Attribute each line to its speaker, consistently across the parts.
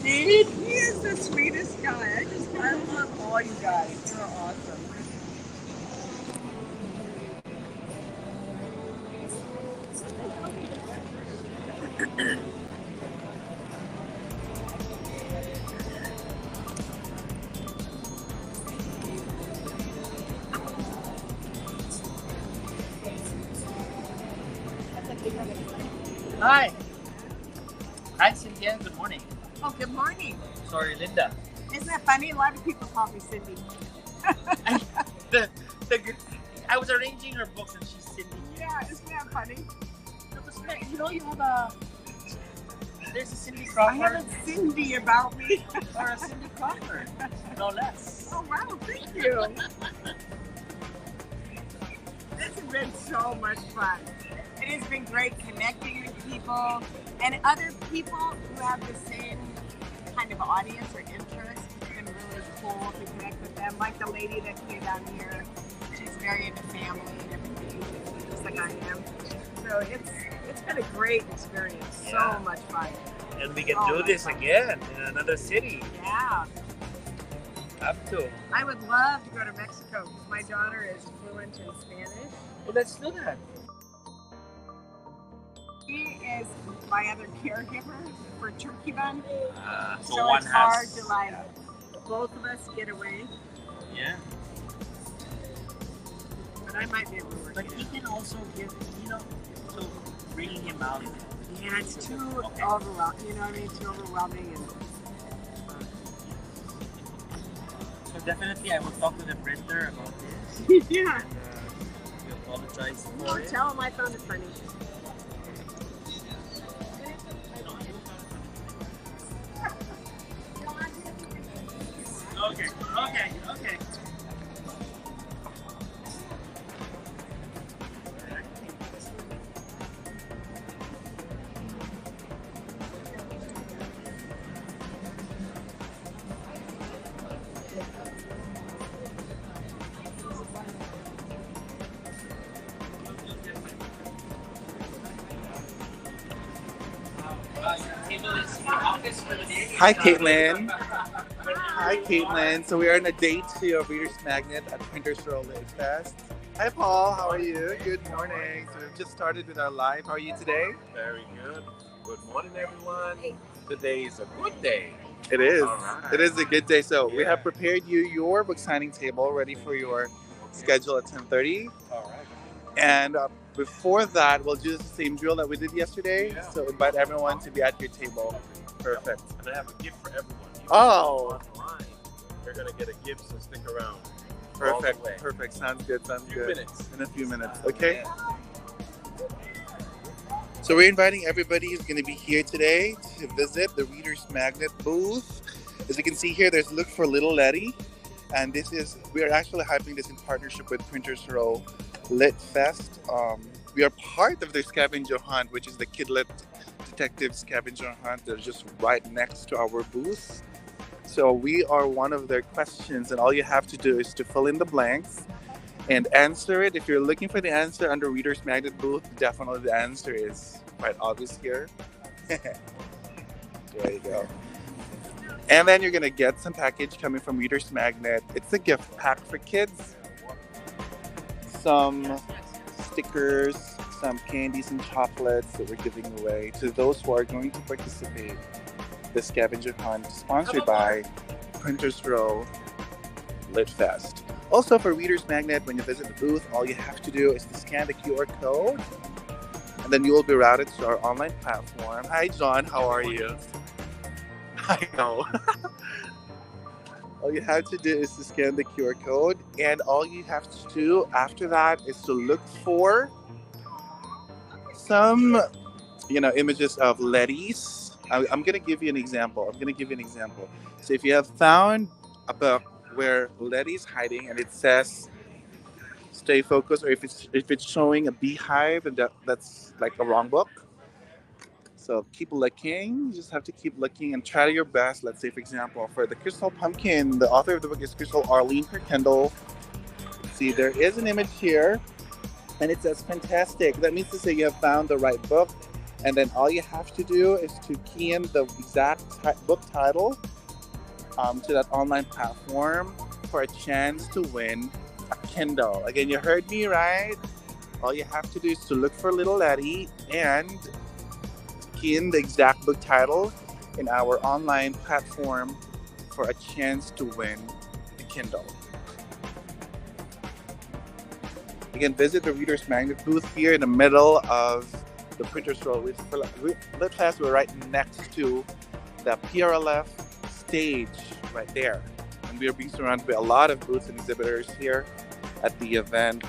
Speaker 1: He is the sweetest guy. I love all you guys. You're awesome.
Speaker 2: Hi. Hi, Cynthia. Good morning.
Speaker 1: Oh, good morning.
Speaker 2: Sorry, Linda.
Speaker 1: Isn't that funny? A lot of people call me Cindy.
Speaker 2: I was arranging her books and she's Cindy.
Speaker 1: Yeah, isn't that funny?
Speaker 2: You know, you have a... There's a Cindy Crawford.
Speaker 1: I have a Cindy about me.
Speaker 2: Or a Cindy Crawford. No less.
Speaker 1: Oh, wow. Thank you. This has been so much fun. It has been great connecting with people, And other people who have the same kind of audience or interest, it's been really cool to connect with them. Like the lady that came down here, she's very into family and everything, just like I am. So it's been a great experience.
Speaker 3: Yeah.
Speaker 1: So much fun.
Speaker 3: And we can do this again in another city.
Speaker 1: Yeah.
Speaker 3: Have to.
Speaker 1: I would love to go to Mexico because my daughter is fluent in Spanish.
Speaker 3: Well, let's do that.
Speaker 1: She is my other caregiver for Turkey Bun.
Speaker 3: So
Speaker 1: it's hard to like both of us get away.
Speaker 3: Yeah.
Speaker 1: But I might be able to work.
Speaker 3: But he can also give, so bringing him out.
Speaker 1: Yeah, it's too overwhelming. You know what I mean? Too overwhelming. And
Speaker 3: so definitely, I will talk to the printer about this.
Speaker 1: yeah.
Speaker 3: And we apologize for
Speaker 1: Don't
Speaker 3: it.
Speaker 1: tell him I found it funny.
Speaker 3: Okay.
Speaker 4: Hi, Caitlin. Hi, Caitlin. So we are on a day 2 of Reader's Magnet at Printers Row Lit Fest. Hi, Paul. How are you? Good morning. So we've just started with our live. How are you today?
Speaker 5: Very good. Good morning, everyone. Today is a good day.
Speaker 4: It is.
Speaker 5: All right.
Speaker 4: It is a good day. So we
Speaker 5: Yeah.
Speaker 4: have prepared you your book signing table ready for your schedule at 10:30.
Speaker 5: All right.
Speaker 4: And before that, we'll do the same drill that we did yesterday.
Speaker 5: Yeah.
Speaker 4: So invite everyone to be at your table. Perfect.
Speaker 5: And I have a gift for everyone. Even
Speaker 4: Oh.
Speaker 5: if you're online, you're going to get a gift, so stick around. All the way.
Speaker 4: Perfect. Perfect. Sounds good. Sounds
Speaker 5: A few
Speaker 4: good.
Speaker 5: minutes.
Speaker 4: In a few minutes. Okay. So we're inviting everybody who's going to be here today to visit the Reader's Magnet booth. As you can see here, there's Look for Little Letty. And we are actually hyping this in partnership with Printers Row Lit Fest. We are part of their scavenger hunt, which is the Kidlit Detective Scavenger Hunt. They're just right next to our booth. So we are one of their questions, and all you have to do is to fill in the blanks and answer it. If you're looking for the answer under Reader's Magnet booth, definitely the answer is quite obvious here. There you go. And then you're gonna get some package coming from Reader's Magnet. It's a gift pack for kids. Some stickers, some candies and chocolates that we're giving away to those who are going to participate in the scavenger hunt sponsored by Printers Row Lit Fest. Also for Reader's Magnet, when you visit the booth, all you have to do is to scan the QR code and then you will be routed to our online platform. Hi John, how are you? I know. All you have to do is to scan the QR code, and all you have to do after that is to look for some, images of Letties. I'm gonna give you an example. So if you have found a book where Letty's hiding and it says "Stay focused," or if it's showing a beehive, and that's like a wrong book. So keep looking. You just have to keep looking and try your best. Let's say, for example, for the Crystal Pumpkin, the author of the book is Crystal Arlene Kendall. See, there is an image here, and it says "fantastic." That means to say you have found the right book, and then all you have to do is to key in the exact book title to that online platform for a chance to win a Kindle. Again, you heard me right. All you have to do is to look for Little Letty and key in the exact book title in our online platform for a chance to win the Kindle. Again, visit the Reader's Magnet booth here in the middle of the Printers Row Lit Fest. We're right next to the PRLF stage right there. And we are being surrounded by a lot of booths and exhibitors here at the event.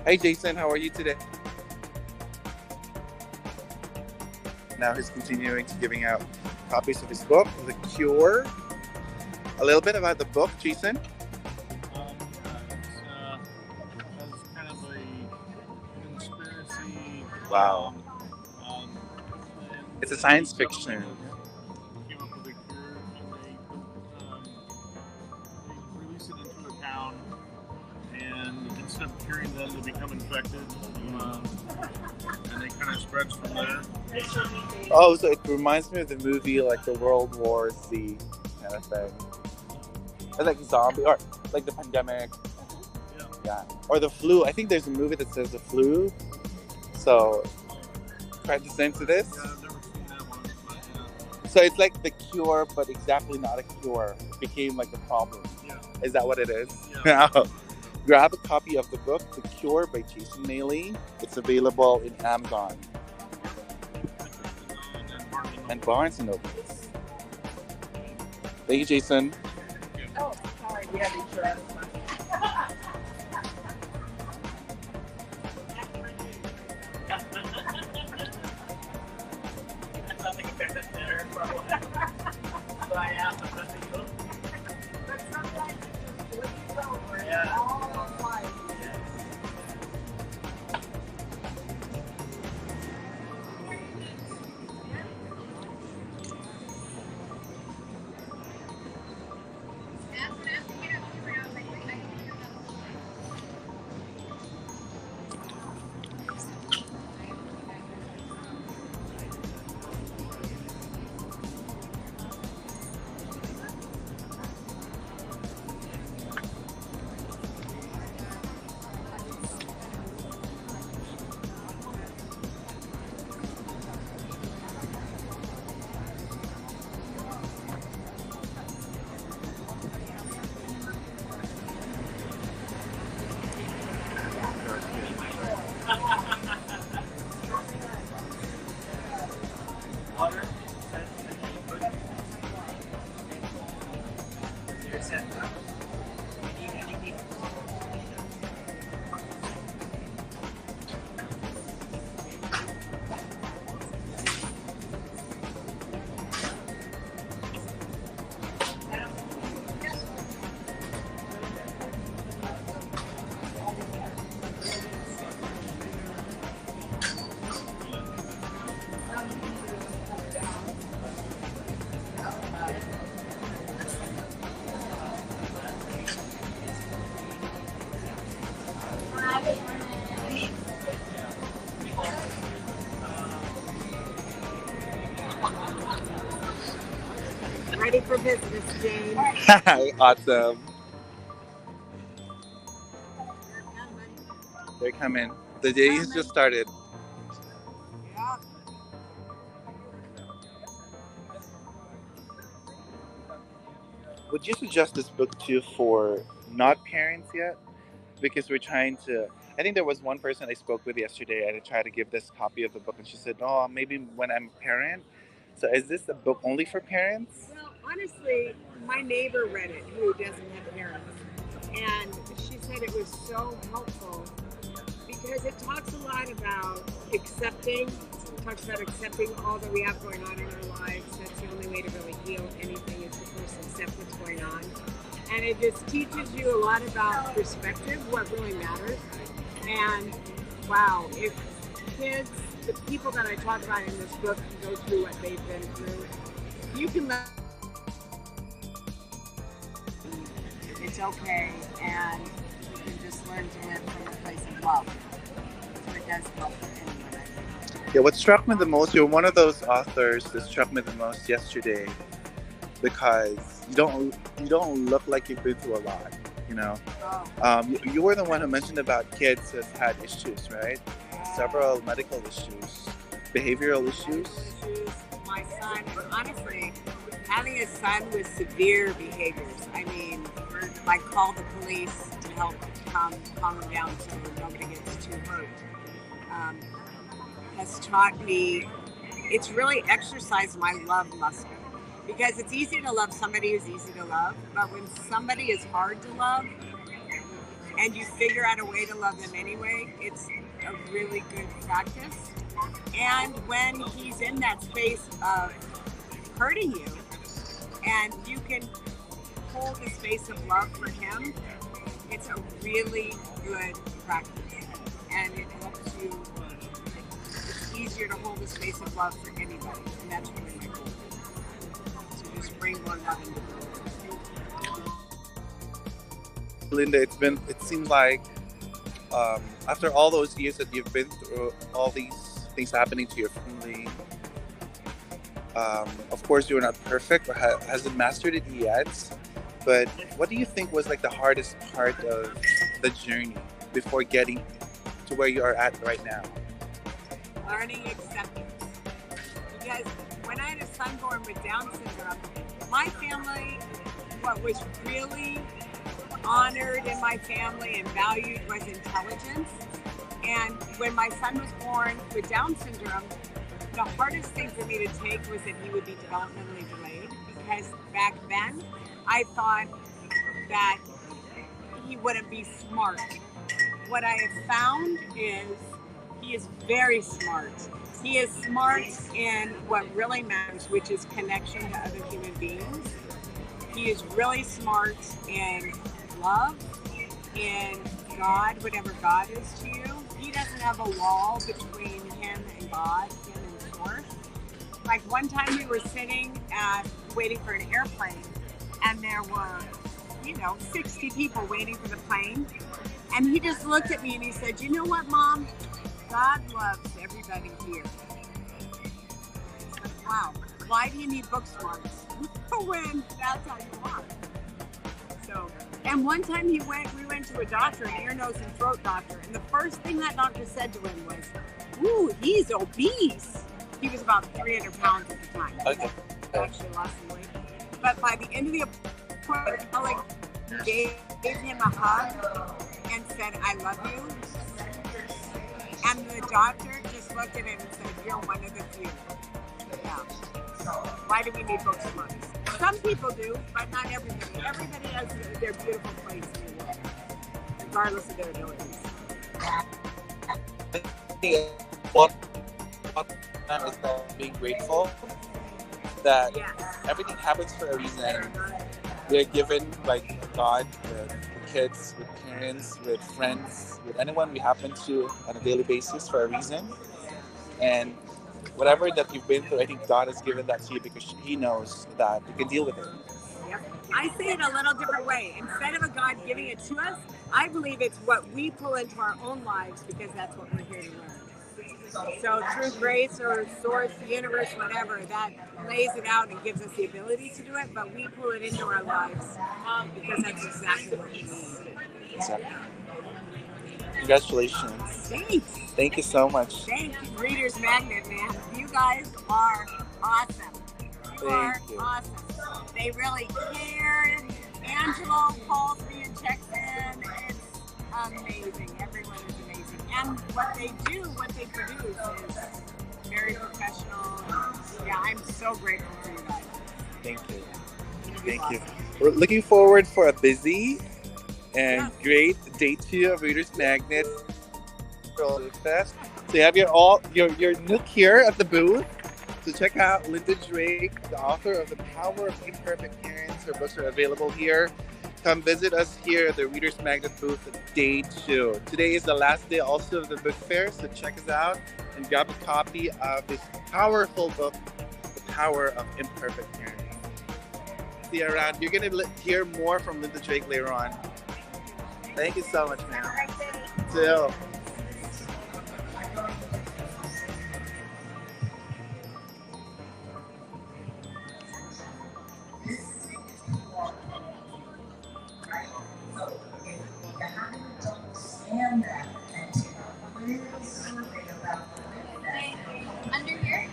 Speaker 4: Hey Jason, how are you today? Now he's continuing to giving out copies of his book, The Cure. A little bit about the book, Jason.
Speaker 5: It's kind of a conspiracy.
Speaker 4: Wow. It's a science fiction.
Speaker 6: Came up with a cure, and they release it into a town, and instead of curing them, they become infected, and it kind of spreads from there.
Speaker 4: Oh, so it reminds me of the movie like the World War Z kind of thing. Or like zombie, or like the pandemic. Yeah. Or the flu. I think there's a movie that says the flu. So, quite the same to this.
Speaker 6: Yeah, I've never seen that one, but yeah.
Speaker 4: So it's like the cure, but exactly not a cure. It became like the problem.
Speaker 6: Yeah.
Speaker 4: Is that what it is?
Speaker 6: Yeah.
Speaker 4: Grab a copy of the book, The Cure by Jason Maley. It's available in Amazon and Barnes & Noble. Thank you, Jason.
Speaker 1: Oh, sorry. Yeah, they sure are. Ready for business, Jane.
Speaker 4: Awesome. They're coming. The day has just started.
Speaker 1: Yeah.
Speaker 4: Would you suggest this book too for not parents yet? Because we're trying to. I think there was one person I spoke with yesterday, and I tried to give this copy of the book, and she said, "Oh, maybe when I'm a parent." So, is this a book only for parents?
Speaker 1: Well, honestly, my neighbor read it who doesn't have parents. And she said it was so helpful because it talks a lot about accepting. It talks about accepting all that we have going on in our lives. That's the only way to really heal anything is to first accept what's going on. And it just teaches you a lot about perspective, what really matters. And wow, if kids, the people that I talk about in this book go through what they've been through, you can let it's okay, and you can just learn to live from a place of love. So it does help anyone, I think.
Speaker 4: Yeah, what struck me the most, you're one of those authors that struck me the most yesterday because you don't look like you've been through a lot, you know. You were the one who mentioned about kids who've had issues, right? Several medical issues, behavioral issues.
Speaker 1: My son, honestly, having a son with severe behaviors. I mean, I call the police to help calm him down so nobody gets too hurt. Has taught me, it's really exercised my love muscle. Because it's easy to love somebody who's easy to love, but when somebody is hard to love and you figure out a way to love them anyway, it's a really good practice. And when he's in that space of hurting you and you can hold the space of love for him, it's a really good practice. And it helps you, it's easier to hold the space of love for anybody. everybody. And that's really cool. So just bring more love into the world.
Speaker 4: Linda, it seems like after all those years that you've been through, all these things happening to your family, of course you're not perfect or hasn't mastered it yet, but what do you think was like the hardest part of the journey before getting to where you are at right now?
Speaker 1: Learning acceptance. Because when I had a son born with Down syndrome, my family, what was really honored in my family and valued was intelligence. And when my son was born with Down syndrome, the hardest thing for me to take was that he would be developmentally delayed, because back then I thought that he wouldn't be smart. What I have found is he is very smart. He is smart in what really matters, which is connection to other human beings. He is really smart in love, in God, whatever God is to you. He doesn't have a wall between him and God, him and Source. Like one time we were sitting waiting for an airplane, and there were, 60 people waiting for the plane. And he just looked at me and he said, "You know what, Mom? God loves everybody here." I said, "Wow, why do you need book smarts when that's how you are?" So, and one time we went to a doctor, an ear, nose, and throat doctor, and the first thing that doctor said to him was, "Ooh, he's obese." He was about 300 pounds at the time.
Speaker 4: Okay.
Speaker 1: Actually lost some weight. But by the end of the appointment, I gave him a hug and said, "I love you." And the doctor just looked at him and said, "You're one of the few." Yeah. Why do we need book smarts? Some people do, but not everybody. Everybody has their beautiful place in the world, regardless of their abilities.
Speaker 4: What is that being grateful that everything happens for a reason. We're given by God with kids, with parents, with friends, with anyone we happen to on a daily basis for a reason. And whatever that you've been through, I think God has given that to you because He knows that you can deal with it.
Speaker 1: Yep. I say it a little different way. Instead of a God giving it to us, I believe it's what we pull into our own lives, because that's what we're here to learn. So through grace or source, the universe, whatever, that lays it out and gives us the ability to do it, but we pull it into our lives because that's exactly what we need.
Speaker 4: Exactly. Congratulations.
Speaker 1: Thanks.
Speaker 4: Thank you so much.
Speaker 1: Thank you, Reader's Magnet, man. You guys are awesome. You are awesome. They really care. Angelo calls me and checks in. It's amazing. Everyone is amazing. And what they do, what they produce is very professional. Yeah, I'm so grateful for you guys.
Speaker 4: Thank you. Thank you. We're looking forward for a busy and great day 2 of Reader's Magnet Fest. So you have your nook here at the booth. So check out Linda Drake, the author of The Power of Imperfect Parents. Her books are available here. Come visit us here at the Reader's Magnet booth at day 2. Today is the last day also of the book fair, so check us out and grab a copy of this powerful book, The Power of Imperfect Parenting. See you around. You're going to hear more from Linda Drake later on. Thank you so much, man. Still.
Speaker 7: Under here?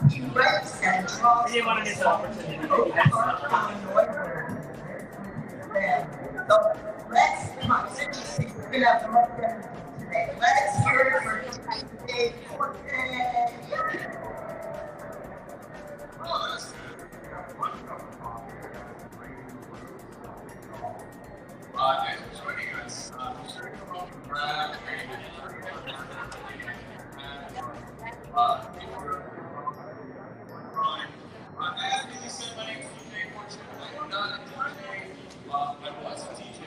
Speaker 1: Right Central.
Speaker 3: I didn't want to miss the opportunity.
Speaker 1: So let's come on, we're gonna have more today. Let's hear it for today.
Speaker 7: Thanks for joining us. Brad, as you said, my name is DJ Fortune. I'm not a DJ. I was a DJ.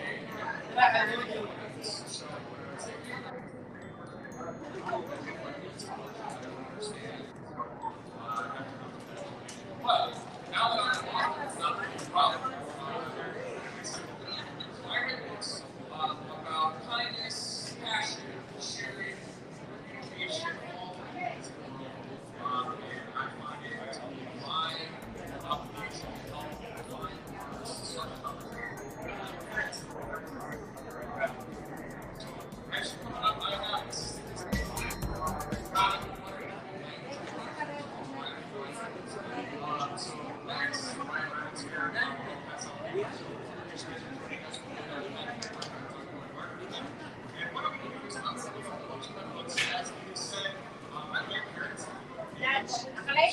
Speaker 7: And I really do this show where it's but now that I'm on, it's not really a problem. I read books about kindness, passion, sharing, communication, all the things in the world. And I find it to be my obligation to help find words to start a conversation. Actually, coming up, I have this so next, my friends here, that's all. And what I'm going to do is I'm going to approach my books as you said, my grandparents. And first, and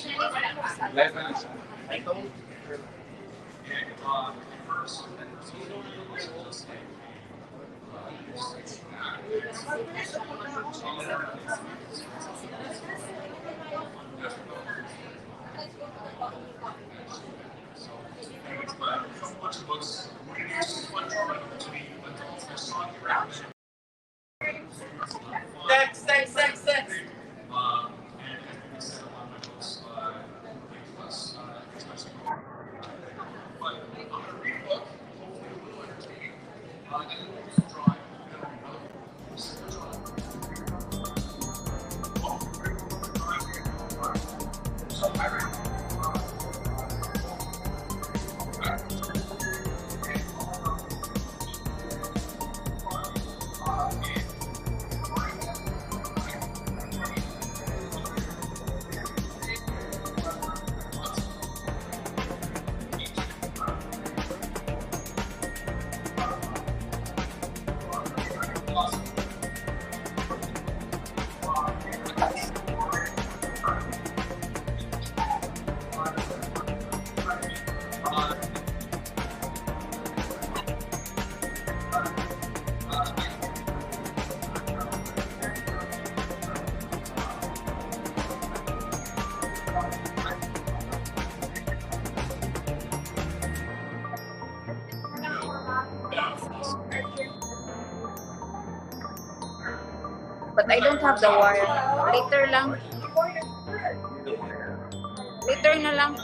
Speaker 7: so just bunch of books. We're going to use this one drawing to be adults. I saw you around it.
Speaker 3: Thanks.
Speaker 7: And as we said, a lot of my books plus expensive. But I'm going to read a book, hopefully a little entertaining, and then we'll do some drawing. So I read.
Speaker 8: But I don't have the wire. Later lang. Later na lang.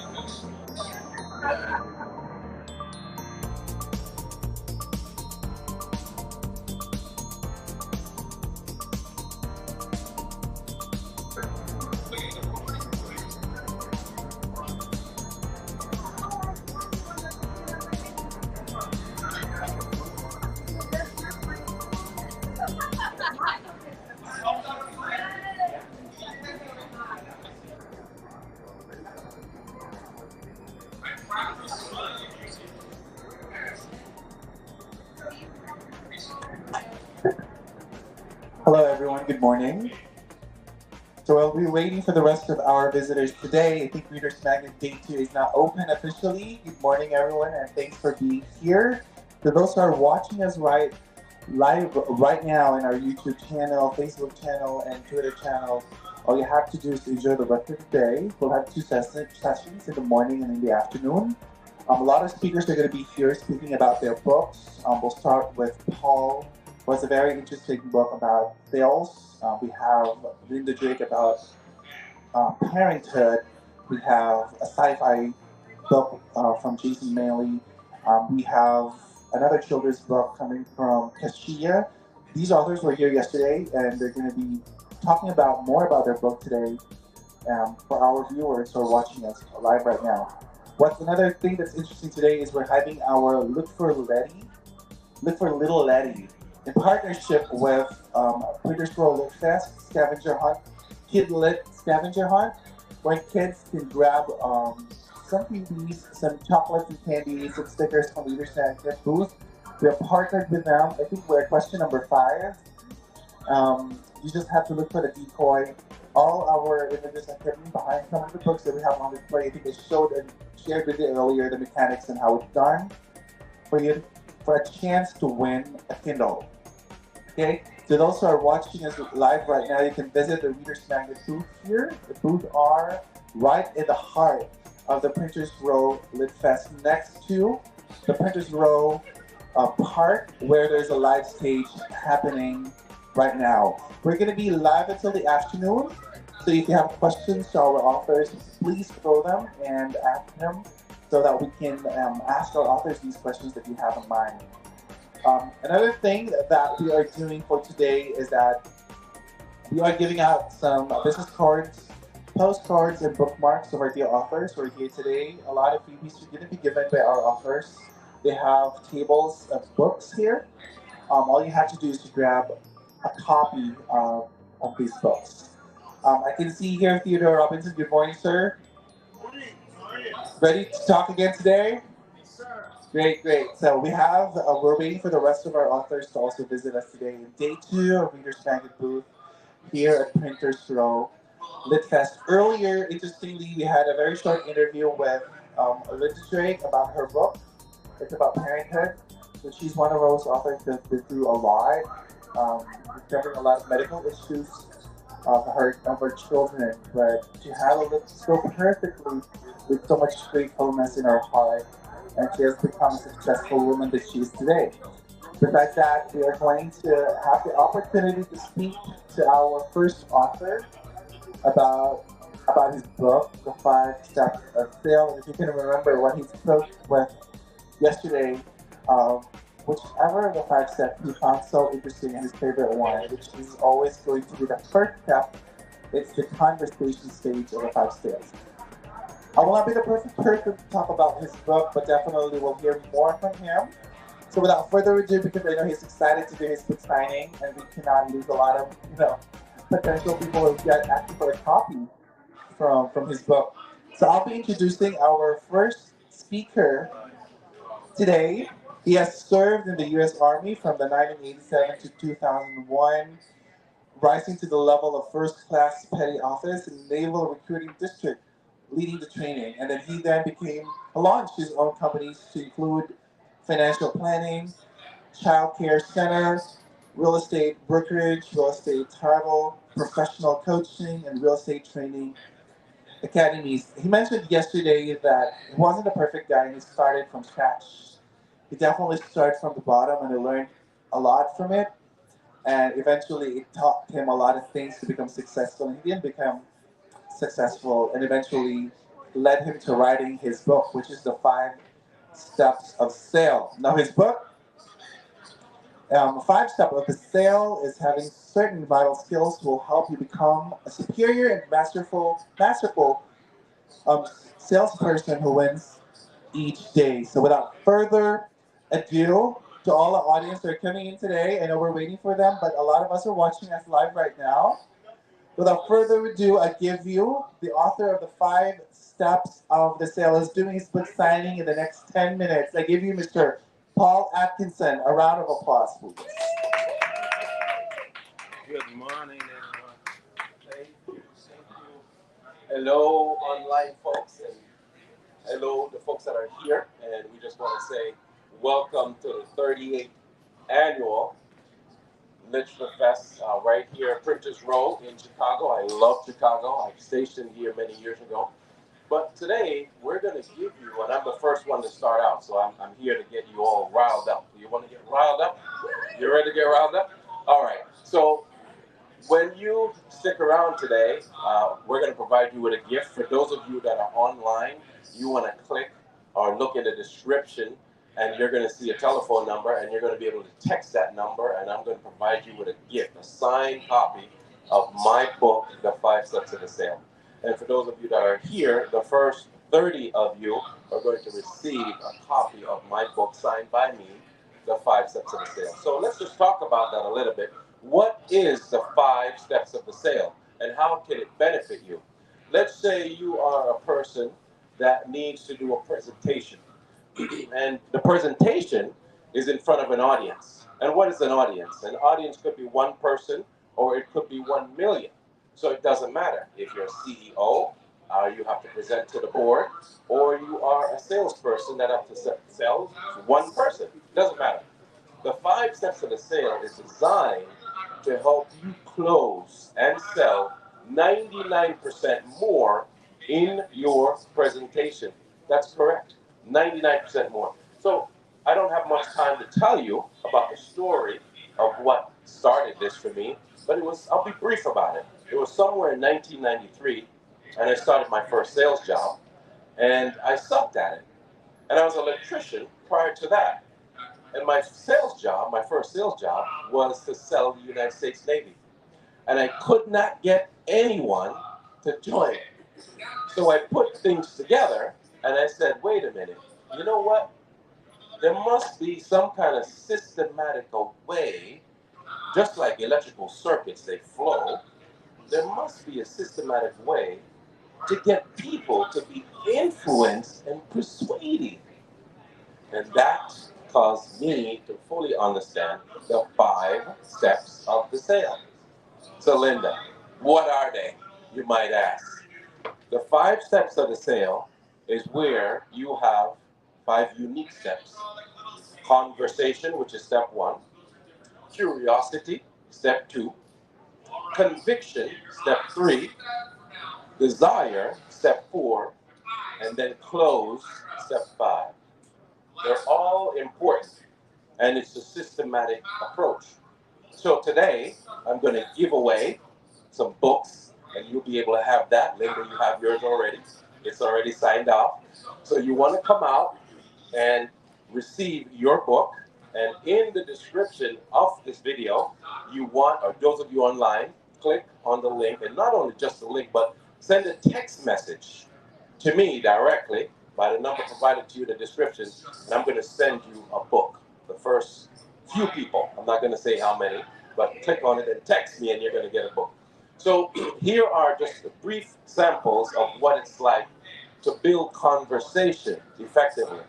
Speaker 9: Hello everyone, good morning. So while we're waiting for the rest of our visitors today, I think ReadersMagnet Day 2 is now open officially. Good morning everyone, and thanks for being here. For those who are watching us live right now in our YouTube channel, Facebook channel, and Twitter channel, all you have to do is enjoy the rest of the day. We'll have two sessions in the morning and in the afternoon. A lot of speakers are going to be here speaking about their books. We'll start with Paul, who has a very interesting book about sales. We have Linda Drake about parenthood. We have a sci-fi book from Jason Maley. We have another children's book coming from Kashia. These authors were here yesterday, and they're going to be talking about more about their book today for our viewers who are watching us live right now. What's another thing that's interesting today is we're having our Look for Little Letty, in partnership with Readers World Lit Fest Scavenger Hunt, Kid Lit Scavenger Hunt. where kids can grab some freebies, some chocolates and candies, some stickers from Reader's Magnet booth. We are partnered with them. I think we're at question number 5. You just have to look for the decoy. All our images are hidden behind some of the books that we have on display. I think I showed and shared with you earlier the mechanics and how it's done for you for a chance to win a Kindle. Okay, so those who are watching us live right now, you can visit the Reader's Magnet booth here. The booth are right in the heart of the Printers Row Lit Fest, next to the Printers Row park, where there's a live stage happening right now. We're going to be live until the afternoon. So if you have questions to our authors, please throw them and ask them so that we can ask our authors these questions that you have in mind. Another thing that we are doing for today is that we are giving out some business cards, postcards, and bookmarks of our dear authors who are here today. A lot of freebies are going to be given by our authors. They have tables of books here. All you have to do is to grab a copy of these books. I can see here Theodore Robinson. Good morning, sir. Ready to talk again today? Great, great. So we're waiting for the rest of our authors to also visit us today in day 2 of Reader's Magnet booth here at Printers Row Lit Fest. Earlier, interestingly, we had a very short interview with Linda Drake about her book. It's about parenthood. So she's one of those authors that's been through a lot, discovering a lot of medical issues of her children, but she handled it so perfectly with so much gratefulness in her heart, and she has become a successful woman that she is today. Besides that, we are going to have the opportunity to speak to our first author about his book, The 5 Steps of Sale. And if you can remember what he spoke with yesterday, whichever of the 5 steps he found so interesting and his favorite one, which is always going to be the first step. It's the conversation stage of the 5 steps. I will not be the perfect person to talk about his book, but definitely we'll hear more from him. So without further ado, because I know he's excited to do his book signing, and we cannot lose a lot of potential people who get asking for a copy from his book. So I'll be introducing our first speaker today. He has served in the U.S. Army from the 1987 to 2001, rising to the level of first-class petty office in the Naval Recruiting District, leading the training. And then he launched his own companies to include financial planning, child care center, real estate brokerage, real estate travel, professional coaching, and real estate training academies. He mentioned yesterday that he wasn't a perfect guy and he started from scratch. He definitely started from the bottom and he learned a lot from it. And eventually it taught him a lot of things to become successful. And he didn't become successful and eventually led him to writing his book, which is The 5 Steps of Sale. Now his book, 5 Step of the Sale, is having certain vital skills will help you become a superior and masterful um, salesperson who wins each day. So without further ado, to all the audience that are coming in today, I know we're waiting for them, but a lot of us are watching us live right now. Without further ado, I give you the author of the 5 Steps of the Sale is doing his book signing in the next 10 minutes. I give you Mr. Paul Atkinson. A round of applause, please.
Speaker 5: Good morning, everyone. Thank you. Thank you. Hello, online folks, and hello, the folks that are here. And we just want to say welcome to the 38th annual Literature Fest right here at Printers Row in Chicago. I love Chicago. I stationed here many years ago. But today, we're going to give you, and I'm the first one to start out, so I'm here to get you all riled up. You want to get riled up? You ready to get riled up? All right. So when you stick around today, we're going to provide you with a gift. For those of you that are online, you want to click or look in the description, and you're going to see a telephone number, and you're going to be able to text that number, and I'm going to provide you with a gift, a signed copy of my book, The 5 Steps of the Sale. And for those of you that are here, the first 30 of you are going to receive a copy of my book signed by me, The 5 Steps of the Sale. So let's just talk about that a little bit. What is the 5 Steps of the Sale, and how can it benefit you? let's say you are a person that needs to do a presentation, and the presentation is in front of an audience. And what is an audience? An audience could be one person or it could be 1 million. So it doesn't matter if you're a CEO, you have to present to the board, or you are a salesperson that have to sell one person. It doesn't matter. The 5 steps of the sale is designed to help you close and sell 99% more in your presentation. That's correct. 99% more. So I don't have much time to tell you about the story of what started this for me, but I'll be brief about it. It was somewhere in 1993, and I started my first sales job, and I sucked at it. And I was an electrician prior to that. And my sales job, my first sales job, was to sell the United States Navy. And I could not get anyone to join. So I put things together and I said, wait a minute, you know what? There must be some kind of systematic way, just like electrical circuits, they flow. There must be a systematic way to get people to be influenced and persuaded. And that caused me to fully understand the 5 steps of the sale. So, Linda, what are they, you might ask? The 5 steps of the sale is where you have 5 unique steps. Conversation, which is step 1. Curiosity, step 2. Conviction, step 3. Desire, step 4. And then close, step 5. They're all important, and it's a systematic approach. So today, I'm going to give away some books, and you'll be able to have that. Linda, you have yours already. It's already signed off. So you want to come out and receive your book. And in the description of this video, or those of you online, click on the link, and not only just the link, but send a text message to me directly by the number provided to you in the description, and I'm going to send you a book. The first few people, I'm not going to say how many, but click on it and text me and you're going to get a book. So here are just brief samples of what it's like to build conversation effectively.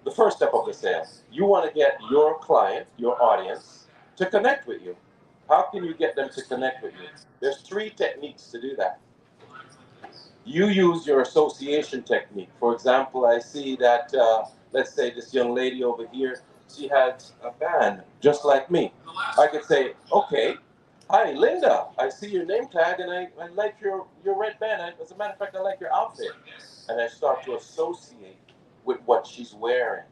Speaker 5: The first step of the sale, you want to get your client, your audience, to connect with you. How can you get them to connect with you? There's 3 techniques to do that. You use your association technique. For example, I see that, let's say this young lady over here, she has a band just like me. I could say, okay, hi, Linda, I see your name tag and I like your red band. As a matter of fact, I like your outfit. And I start to associate with what she's wearing.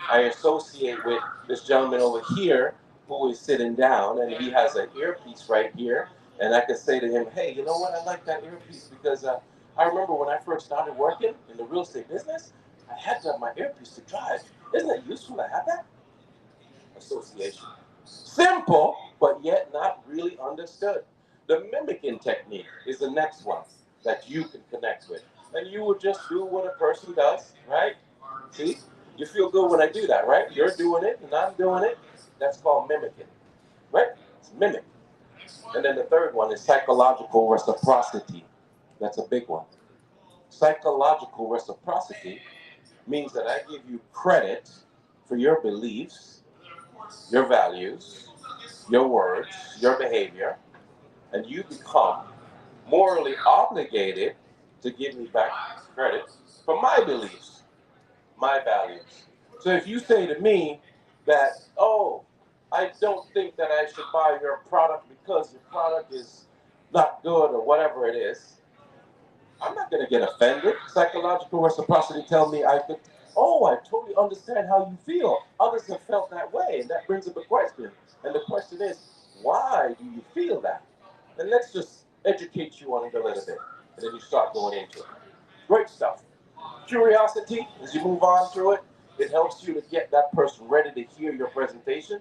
Speaker 5: I associate with this gentleman over here who is sitting down and he has an earpiece right here. And I could say to him, hey, you know what? I like that earpiece because I remember when I first started working in the real estate business, I had to have my earpiece to drive. Isn't it useful to have that? Association. Simple, but yet not really understood. The mimicking technique is the next one that you can connect with. And you will just do what a person does, right? See? You feel good when I do that, right? You're doing it and I'm doing it. That's called mimicking, right? It's mimic. And then the third one is psychological reciprocity. That's a big one. Psychological reciprocity means that I give you credit for your beliefs, your values, your words, your behavior, and you become morally obligated to give me back credit for my beliefs, my values. So if you say to me that, oh, I don't think that I should buy your product because your product is not good or whatever it is, I'm not going to get offended. Psychological reciprocity tells me oh, I totally understand how you feel. Others have felt that way, and that brings up a question. And the question is, why do you feel that? And let's just educate you on it a little bit, and then you start going into it. Great stuff. Curiosity, as you move on through it, it helps you to get that person ready to hear your presentation.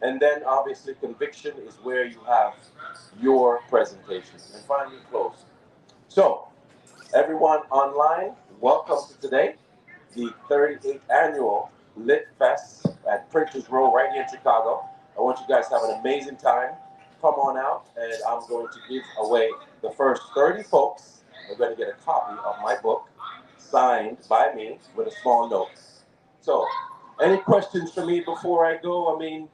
Speaker 5: And then obviously conviction is where you have your presentation. And finally close. So, everyone online, welcome to today, the 38th annual Lit Fest at Printers Row right here in Chicago. I want you guys to have an amazing time. come on out, and I'm going to give away the first 30 folks. We're going to get a copy of my book signed by me with a small note. So, any questions for me before I go? I mean,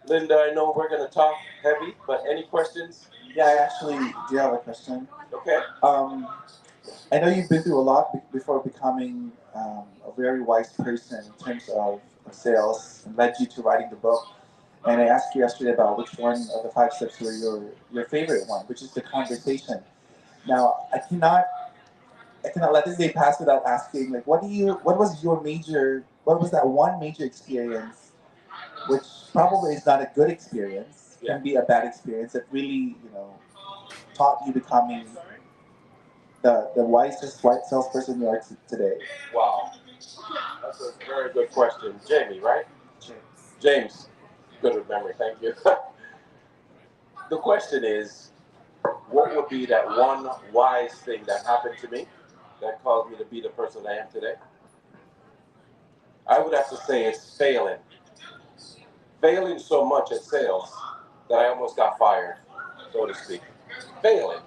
Speaker 5: Linda, I know we're going to talk heavy, but any questions?
Speaker 9: Yeah, I actually do have a question.
Speaker 5: Okay.
Speaker 9: I know you've been through a lot before becoming a very wise person in terms of sales and led you to writing the book. And I asked you yesterday about which one of the five steps were your favorite one, which is the conversation. Now, I cannot let this day pass without asking, like, what was that one major experience, which probably is not a good experience,
Speaker 5: Yeah.
Speaker 9: can be a bad experience that really, taught you becoming the wisest white salesperson you are today?
Speaker 5: Wow. That's a very good question. Jamie, right?
Speaker 9: James.
Speaker 5: James. Good with memory, thank you. The question is, what would be that one wise thing that happened to me that caused me to be the person I am today? I would have to say it's failing. Failing so much at sales that I almost got fired, so to speak. Failing.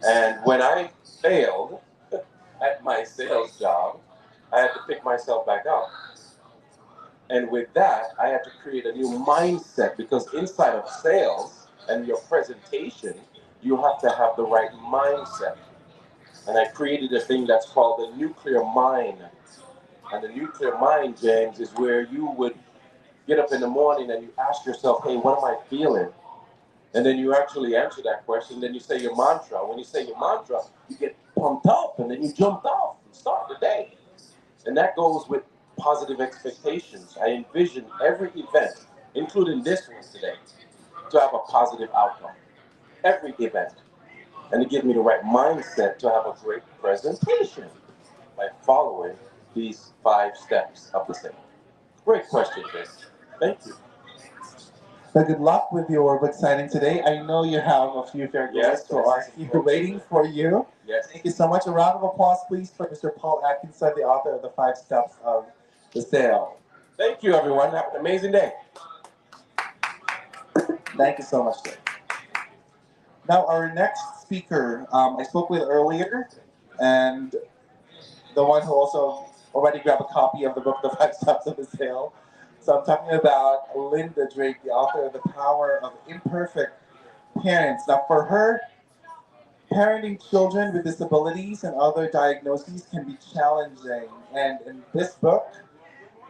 Speaker 5: And when I failed at my sales job, I had to pick myself back up. And with that, I had to create a new mindset because inside of sales and your presentation, you have to have the right mindset. And I created a thing that's called the nuclear mind. And the nuclear mind, James, is where you would get up in the morning and you ask yourself, hey, what am I feeling? And then you actually answer that question. Then you say your mantra. When you say your mantra, you get pumped up and then you jump off and start the day. And that goes with positive expectations. I envision every event, including this one today, to have a positive outcome. Every event. And to give me the right mindset to have a great presentation by following these five steps of the same. Great question, Chris. Thank you.
Speaker 9: So good luck with your book signing today. I know you have a few fair
Speaker 5: Yes,
Speaker 9: guests who are here waiting for you.
Speaker 5: Yes.
Speaker 9: Thank you so much. A round of applause, please, for Mr. Paul Atkinson, the author of the five steps of the sale.
Speaker 5: Thank you, everyone. Have an amazing day.
Speaker 9: Thank you so much, sir. Now, our next speaker, I spoke with earlier, and the one who also already grabbed a copy of the book, The Five Steps of the Sale. So I'm talking about Linda Drake, the author of The Power of Imperfect Parents. Now, for her, parenting children with disabilities and other diagnoses can be challenging. And in this book,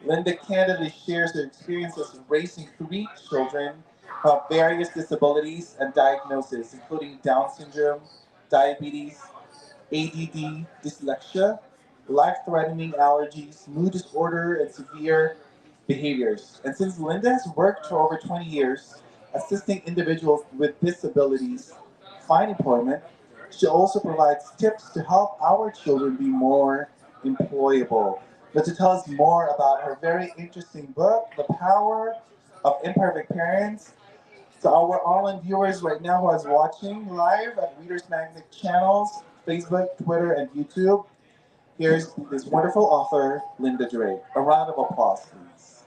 Speaker 9: Linda candidly shares her experiences raising three children of various disabilities and diagnoses, including Down syndrome, diabetes, ADD, dyslexia, life-threatening allergies, mood disorder, and severe behaviors. And since Linda has worked for over 20 years assisting individuals with disabilities find employment, she also provides tips to help our children be more employable. But to tell us more about her very interesting book, The Power of Imperfect Parents, so our online viewers right now who is watching live at Readers Magnet channels, Facebook, Twitter, and YouTube, here's this wonderful author, Linda Drake. A round of applause, please.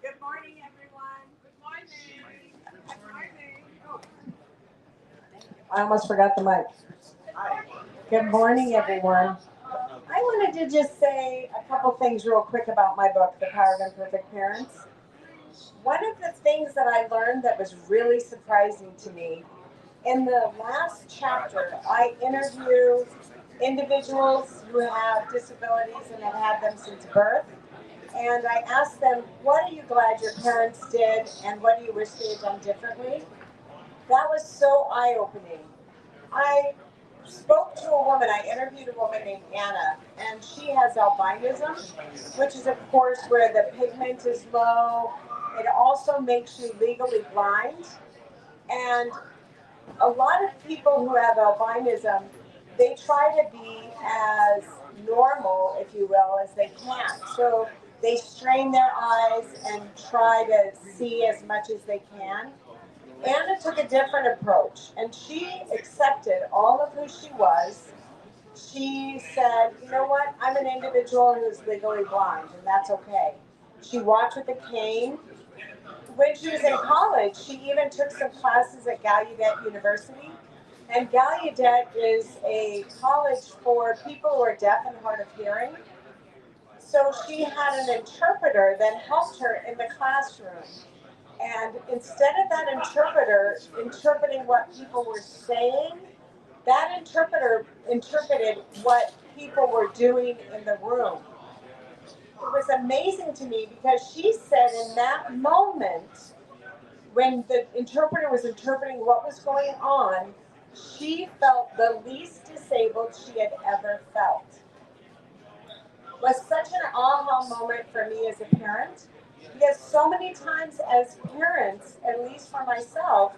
Speaker 1: Good morning, everyone. Good morning. Good morning. Oh,
Speaker 10: I almost forgot the mic. Good morning, everyone. I wanted to just say a couple things real quick about my book, The Power of Imperfect Parents. One of the things that I learned that was really surprising to me, in the last chapter, I interview individuals who have disabilities and have had them since birth. And I asked them, what are you glad your parents did and what do you wish they had done differently? That was so eye-opening. I spoke to a woman, I interviewed a woman named Anna, and she has albinism, which is, of course, where the pigment is low. It also makes you legally blind. And a lot of people who have albinism, they try to be as normal, if you will, as they can. So they strain their eyes and try to see as much as they can. Anna took a different approach, and she accepted all of who she was. She said, you know what, I'm an individual who's legally blind, and that's okay. She walked with a cane. when she was in college, she even took some classes at Gallaudet University. And Gallaudet is a college for people who are deaf and hard of hearing. So she had an interpreter that helped her in the classroom. And instead of that interpreter interpreting what people were saying, that interpreter interpreted what people were doing in the room. It was amazing to me because she said in that moment, when the interpreter was interpreting what was going on, she felt the least disabled she had ever felt. It was such an aha moment for me as a parent, because so many times as parents, at least for myself,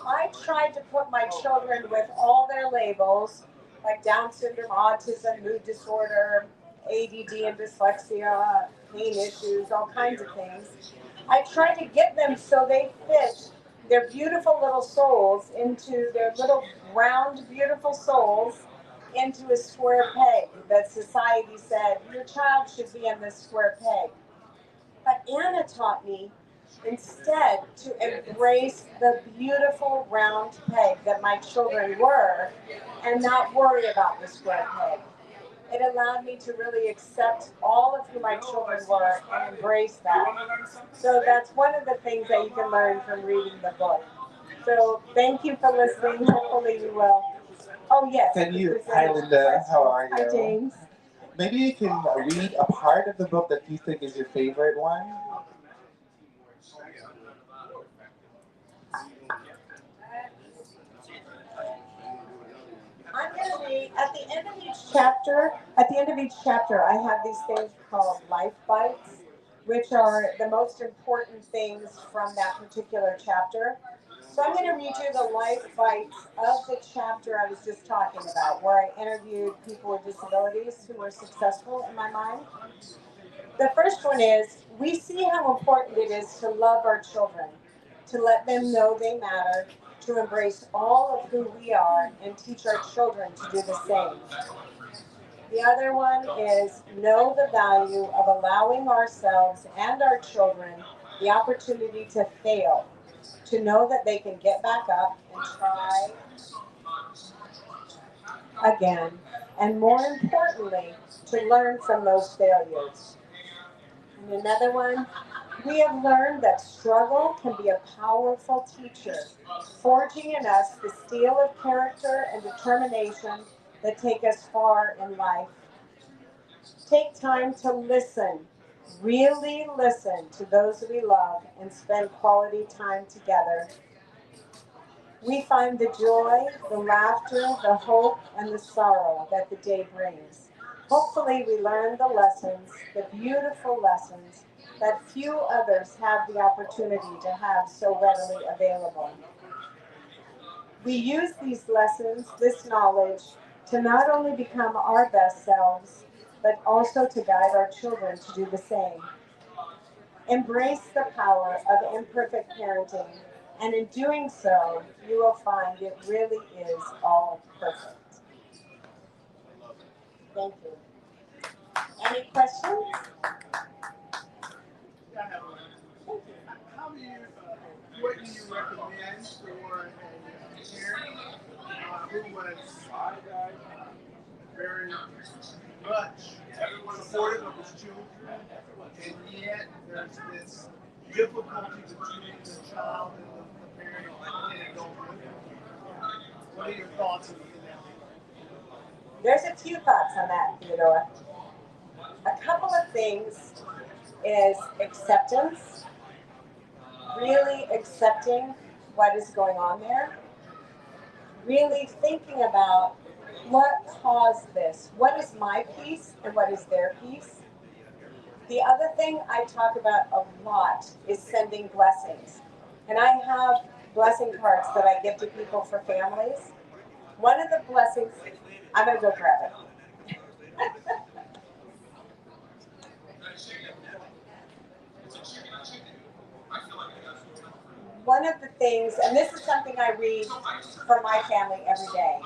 Speaker 10: I tried to put my children with all their labels, like Down syndrome, autism, mood disorder, ADD and dyslexia, pain issues, all kinds of things. I tried to get them so they fit their beautiful little souls into their little round, beautiful souls into a square peg that society said, your child should be in this square peg. But Anna taught me instead to embrace the beautiful round peg that my children were and not worry about the square peg. It allowed me to really accept all of who my children were and embrace that. So that's one of the things that you can learn from reading the book. So thank you for listening. Hopefully you will. Oh yes.
Speaker 9: Can you? Hi Linda, how are you?
Speaker 10: Hi James.
Speaker 9: Maybe you can read a part of the book that you think is your favorite one.
Speaker 10: I'm going to read at the end of each chapter. At the end of each chapter, I have these things called life bites, which are the most important things from that particular chapter. So I'm going to read you the life bites of the chapter I was just talking about, where I interviewed people with disabilities who were successful in my mind. The first one is, we see how important it is to love our children, to let them know they matter, to embrace all of who we are, and teach our children to do the same. The other one is, know the value of allowing ourselves and our children the opportunity to fail, to know that they can get back up and try again, and more importantly, to learn from those failures. And another one, we have learned that struggle can be a powerful teacher, forging in us the steel of character and determination that take us far in life. Take time to listen, really listen to those we love, and spend quality time together. We find the joy, the laughter, the hope, and the sorrow that the day brings. Hopefully, we learn the lessons, the beautiful lessons that few others have the opportunity to have so readily available. We use these lessons, this knowledge, to not only become our best selves, but also to guide our children to do the same. Embrace the power of imperfect parenting, and in doing so, you will find it really is all perfect. Thank you. Any questions?
Speaker 6: How do you, what do you recommend for a parent who was very much supportive of his children, and yet there's this difficulty between the child and the parent and adulthood? What are your thoughts on that?
Speaker 10: There's a few thoughts on that, Theodora. A couple of things is acceptance, really accepting what is going on there, really thinking about what caused this, what is my piece and what is their piece. The other thing I talk about a lot is sending blessings. And I have blessing cards that I give to people for families. One of the blessings, I'm going to go grab it. One of the things, and this is something I read for my family every day,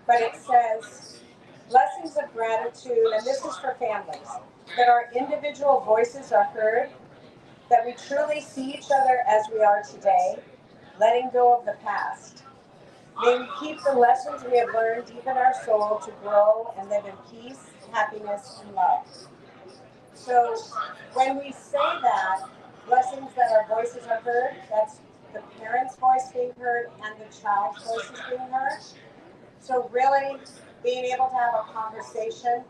Speaker 10: but it says, blessings of gratitude, and this is for families, that our individual voices are heard, that we truly see each other as we are today, letting go of the past. May we keep the lessons we have learned deep in our soul to grow and live in peace, happiness, and love. So when we say that, blessings that our voices are heard, that's the parent's voice being heard and the child's voice is being heard. So really being able to have a conversation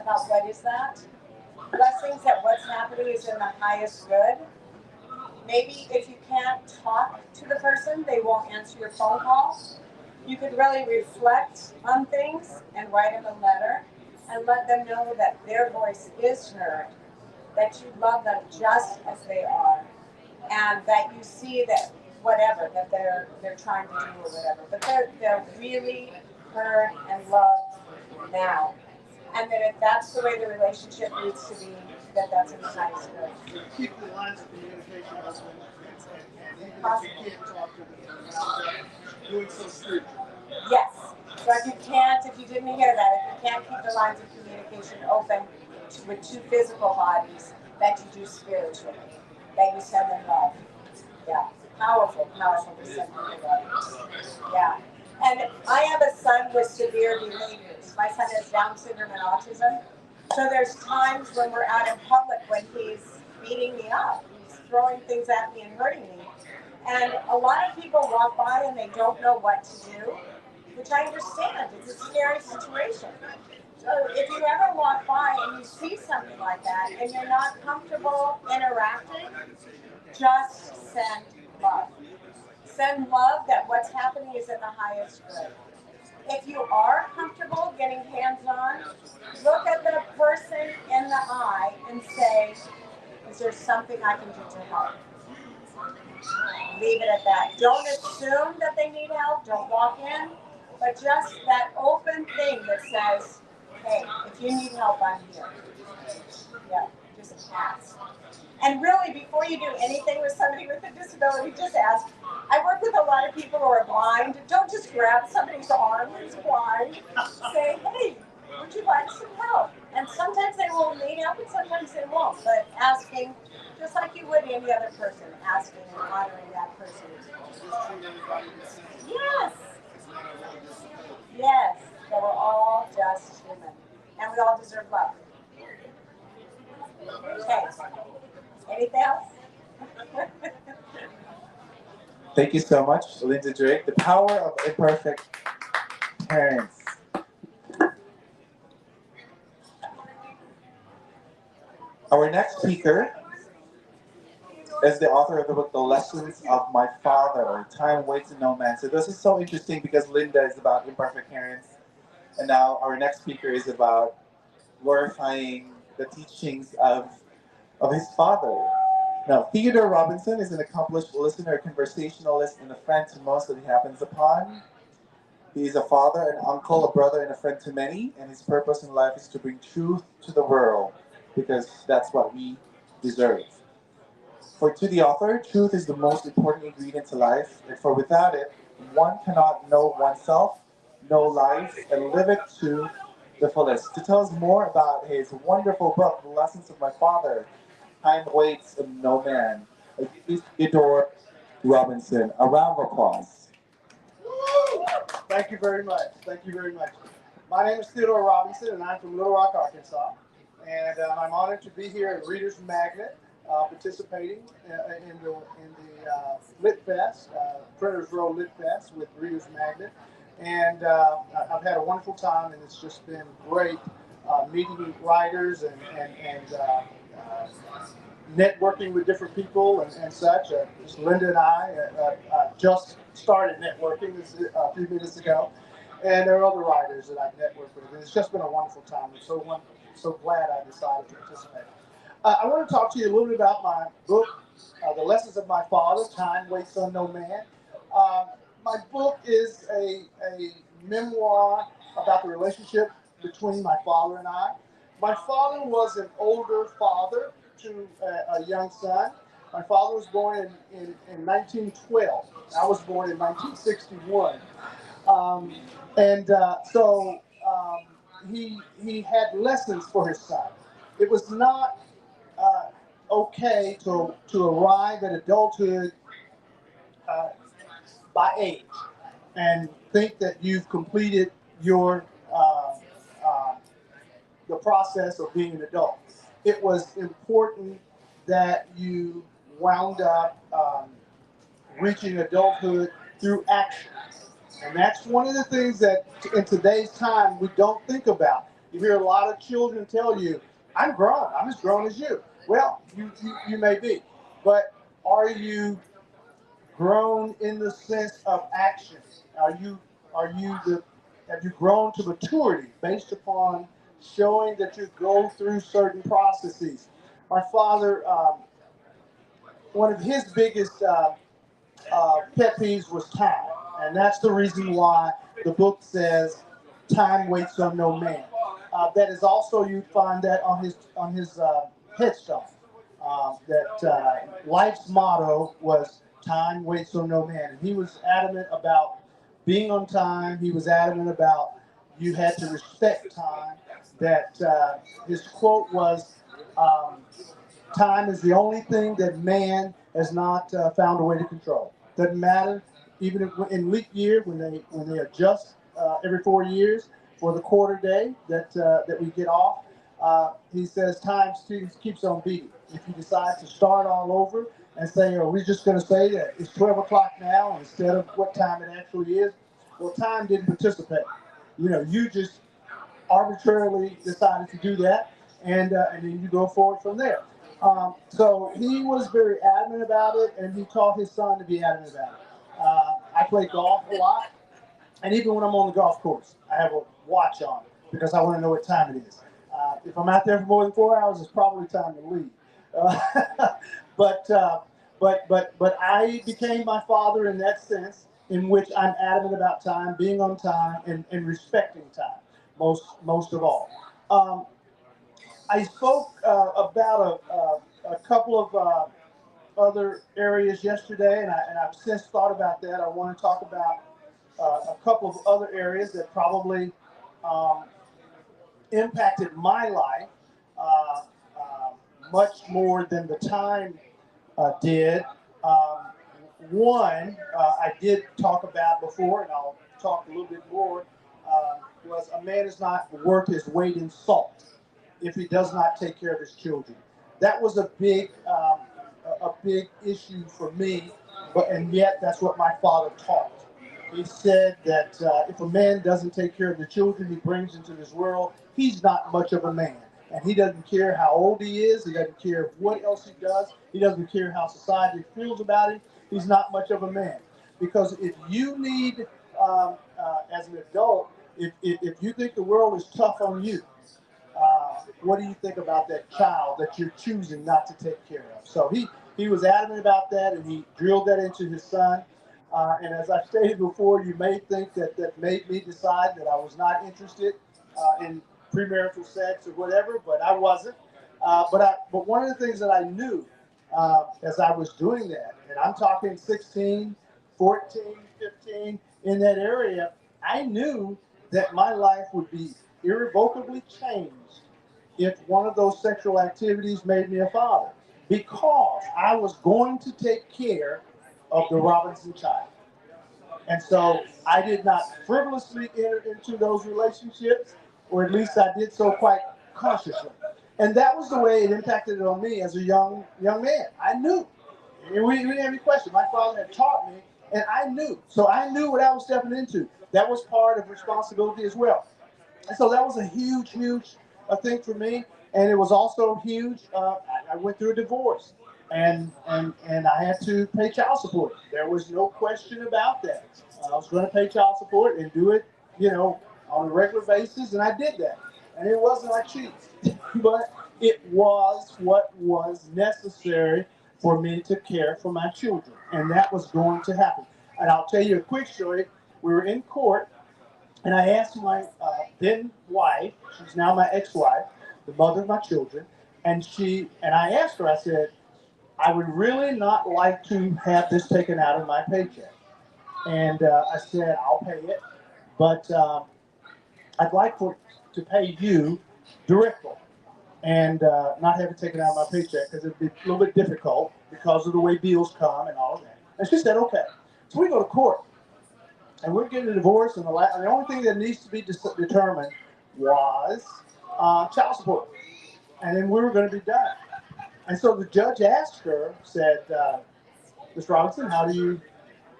Speaker 10: about what is that. Blessings that what's happening is in the highest good. Maybe if you can't talk to the person, they won't answer your phone call. You could really reflect on things and write them a letter and let them know that their voice is heard, that you love them just as they are, and that you see that whatever that they're trying to do or whatever, but they're really heard and loved now, and that if that's the way the relationship needs to be, that that's in the highest good.
Speaker 6: Keep the lines of communication open, and even
Speaker 10: Possible.
Speaker 6: if you can't talk to them, doing so spiritual.
Speaker 10: Yes. So if you didn't hear that, if you can't keep the lines of communication open with two physical bodies, that you do spiritually, that you send them love. Yeah. Powerful, powerful to send them love. Yeah. And I have a son with severe behaviors. My son has Down syndrome and autism. So there's times when we're out in public when he's beating me up. He's throwing things at me and hurting me. And a lot of people walk by and they don't know what to do, which I understand. It's a scary situation. So if you ever walk by and you see something like that and you're not comfortable interacting, just send love. Send love that what's happening is in the highest good. If you are comfortable getting hands-on, look at the person in the eye and say, is there something I can do to help? Leave it at that. Don't assume that they need help. Don't walk in. But just that open thing that says, hey, if you need help, I'm here. Yeah, just ask. And really, before you do anything with somebody with a disability, just ask. I work with a lot of people who are blind. Don't just grab somebody's arm who's blind. Say, hey, would you like some help? And sometimes they will need help and sometimes they won't. But asking, just like you would any other person, asking and honoring that person. Yes. Yes. So we're all just human. And we all deserve love. Okay. Anything else?
Speaker 9: Thank you so much, Linda Drake. The power of imperfect parents. Our next speaker is the author of the book, The Lessons of My Father. Time Waits in No Man. So this is so interesting because Linda is about imperfect parents. And now our next speaker is about glorifying the teachings of his father. Now, Theodore Robinson is an accomplished listener, conversationalist, and a friend to most that he happens upon. He is a father, an uncle, a brother, and a friend to many, and his purpose in life is to bring truth to the world, because that's what we deserve. For to the author, truth is the most important ingredient to life, and for without it, one cannot know oneself, know life, and live it to the fullest. To tell us more about his wonderful book, The Lessons of My Father, Time Waits in No Man, Theodore Robinson. A round of applause.
Speaker 6: Thank you very much. Thank you very much. My name is Theodore Robinson, and I'm from Little Rock, Arkansas. And I'm honored to be here at Reader's Magnet, participating in the Lit Fest, Printers Row Lit Fest with Reader's Magnet. And I've had a wonderful time, and it's just been great meeting writers and networking with different people and such. Linda and I just started networking a few minutes ago, and there are other writers that I've networked with. And it's just been a wonderful time. I'm so glad I decided to participate. I want to talk to you a little bit about my book, The Lessons of My Father, Time Waits on No Man. My book is a memoir about the relationship between my father and I. My father was an older father to a young son. My father was born in 1912. I was born in 1961. He had lessons for his son. It was not
Speaker 11: okay to arrive at adulthood uh, by age and think that you've completed your uh, the process of being an adult. It was important that you wound up reaching adulthood through action. And that's one of the things that in today's time we don't think about. You hear a lot of children tell you, I'm grown, I'm as grown as you. Well, you may be, but are you grown in the sense of action? Are you have you grown to maturity based upon showing that you go through certain processes? My father, one of his biggest pet peeves was time, and that's the reason why the book says time waits on no man. That is also, you find that on his headstone. That life's motto was time waits on no man, and he was adamant about being on time. He was adamant about you had to respect time. That his quote was. Time is the only thing that man has not found a way to control. Doesn't matter, even if, in leap year when they adjust every 4 years for the quarter day that we get off. He says time keeps on beating. If you decide to start all over and say, are we just going to say that it's 12 o'clock now instead of what time it actually is? Well, time didn't participate. You just arbitrarily decided to do that, and then you go forward from there. So he was very adamant about it, and he taught his son to be adamant about it. I play golf a lot, and even when I'm on the golf course, I have a watch on because I want to know what time it is. If I'm out there for more than 4 hours, it's probably time to leave. But but I became my father in that sense, in which I'm adamant about time, being on time, and respecting time most of all. I spoke about a couple of other areas yesterday, and I've since thought about that. I want to talk about a couple of other areas that probably um, impacted my life uh, much more than the time did. Um, One I did talk about before, and I'll talk a little bit more, was a man is not worth his weight in salt if he does not take care of his children. That was a big issue for me, and yet that's what my father taught. He said that if a man doesn't take care of the children he brings into this world, he's not much of a man. And he doesn't care how old he is. He doesn't care what else he does. He doesn't care how society feels about him. He's not much of a man. Because if you need, as an adult, if you think the world is tough on you, what do you think about that child that you're choosing not to take care of? So he was adamant about that, and he drilled that into his son. And as I stated before, you may think that made me decide that I was not interested in premarital sex or whatever, but I wasn't. But one of the things that I knew as I was doing that, and I'm talking 16, 14, 15, in that area, I knew that my life would be irrevocably changed if one of those sexual activities made me a father, because I was going to take care of the Robinson child. And so I did not frivolously enter into those relationships, or at least I did so quite consciously. And that was the way it impacted on me as a young man. I knew. And we didn't have any question. My father had taught me, and I knew. So I knew what I was stepping into. That was part of responsibility as well. And so that was a huge thing for me. And it was also huge. I went through a divorce, and I had to pay child support. There was no question about that. I was going to pay child support and do it, on a regular basis, and I did that. And it wasn't like cheap, but it was what was necessary for me to care for my children, and that was going to happen. And I'll tell you a quick story. We were in court, and I asked my then wife, she's now my ex-wife, the mother of my children, and I asked her, I said, I would really not like to have this taken out of my paycheck. And I said, I'll pay it, but I'd like to pay you directly. and not have it taken out of my paycheck because it'd be a little bit difficult because of the way bills come and all of that. And she said, okay. So we go to court, and we're getting a divorce, and the only thing that needs to be determined was child support. And then we were going to be done. And so the judge asked her, said, Ms. Robinson, how do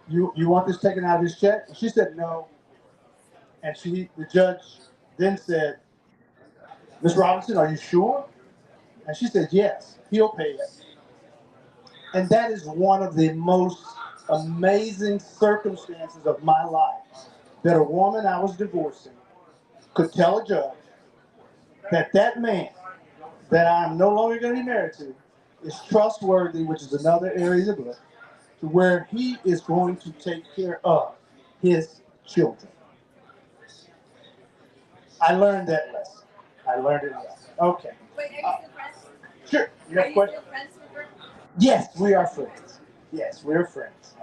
Speaker 11: you want this taken out of his check? And she said, no. And the judge then said, Ms. Robinson, are you sure? And she said, yes, he'll pay it. And that is one of the most amazing circumstances of my life, that a woman I was divorcing could tell a judge that man that I'm no longer going to be married to is trustworthy, which is another area of the book, to where he is going to take care of his children. I learned that lesson. I learned it well. Okay.
Speaker 8: Wait, are you still friends?
Speaker 11: Sure. You
Speaker 8: Are
Speaker 11: have
Speaker 8: you
Speaker 11: questions?
Speaker 8: still friends with her?
Speaker 11: Yes, we are friends. Yes, we're friends.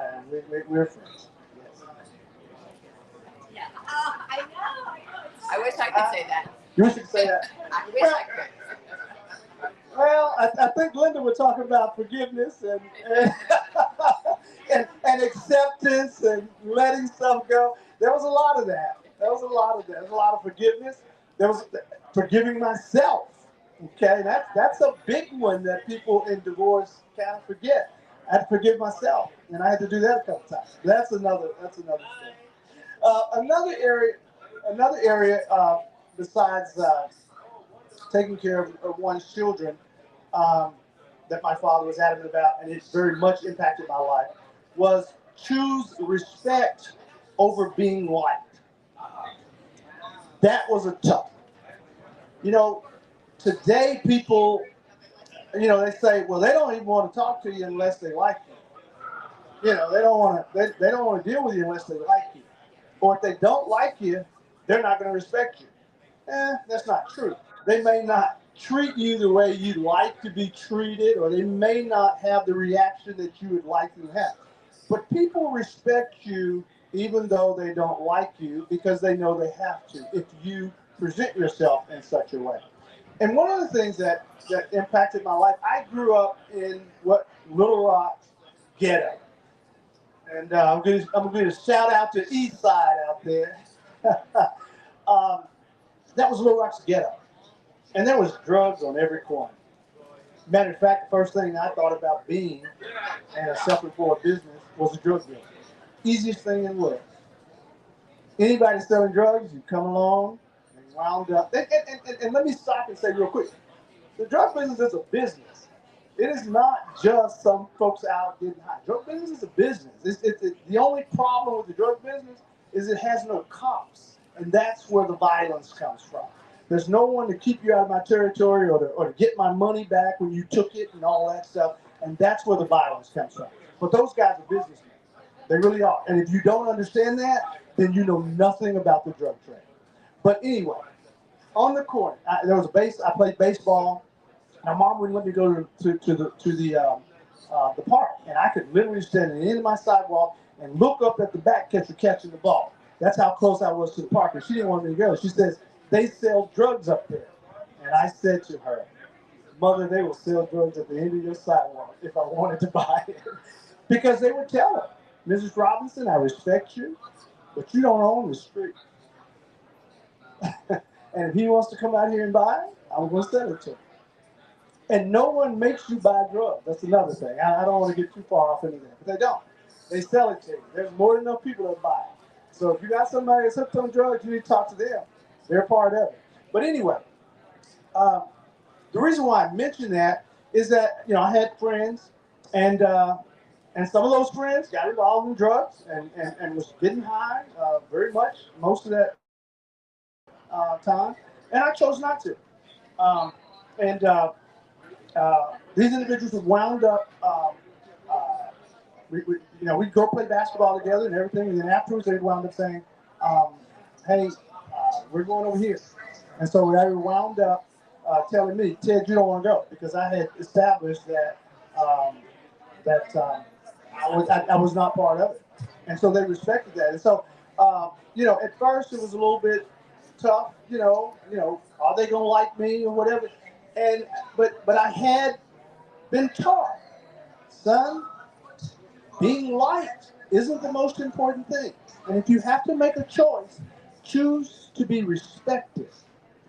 Speaker 11: We're friends. Yes.
Speaker 8: Yeah. I know. I wish I could say that.
Speaker 11: You wish you could say that?
Speaker 8: I wish I could.
Speaker 11: Well, I think Linda would talk about forgiveness and acceptance and letting stuff go. There was a lot of that. There was a lot of forgiveness. There was forgiving myself. Okay, that's a big one that people in divorce kind of forget. I had to forgive myself, and I had to do that a couple times. That's another thing. Another area besides taking care of one's children that my father was adamant about, and it very much impacted my life, was choose respect over being liked. That was a tough. You know, today people, they say, well, they don't even want to talk to you unless they like you. They don't want to. They don't want to deal with you unless they like you. Or if they don't like you, they're not going to respect you. That's not true. They may not treat you the way you'd like to be treated, or they may not have the reaction that you would like them to have. But people respect you even though they don't like you, because they know they have to if you present yourself in such a way. And one of the things that impacted my life, I grew up in what Little Rock ghetto. And I'm going to shout out to East Side out there. That was Little Rock's ghetto. And there was drugs on every corner. Matter of fact, the first thing I thought about being in a self-employed business was a drug dealer. Easiest thing in the world. Anybody selling drugs, you come along and wound up. And let me stop and say real quick, the drug business is a business. It is not just some folks out getting high. Drug business is a business. The only problem with the drug business is it has no cops, and that's where the violence comes from. There's no one to keep you out of my territory or to get my money back when you took it and all that stuff, and that's where the violence comes from. But those guys are businessmen. They really are. And if you don't understand that, then you know nothing about the drug trade. But anyway, on the court, I played baseball. My mom wouldn't let me go to the park, and I could literally stand at the end of my sidewalk and look up at the back catcher catching the ball. That's how close I was to the park, and she didn't want me to go. She says, they sell drugs up there. And I said to her, Mother, they will sell drugs at the end of your sidewalk if I wanted to buy it. Because they would tell her, Mrs. Robinson, I respect you, but you don't own the street. And if he wants to come out here and buy it, I'm going to sell it to him. And no one makes you buy drugs. That's another thing. I don't want to get too far off into that. But they don't. They sell it to you. There's more than enough people that buy it. So if you got somebody that's hooked on drugs, you need to talk to them. They're part of it. But anyway, the reason why I mention that is that, I had friends, and some of those friends got involved in drugs and was getting high very much most of that time. And I chose not to. These individuals have wound up, we'd go play basketball together and everything, and then afterwards they'd wound up saying, hey, we're going over here. And so they wound up telling me, Ted, you don't want to go, because I had established that I was not part of it. And so they respected that. And so, at first it was a little bit tough, are they going to like me or whatever? And but I had been taught, son, being liked isn't the most important thing. And if you have to make a choice, choose to be respected,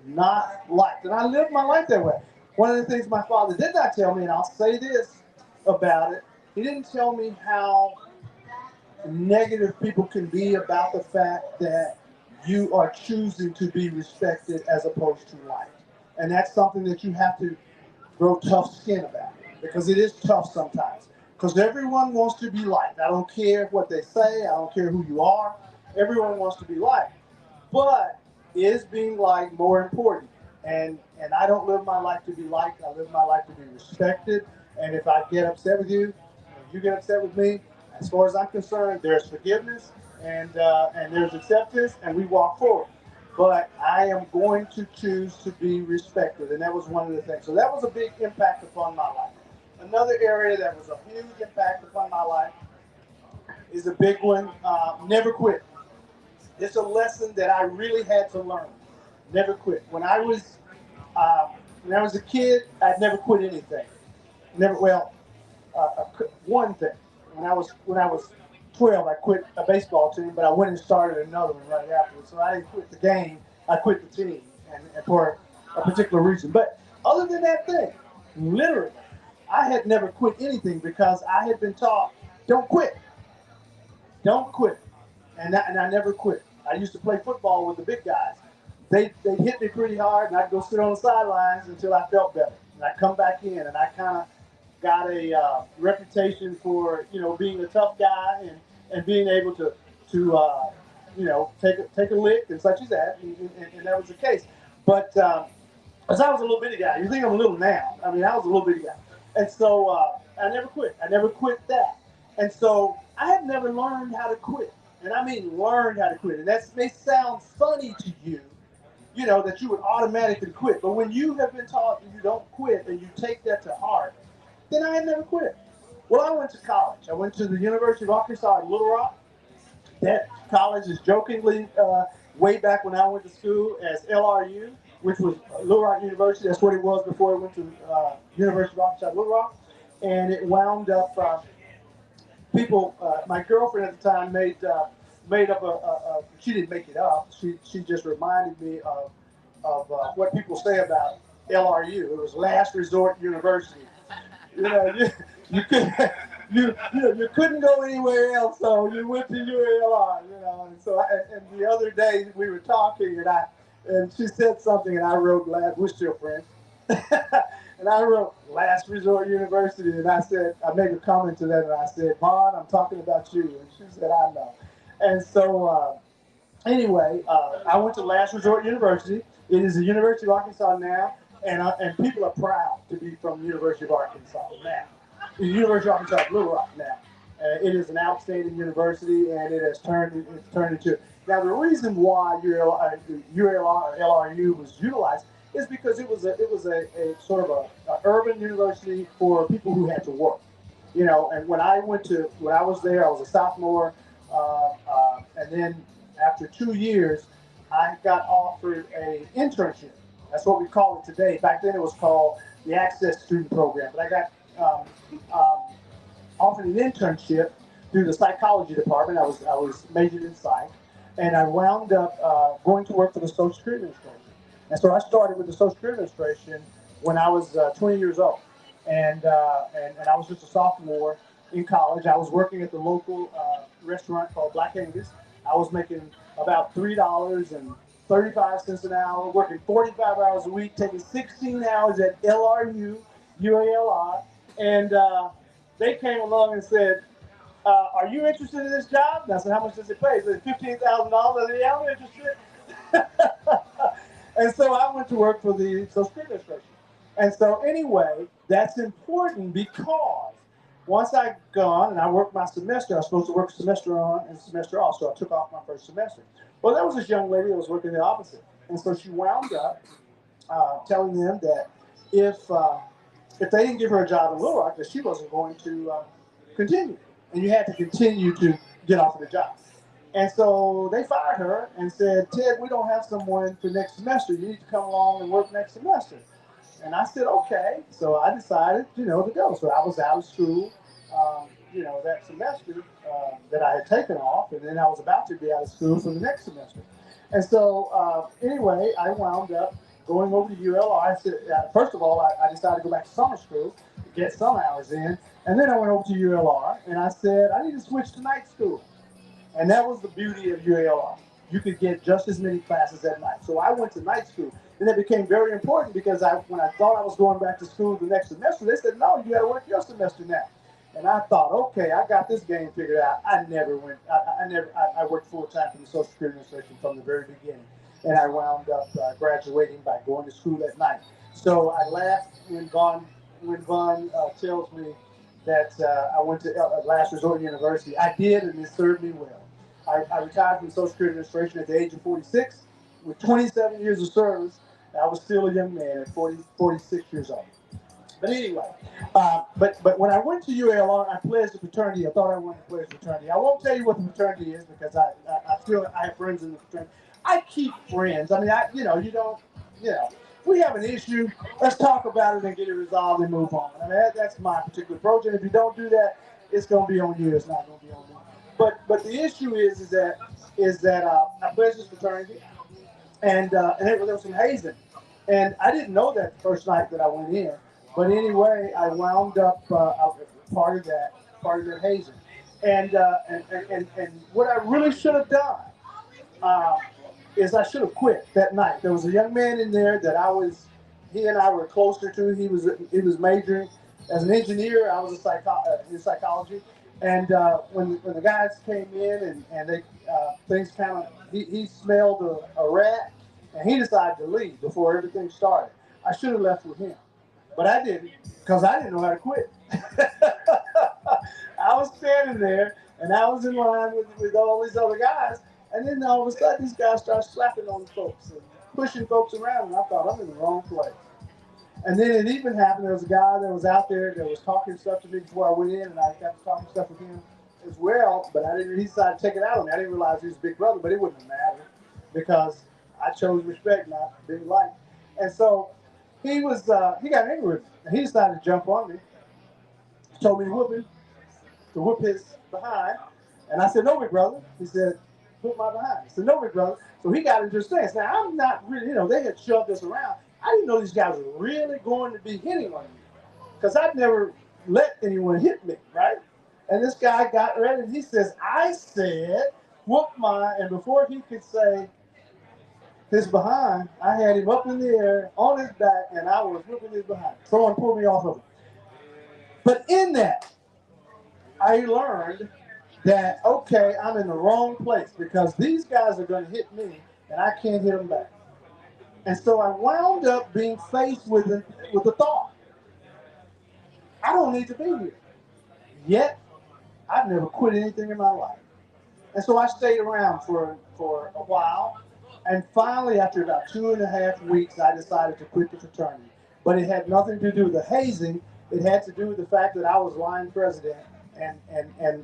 Speaker 11: not liked. And I lived my life that way. One of the things my father did not tell me, and I'll say this about it, he didn't tell me how negative people can be about the fact that you are choosing to be respected as opposed to liked. And that's something that you have to grow tough skin about, because it is tough sometimes. Because everyone wants to be liked. I don't care what they say. I don't care who you are. Everyone wants to be liked. But is being liked more important? And I don't live my life to be liked. I live my life to be respected. And if I get upset with you, and you get upset with me, as far as I'm concerned, there's forgiveness and there's acceptance, and we walk forward. But I am going to choose to be respected, and that was one of the things. So that was a big impact upon my life. Another area that was a huge impact upon my life is a big one. Never quit. It's a lesson that I really had to learn. Never quit. When I was a kid, I'd never quit anything. Never. Well, one thing. When I was 12, I quit a baseball team, but I went and started another one right afterwards. So I didn't quit the game. I quit the team, and for a particular reason. But other than that thing, literally, I had never quit anything because I had been taught, don't quit, don't quit, and I never quit. I used to play football with the big guys. They'd hit me pretty hard, and I'd go sit on the sidelines until I felt better. And I'd come back in, and I kind of got a reputation for being a tough guy and being able to take a lick and such as that, and that was the case. But as I was a little bitty guy, you think I'm a little now? I mean, I was a little bitty guy, and so I never quit. I never quit that, and so I had never learned how to quit, and I mean learned how to quit. And that may sound funny to you, that you would automatically quit. But when you have been taught that you don't quit and you take that to heart, then I had never quit. Well, I went to college. I went to the University of Arkansas in Little Rock. That college is jokingly way back when I went to school as LRU, which was Little Rock University. That's what it was before it went to University of Arkansas Little Rock. And it wound up, my girlfriend at the time made up she didn't make it up. She just reminded me of what people say about LRU. It was Last Resort University. You couldn't you couldn't go anywhere else, so you went to UALR. And so and the other day we were talking, and she said something, and I wrote we're still friends, and I wrote Last Resort University, and I made a comment to that, and I said, Vaughn, I'm talking about you, and she said, I know. And so anyway, I went to Last Resort University. It is the University of Arkansas now, and people are proud to be from the University of Arkansas now. The University of Arkansas Little Rock now. It is an outstanding university, and it's turned into. Now, the reason why ULR or LRU was utilized is because it was a sort of a urban university for people who had to work. And when I was there, I was a sophomore, and then after 2 years, I got offered an internship. That's what we call it today. Back then, it was called the Access Student Program. But I got offered an internship through the psychology department. I was majored in psych, and I wound up going to work for the Social Security Administration. And so I started with the Social Security Administration when I was 20 years old, and I was just a sophomore in college. I was working at the local restaurant called Black Angus. I was making about $3.35 an hour, working 45 hours a week, taking 16 hours at LRU, UALR, and they came along and said, are you interested in this job? And I said, how much does it pay? They said, $15,000. I said, yeah, I'm interested. And so I went to work for the Social Security Administration. And so anyway, that's important because once I gone and I worked my semester, I was supposed to work a semester on and a semester off, so I took off my first semester. Well, there was this young lady that was working the opposite. And so she wound up telling them that if they didn't give her a job in Little Rock, that she wasn't going to continue. And you had to continue to get off of the job. And so they fired her and said, Ted, we don't have someone for next semester. You need to come along and work next semester. And I said, okay. So I decided, to go. So I was out of school, that semester that I had taken off, and then I was about to be out of school for the next semester. And so, anyway, I wound up going over to ULR. I said, first of all, I decided to go back to summer school to get some hours in. And then I went over to ULR, and I said, I need to switch to night school. And that was the beauty of UALR. You could get just as many classes at night. So I went to night school. And it became very important because when I thought I was going back to school the next semester, they said, no, you got to work your semester now. And I thought, okay, I got this game figured out. I never went, I worked full time for the Social Security Administration from the very beginning. And I wound up graduating by going to school at night. So I laughed when Vaughn tells me that I went to Last Resort University. I did, and it served me well. I retired from the Social Security Administration at the age of 46 with 27 years of service. I was still a young man at 46 years old. But anyway, but when I went to UALR, I pledged a fraternity. I thought I wanted to pledge a fraternity. I won't tell you what the fraternity is because I have friends in the fraternity. I keep friends. I mean, we have an issue. Let's talk about it and get it resolved and move on. I mean, that's my particular approach. And if you don't do that, it's going to be on you. It's not going to be on me. But the issue is that I pledged this fraternity, and there was some hazing, and I didn't know that the first night that I went in. But anyway, I wound up part of that hazing, and what I really should have done is I should have quit that night. There was a young man in there that he and I were closer to. He was majoring as an engineer. I was in psychology, and when the guys came in and they things kind of he smelled a rat, and he decided to leave before everything started. I should have left with him. But I didn't, because I didn't know how to quit. I was standing there, and I was in line with all these other guys, and then all of a sudden, these guys start slapping on folks and pushing folks around, and I thought, I'm in the wrong place. And then it even happened, there was a guy that was out there that was talking stuff to me before I went in, and I got to talking stuff with him as well, but he decided to take it out on me. I didn't realize he was a big brother, but it wouldn't have mattered, because I chose respect, not being liked. And so, he got angry with me, and he decided to jump on me. He told me to whoop his behind, and I said, no, big brother. He said, whoop my behind. I said, no, big brother. So he got into a stance. Now, I'm not really, they had shoved us around. I didn't know these guys were really going to be hitting on me, because I'd never let anyone hit me, right? And this guy got ready, and he says, I said, whoop my, and before he could say, his behind, I had him up in the air on his back, and I was whipping his behind. Someone pulled me off of him. But in that, I learned that, okay, I'm in the wrong place because these guys are going to hit me, and I can't hit them back. And so I wound up being faced with the thought, I don't need to be here. Yet, I've never quit anything in my life. And so I stayed around for a while. And finally, after about 2.5 weeks, I decided to quit the fraternity. But it had nothing to do with the hazing. It had to do with the fact that I was line president, and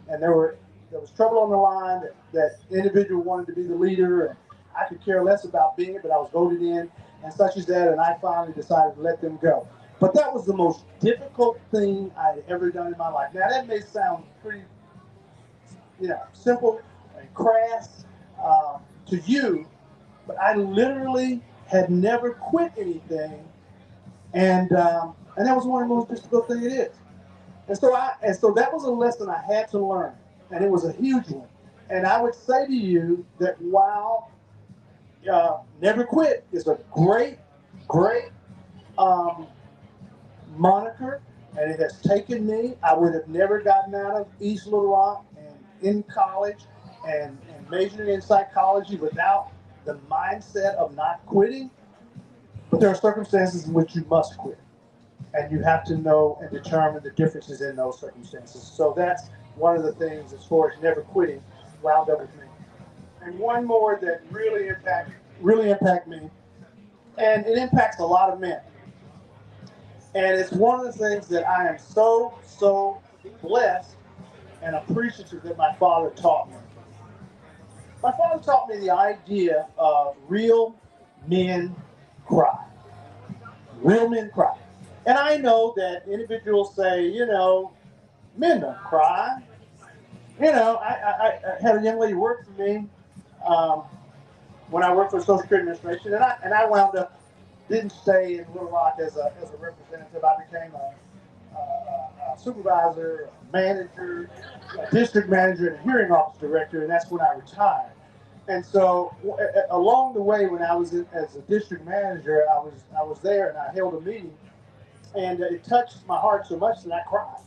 Speaker 11: there was trouble on the line. That individual wanted to be the leader, and I could care less about being it, but I was voted in, and such as that. And I finally decided to let them go. But that was the most difficult thing I'd ever done in my life. Now that may sound pretty, simple and crass to you. But I literally had never quit anything, and that was one of the most difficult things it is. And so that was a lesson I had to learn, and it was a huge one. And I would say to you that while Never Quit is a great moniker, and it has taken me. I would have never gotten out of East Little Rock and in college and majoring in psychology without the mindset of not quitting. But there are circumstances in which you must quit, and you have to know and determine the differences in those circumstances. So that's one of the things as far as never quitting wound up with me. And one more that really impact me, and it impacts a lot of men. And it's one of the things that I am so blessed and appreciative that my father taught me. My father taught me the idea of real men cry. Real men cry. And I know that individuals say, men don't cry. I had a young lady work for me um, when I worked for the Social Security Administration, and I wound up didn't stay in Little Rock as a representative. I became a supervisor, a manager, a district manager, and a hearing office director, and that's when I retired. And so along the way, when I was as a district manager, I was there and I held a meeting, and it touched my heart so much that I cried.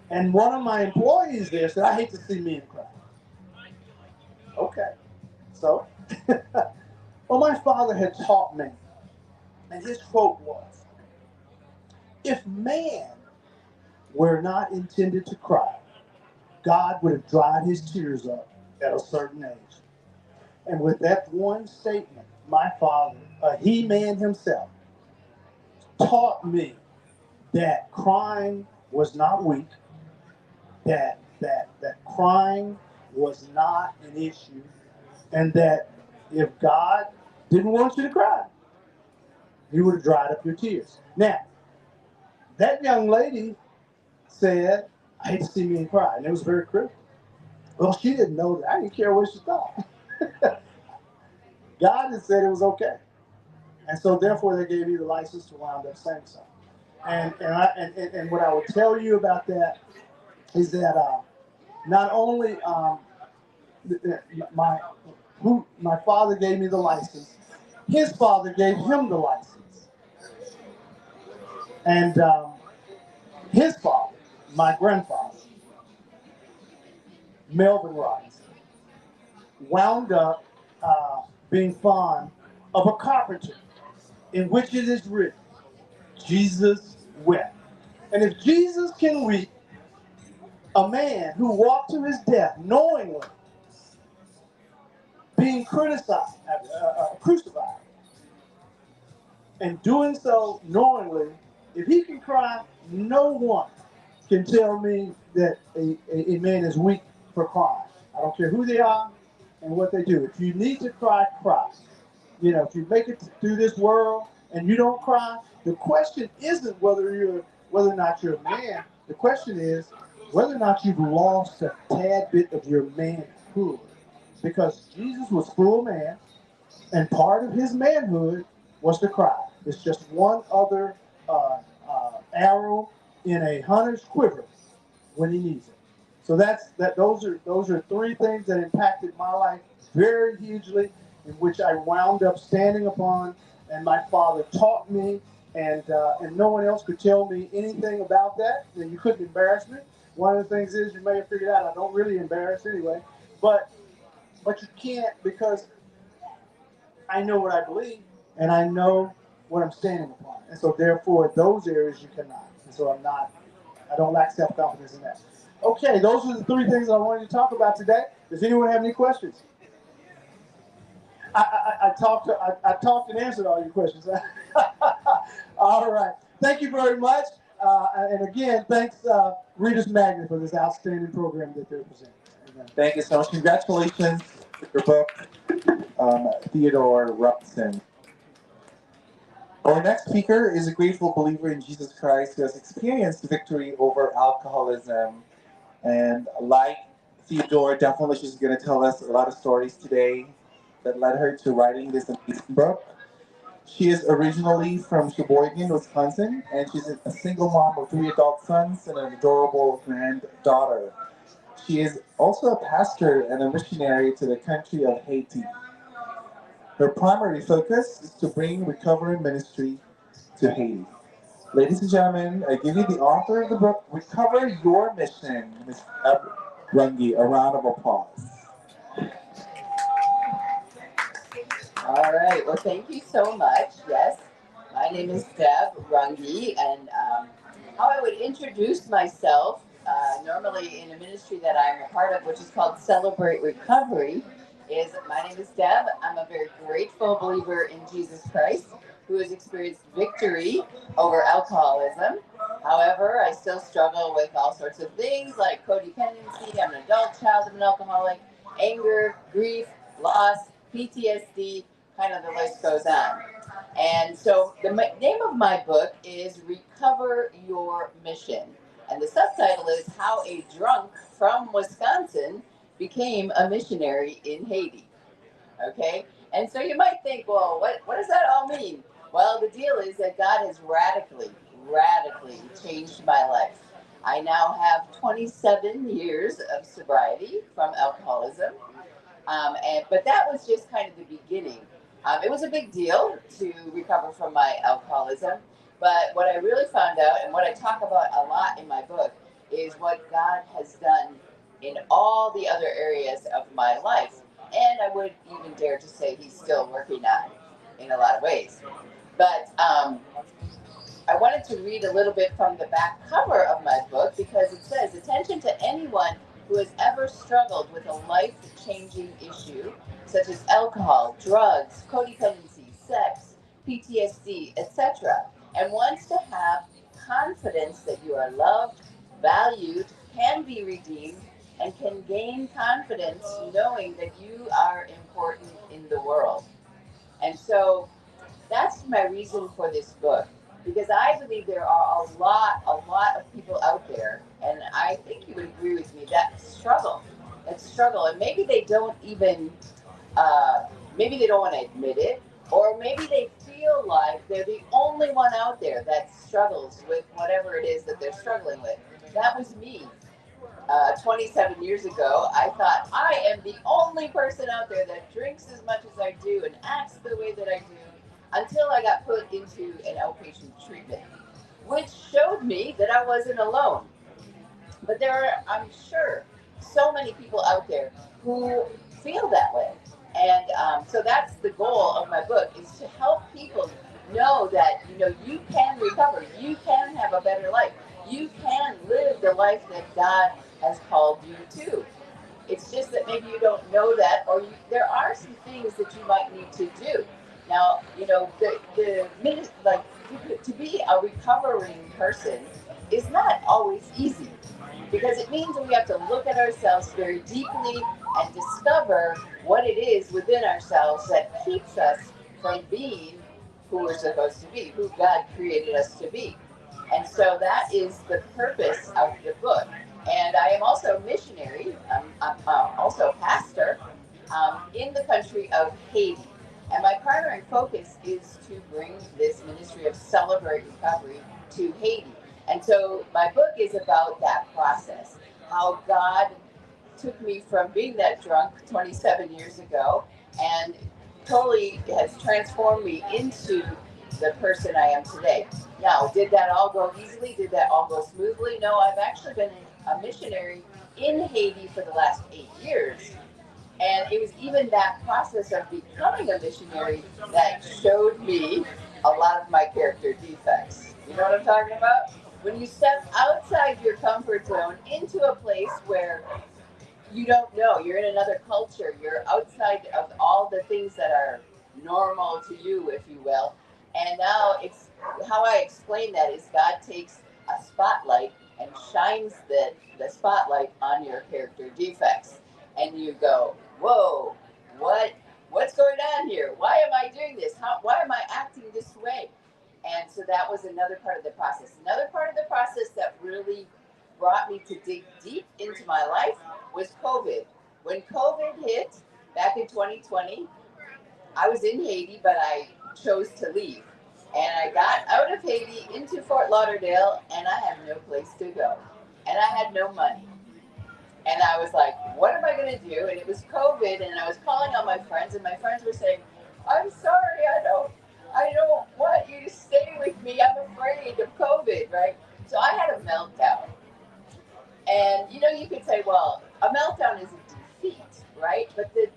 Speaker 11: And one of my employees there said, "I hate to see men cry." Okay, so well, my father had taught me, and his quote was, "If man were not intended to cry, God would have dried his tears up at a certain age." And with that one statement, my father, a he-man himself, taught me that crying was not weak, that crying was not an issue, and that if God didn't want you to cry, he would have dried up your tears. Now, that young lady said, "I hate to see men cry," and it was very critical. Well, she didn't know that. I didn't care what she thought. God had said it was okay. And so therefore they gave me the license to wind up saying so. And what I would tell you about that is that not only my my father gave me the license, his father gave him the license. And his father, my grandfather, Melvin Rice, wound up being fond of a carpenter, in which it is written, Jesus wept. And if Jesus can weep, a man who walked to his death knowingly being crucified, and doing so knowingly, if he can cry, no one can tell me that a man is weak for crying. I don't care who they are and what they do. If you need to cry, cry. If you make it through this world and you don't cry, the question isn't whether or not you're a man. The question is whether or not you've lost a tad bit of your manhood. Because Jesus was full man, and part of his manhood was to cry. It's just one other arrow in a hunter's quiver when he needs it. So those are three things that impacted my life very hugely, in which I wound up standing upon, and my father taught me, and no one else could tell me anything about that. And you couldn't embarrass me. One of the things is, you may have figured out, I don't really embarrass anyway, but you can't, because I know what I believe, and I know what I'm standing upon. And so therefore, those areas you cannot. And so I don't lack self-confidence in that. Okay, those are the three things I wanted to talk about today. Does anyone have any questions? I talked and answered all your questions. All right. Thank you very much. And again, thanks ReadersMagnet for this outstanding program that they're presenting.
Speaker 9: Thank you so much. Congratulations for your book, Theodore Robinson. Our next speaker is a grateful believer in Jesus Christ who has experienced victory over alcoholism. And like Theodore, definitely she's going to tell us a lot of stories today that led her to writing this amazing book. She is originally from Sheboygan, Wisconsin, and she's a single mom of 3 adult sons and an adorable granddaughter. She is also a pastor and a missionary to the country of Haiti. Her primary focus is to bring recovery ministry to Haiti. Ladies and gentlemen, I give you the author of the book, Recover Your Mission, Ms. Eb Runge. A round of applause.
Speaker 8: All right. Well, thank you so much. Yes, my name is Deb Runge, and how I would introduce myself, normally in a ministry that I'm a part of, which is called Celebrate Recovery, is my name is Deb. I'm a very grateful believer in Jesus Christ who has experienced victory over alcoholism. However, I still struggle with all sorts of things like codependency. I'm an adult child of an alcoholic, anger, grief, loss, PTSD, kind of the list goes on. And so the name of my book is Recover Your Mission. And the subtitle is How a Drunk from Wisconsin Became a Missionary in Haiti. Okay? And so you might think, well, what does that all mean? Well, the deal is that God has radically changed my life. I now have 27 years of sobriety from alcoholism. But that was just kind of the beginning. It was a big deal to recover from my alcoholism. But what I really found out, and what I talk about a lot in my book, is what God has done in all the other areas of my life. And I would even dare to say He's still working on in a lot of ways. But I wanted to read a little bit from the back cover of my book because it says, attention to anyone who has ever struggled with a life-changing issue such as alcohol, drugs, codependency, sex, PTSD, etc., and wants to have confidence that you are loved, valued, can be redeemed, and can gain confidence knowing that you are important in the world. And so that's my reason for this book because I believe there are a lot of people out there, and I think you would agree with me that struggle, and maybe they don't even, maybe they don't want to admit it, or maybe they feel like they're the only one out there that struggles with whatever it is that they're struggling with. That was me. 27 years ago, I thought I am the only person out there that drinks as much as I do and acts the way that I do until I got put into an outpatient treatment, which showed me that I wasn't alone. But there are, I'm sure, so many people out there who feel that way. And so that's the goal of my book is to help people know that, you can recover, you can have a better life, you can live the life that God has called you to. It's just that maybe you don't know that, or there are some things that you might need to do. Now, like to be a recovering person is not always easy because it means that we have to look at ourselves very deeply and discover what it is within ourselves that keeps us from being who we're supposed to be, who God created us to be. And so that is the purpose of the book. And I am also a missionary, I'm also a pastor in the country of Haiti. And my primary focus is to bring this ministry of Celebrate Recovery to Haiti. And so my book is about that process, how God took me from being that drunk 27 years ago and totally has transformed me into the person I am today. Now, did that all go easily? Did that all go smoothly? No, I've actually been a missionary in Haiti for the last 8 years. And it was even that process of becoming a missionary that showed me a lot of my character defects. You know what I'm talking about? When you step outside your comfort zone into a place where you don't know, you're in another culture, you're outside of all the things that are normal to you, if you will. And now it's how I explain that is God takes a spotlight and shines the spotlight on your character defects. And you go, whoa, what's going on here? Why am I doing this? Why am I acting this way? And so that was another part of the process. Another part of the process that really brought me to dig deep into my life was COVID. When COVID hit back in 2020, I was in Haiti, but I chose to leave. And I got out of Haiti into Fort Lauderdale, and I had no place to go. And I had no money. And I was like, what am I going to do? And it was COVID, and I was calling on my friends, and my friends were saying, I'm sorry, I don't want you to stay with me. I'm afraid of COVID, right? So I had a meltdown. And you could say, well, a meltdown is a defeat, right? But the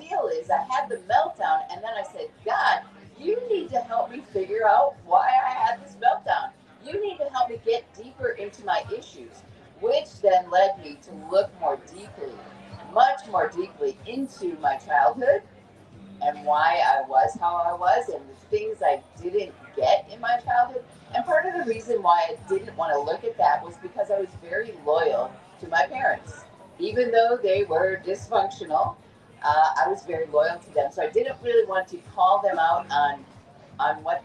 Speaker 8: deal is, I had the meltdown, and then I said, God, you need to help me figure out why I had this meltdown. You need to help me get deeper into my issues, which then led me to look more deeply, much more deeply into my childhood and why I was how I was and the things I didn't get in my childhood. And part of the reason why I didn't want to look at that was because I was very loyal to my parents. Even though they were dysfunctional, I was very loyal to them. So I didn't really want to call them out on what,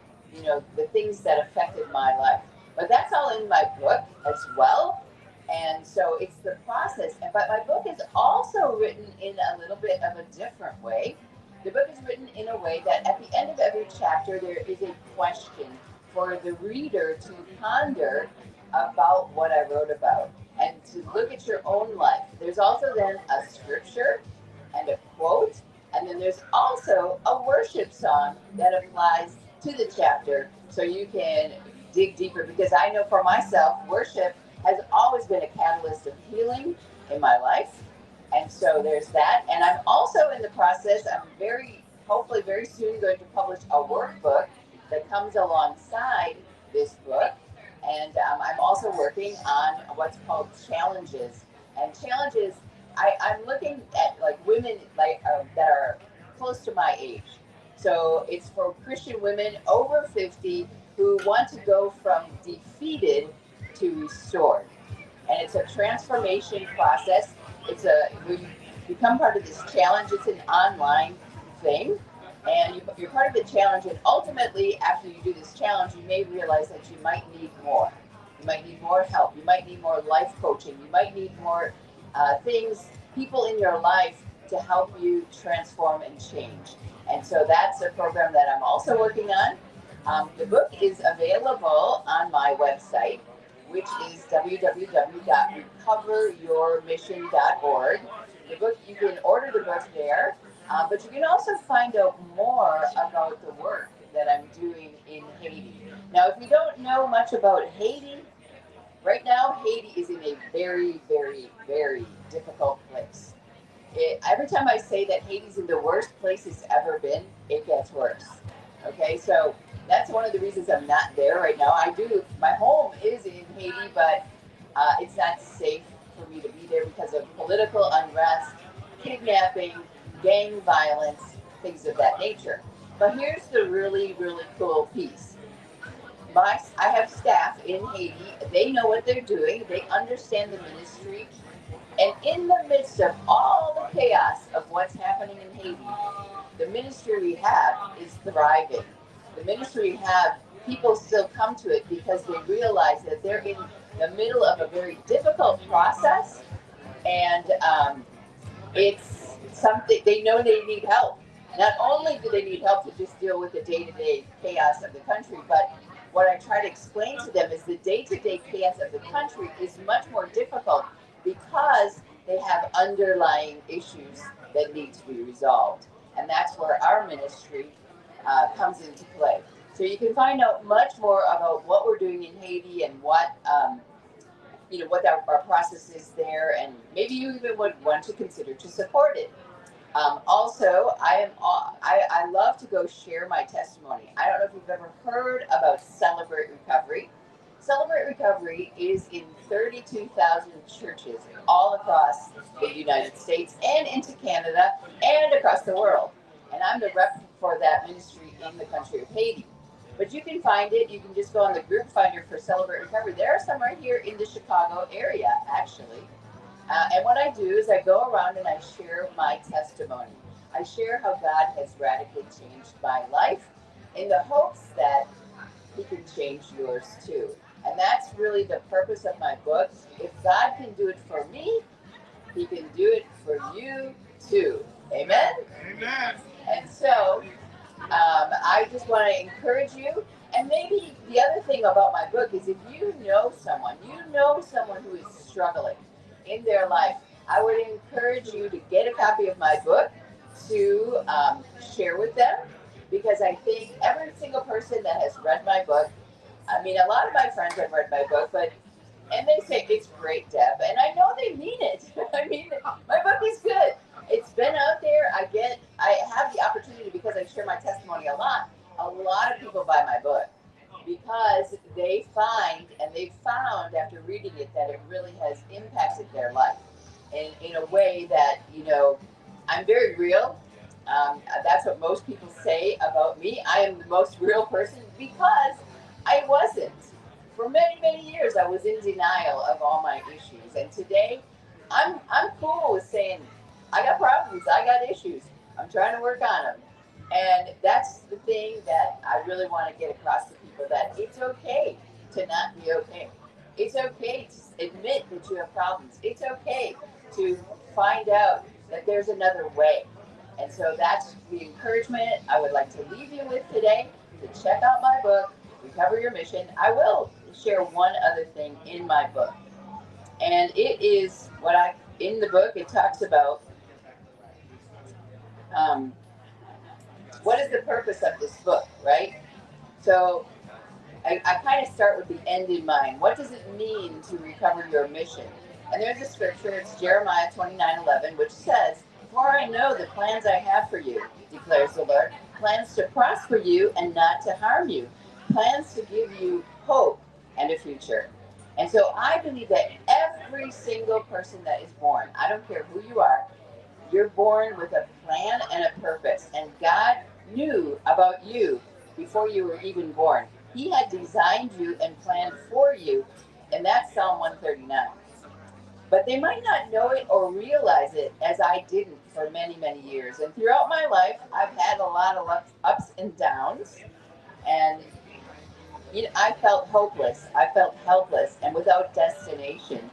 Speaker 8: the things that affected my life. But that's all in my book as well. And so it's the process. But my book is also written in a little bit of a different way. The book is written in a way that at the end of every chapter, there is a question for the reader to ponder about what I wrote about and to look at your own life. There's also then a scripture and a quote, and then there's also a worship song that applies to the chapter so you can dig deeper, because I know for myself, worship has always been a catalyst of healing in my life. And so there's that. And I'm also in the process, hopefully very soon going to publish a workbook that comes alongside this book. And I'm also working on what's called challenges. And challenges, I'm looking at like women that are close to my age. So it's for Christian women over 50 who want to go from defeated to restored. And it's a transformation process. When you become part of this challenge, it's an online thing. And you're part of the challenge, and ultimately, after you do this challenge, you may realize that you might need more. You might need more help. You might need more life coaching. You might need more people in your life to help you transform and change. And so that's a program that I'm also working on. The book is available on my website, which is www.recoveryourmission.org. You can order the book there, but you can also find out more about the work that I'm doing in Haiti. Now, if you don't know much about Haiti, right now Haiti is in a very, very, very difficult place. Every time I say that Haiti's in the worst place it's ever been, it gets worse. Okay, so that's one of the reasons I'm not there right now. My home is in Haiti, but it's not safe for me to be there because of political unrest, kidnapping, gang violence, things of that nature. But here's the really, really cool piece. I have staff in Haiti. They know what they're doing. They understand the ministry. And in the midst of all the chaos of what's happening in Haiti, the ministry we have is thriving. The ministry we have, people still come to it because they realize that they're in the middle of a very difficult process, and it's something they know they need help. Not only do they need help to just deal with the day-to-day chaos of the country, but what I try to explain to them is the day-to-day chaos of the country is much more difficult because they have underlying issues that need to be resolved. And that's where our ministry comes into play. So you can find out much more about what we're doing in Haiti and what our process is there, and maybe you even would want to consider to support it. Also, I love to go share my testimony. I don't know if you've ever heard about Celebrate Recovery. Celebrate Recovery is in 32,000 churches all across the United States and into Canada and across the world. And I'm the rep for that ministry in the country of Haiti. But you can find it. You can just go on the group finder for Celebrate Recovery. There are some right here in the Chicago area, actually. And what I do is I go around and I share my testimony. I share how God has radically changed my life in the hopes that He can change yours too. And that's really the purpose of my book. If God can do it for me, He can do it for you too. Amen?
Speaker 11: Amen.
Speaker 8: And so I just want to encourage you. And maybe the other thing about my book is if you know someone who is struggling in their life, I would encourage you to get a copy of my book to share with them, because I think every single person that has read my book, I mean, a lot of my friends have read my book, and they say, it's great, Deb. And I know they mean it. I mean, my book is good. It's been out there. I have the opportunity, because I share my testimony a lot of people buy my book because they find and they've found after reading it that it really has impacted their life in a way that, I'm very real. That's what most people say about me. I am the most real person because I wasn't. For many, many years, I was in denial of all my issues. And today, I'm cool with saying, I got problems, I got issues. I'm trying to work on them. And that's the thing that I really want to get across to people, that it's okay to not be okay. It's okay to admit that you have problems. It's okay to find out that there's another way. And so that's the encouragement I would like to leave you with today, to check out my book, Recover Your Mission. I will share one other thing in my book. And it is in the book, it talks about um, what is the purpose of this book, right? So I kind of start with the end in mind. What does it mean to recover your mission? And there's a scripture, it's Jeremiah 29:11, which says, "For I know the plans I have for you, declares the Lord, plans to prosper you and not to harm you, plans to give you hope and a future." And so I believe that every single person that is born, I don't care who you are, you're born with a plan and a purpose. And God knew about you before you were even born. He had designed you and planned for you. And that's Psalm 139. But they might not know it or realize it, as I didn't for many, many years. And throughout my life, I've had a lot of ups and downs. And I felt hopeless. I felt helpless and without destination.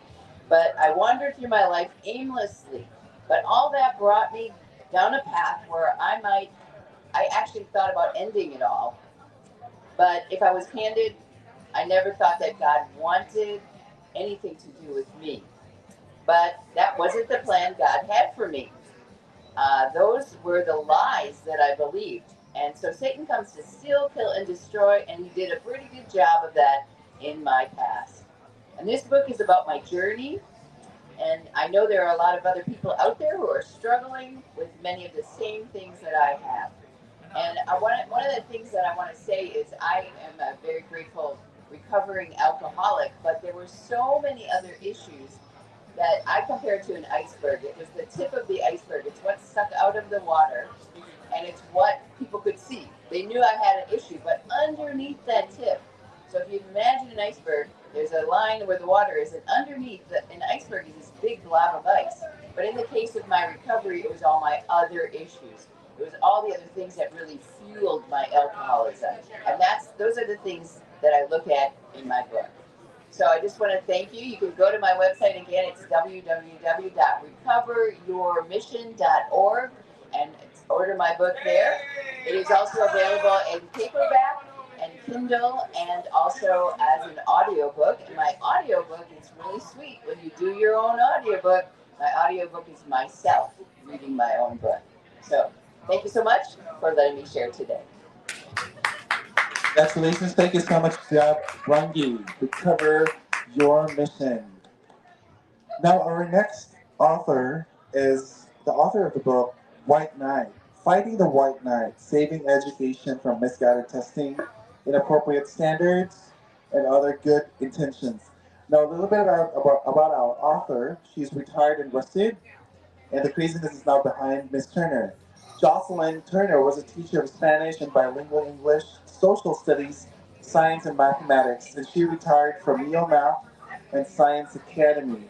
Speaker 8: But I wandered through my life aimlessly. But all that brought me down a path where I actually thought about ending it all. But if I was candid, I never thought that God wanted anything to do with me. But that wasn't the plan God had for me. Those were the lies that I believed. And so Satan comes to steal, kill, and destroy, and he did a pretty good job of that in my past. And this book is about my journey, and I know there are a lot of other people out there who are struggling with many of the same things that I have. And one of the things that I want to say is I am a very grateful recovering alcoholic, but there were so many other issues that I compared to an iceberg. It was the tip of the iceberg. It's what stuck out of the water, and it's what people could see. They knew I had an issue, but underneath that tip, so if you imagine an iceberg, there's a line where the water is, and underneath an iceberg is this big blob of ice. But in the case of my recovery, it was all my other issues. It was all the other things that really fueled my alcoholism. And those are the things that I look at in my book. So I just want to thank you. You can go to my website again. It's www.recoveryourmission.org and order my book there. It is also available in paperback and Kindle and also as an audiobook. And my audiobook is really sweet. When you do your own audiobook, my audiobook is myself reading my own book. So thank you so much for letting me share today.
Speaker 9: Congratulations. Thank you so much, Deb Runge, to cover your mission. Now, our next author is the author of the book, White Knight, Fighting the White Knight, Saving Education from Misguided Testing, Inappropriate Standards, and Other Good Intentions. Now, a little bit about our author. She's retired and rusted, and the craziness is now behind Miss Turner. Jocelyn Turner was a teacher of Spanish and bilingual English, social studies, science, and mathematics, and she retired from Neo Math and Science Academy.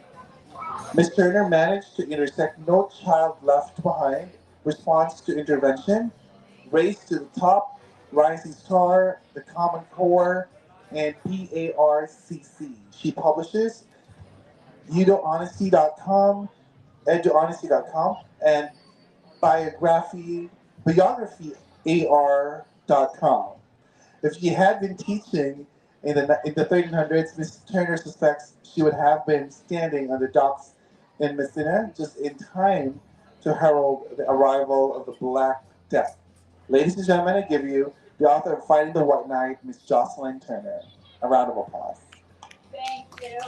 Speaker 9: Miss Turner managed to intersect No Child Left Behind, Response to Intervention, Race to the Top, Rising Star, The Common Core, and PARCC. She publishes eduhonesty.com, eduhonesty.com, and biographyar.com. If she had been teaching in the 1300s, Miss Turner suspects she would have been standing on the docks in Messina just in time to herald the arrival of the Black Death. Ladies and gentlemen, I give you the author of Fighting the White Knight, Miss Jocelyn Turner. A round of applause.
Speaker 10: Thank you.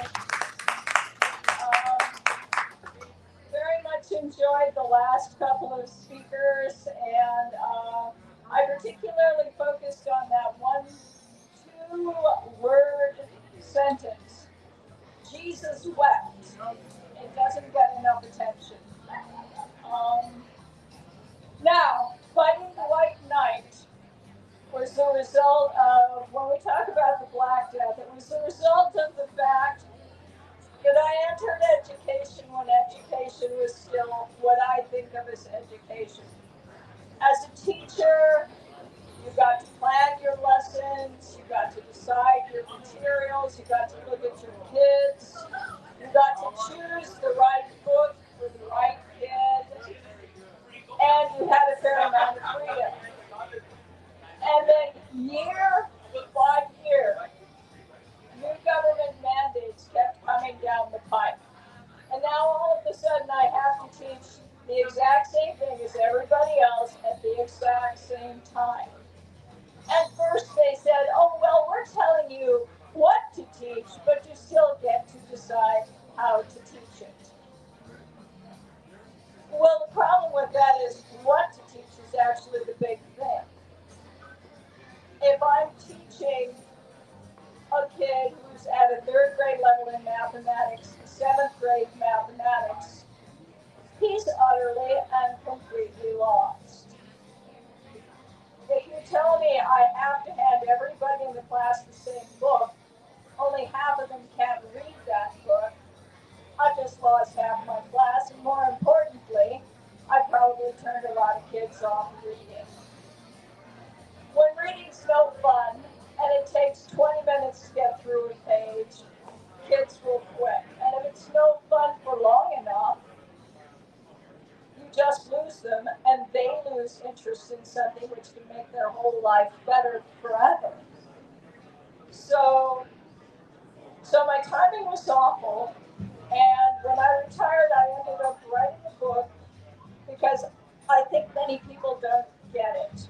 Speaker 10: Very much enjoyed the last couple of speakers, and I particularly focused on that one two-word sentence. Jesus wept. It doesn't get enough attention. Now, Fighting the White Knight was the result of, when we talk about the Black Death, it was the result of the fact that I entered education when education was still what I think of as education. As a teacher,
Speaker 12: teacher. You got to plan your lessons. You got to decide your materials. You got to look at your kids. You got to choose the right book for the right kid. And you had a fair amount of freedom. And then year by year, new government mandates kept coming down the pipe. And now all of a sudden I have to teach the exact same thing as everybody else at the exact same time. At first they said, oh, well, we're telling you what to teach, but you still get to decide how to teach it. Well, the problem with that is what to teach is actually the big thing. If I'm teaching a kid who's at a 3rd grade level in mathematics, 7th grade mathematics, he's utterly and completely lost. If you tell me I have to hand everybody in the class the same book, only half of them can't read that book, I just lost half my class, and more importantly, I probably turned a lot of kids off reading. When reading's no fun, and it takes 20 minutes to get through a page, kids will quit. And if it's no fun for long enough, you just lose them, and they lose interest in something which can make their whole life better forever. So my timing was awful, and when I retired, I ended up writing a book because I think many people don't get it.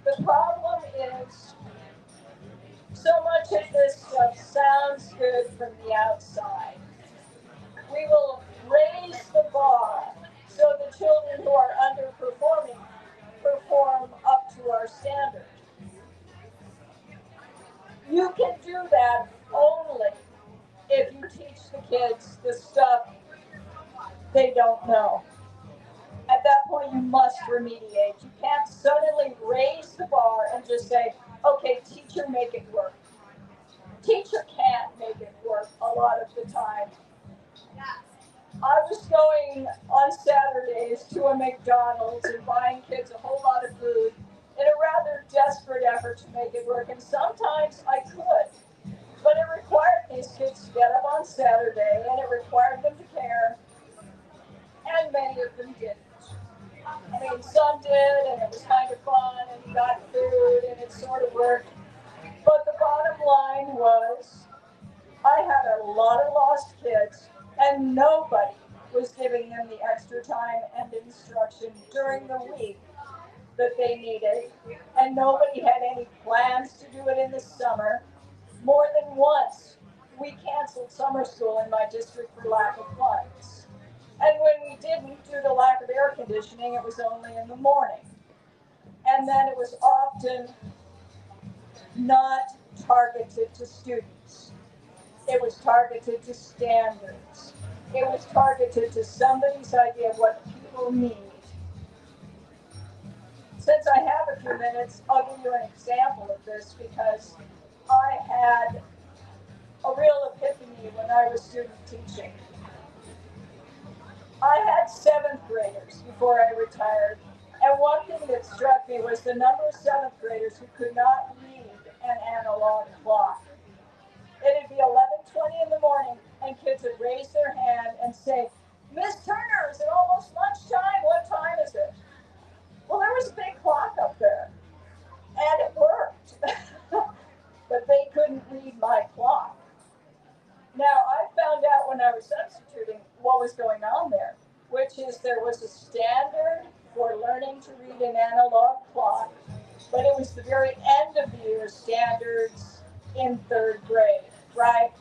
Speaker 12: The problem is, so much of this stuff sounds good from the outside. We will raise the bar so the children who are underperforming perform up to our standard. You can do that only if you teach the kids the stuff they don't know. At that point, you must remediate. You can't suddenly raise the bar and just say, okay, teacher, make it work. Teacher can't make it work a lot of the time. I was going on Saturdays to a McDonald's and buying kids a whole lot of food in a rather desperate effort to make it work, and sometimes I could. But it required these kids to get up on Saturday, and it required them to care, and many of them didn't. I mean, some did, and it was kind of fun, and you got food, and it sort of worked. But the bottom line was, I had a lot of lost kids, and nobody was giving them the extra time and instruction during the week that they needed, and nobody had any plans to do it in the summer. More than once, we canceled summer school in my district for lack of funds. And when we didn't, due to lack of air conditioning, it was only in the morning. And then it was often not targeted to students. It was targeted to standards. It was targeted to somebody's idea of what people need. Since I have a few minutes, I'll give you an example of this because I had a real epiphany when I was student teaching. I had 7th graders before I retired, and one thing that struck me was the number of 7th graders who could not read an analog clock. It'd be 11:20 in the morning, and kids would raise their hand and say, Miss Turner, is it almost lunchtime? What time is it? Well, there was a big clock up there, and it worked, but they couldn't read my clock. Now, I found out when I was substituting what was going on there, which is there was a standard for learning to read an analog clock, but it was the very end of the year standards in 3rd grade, right?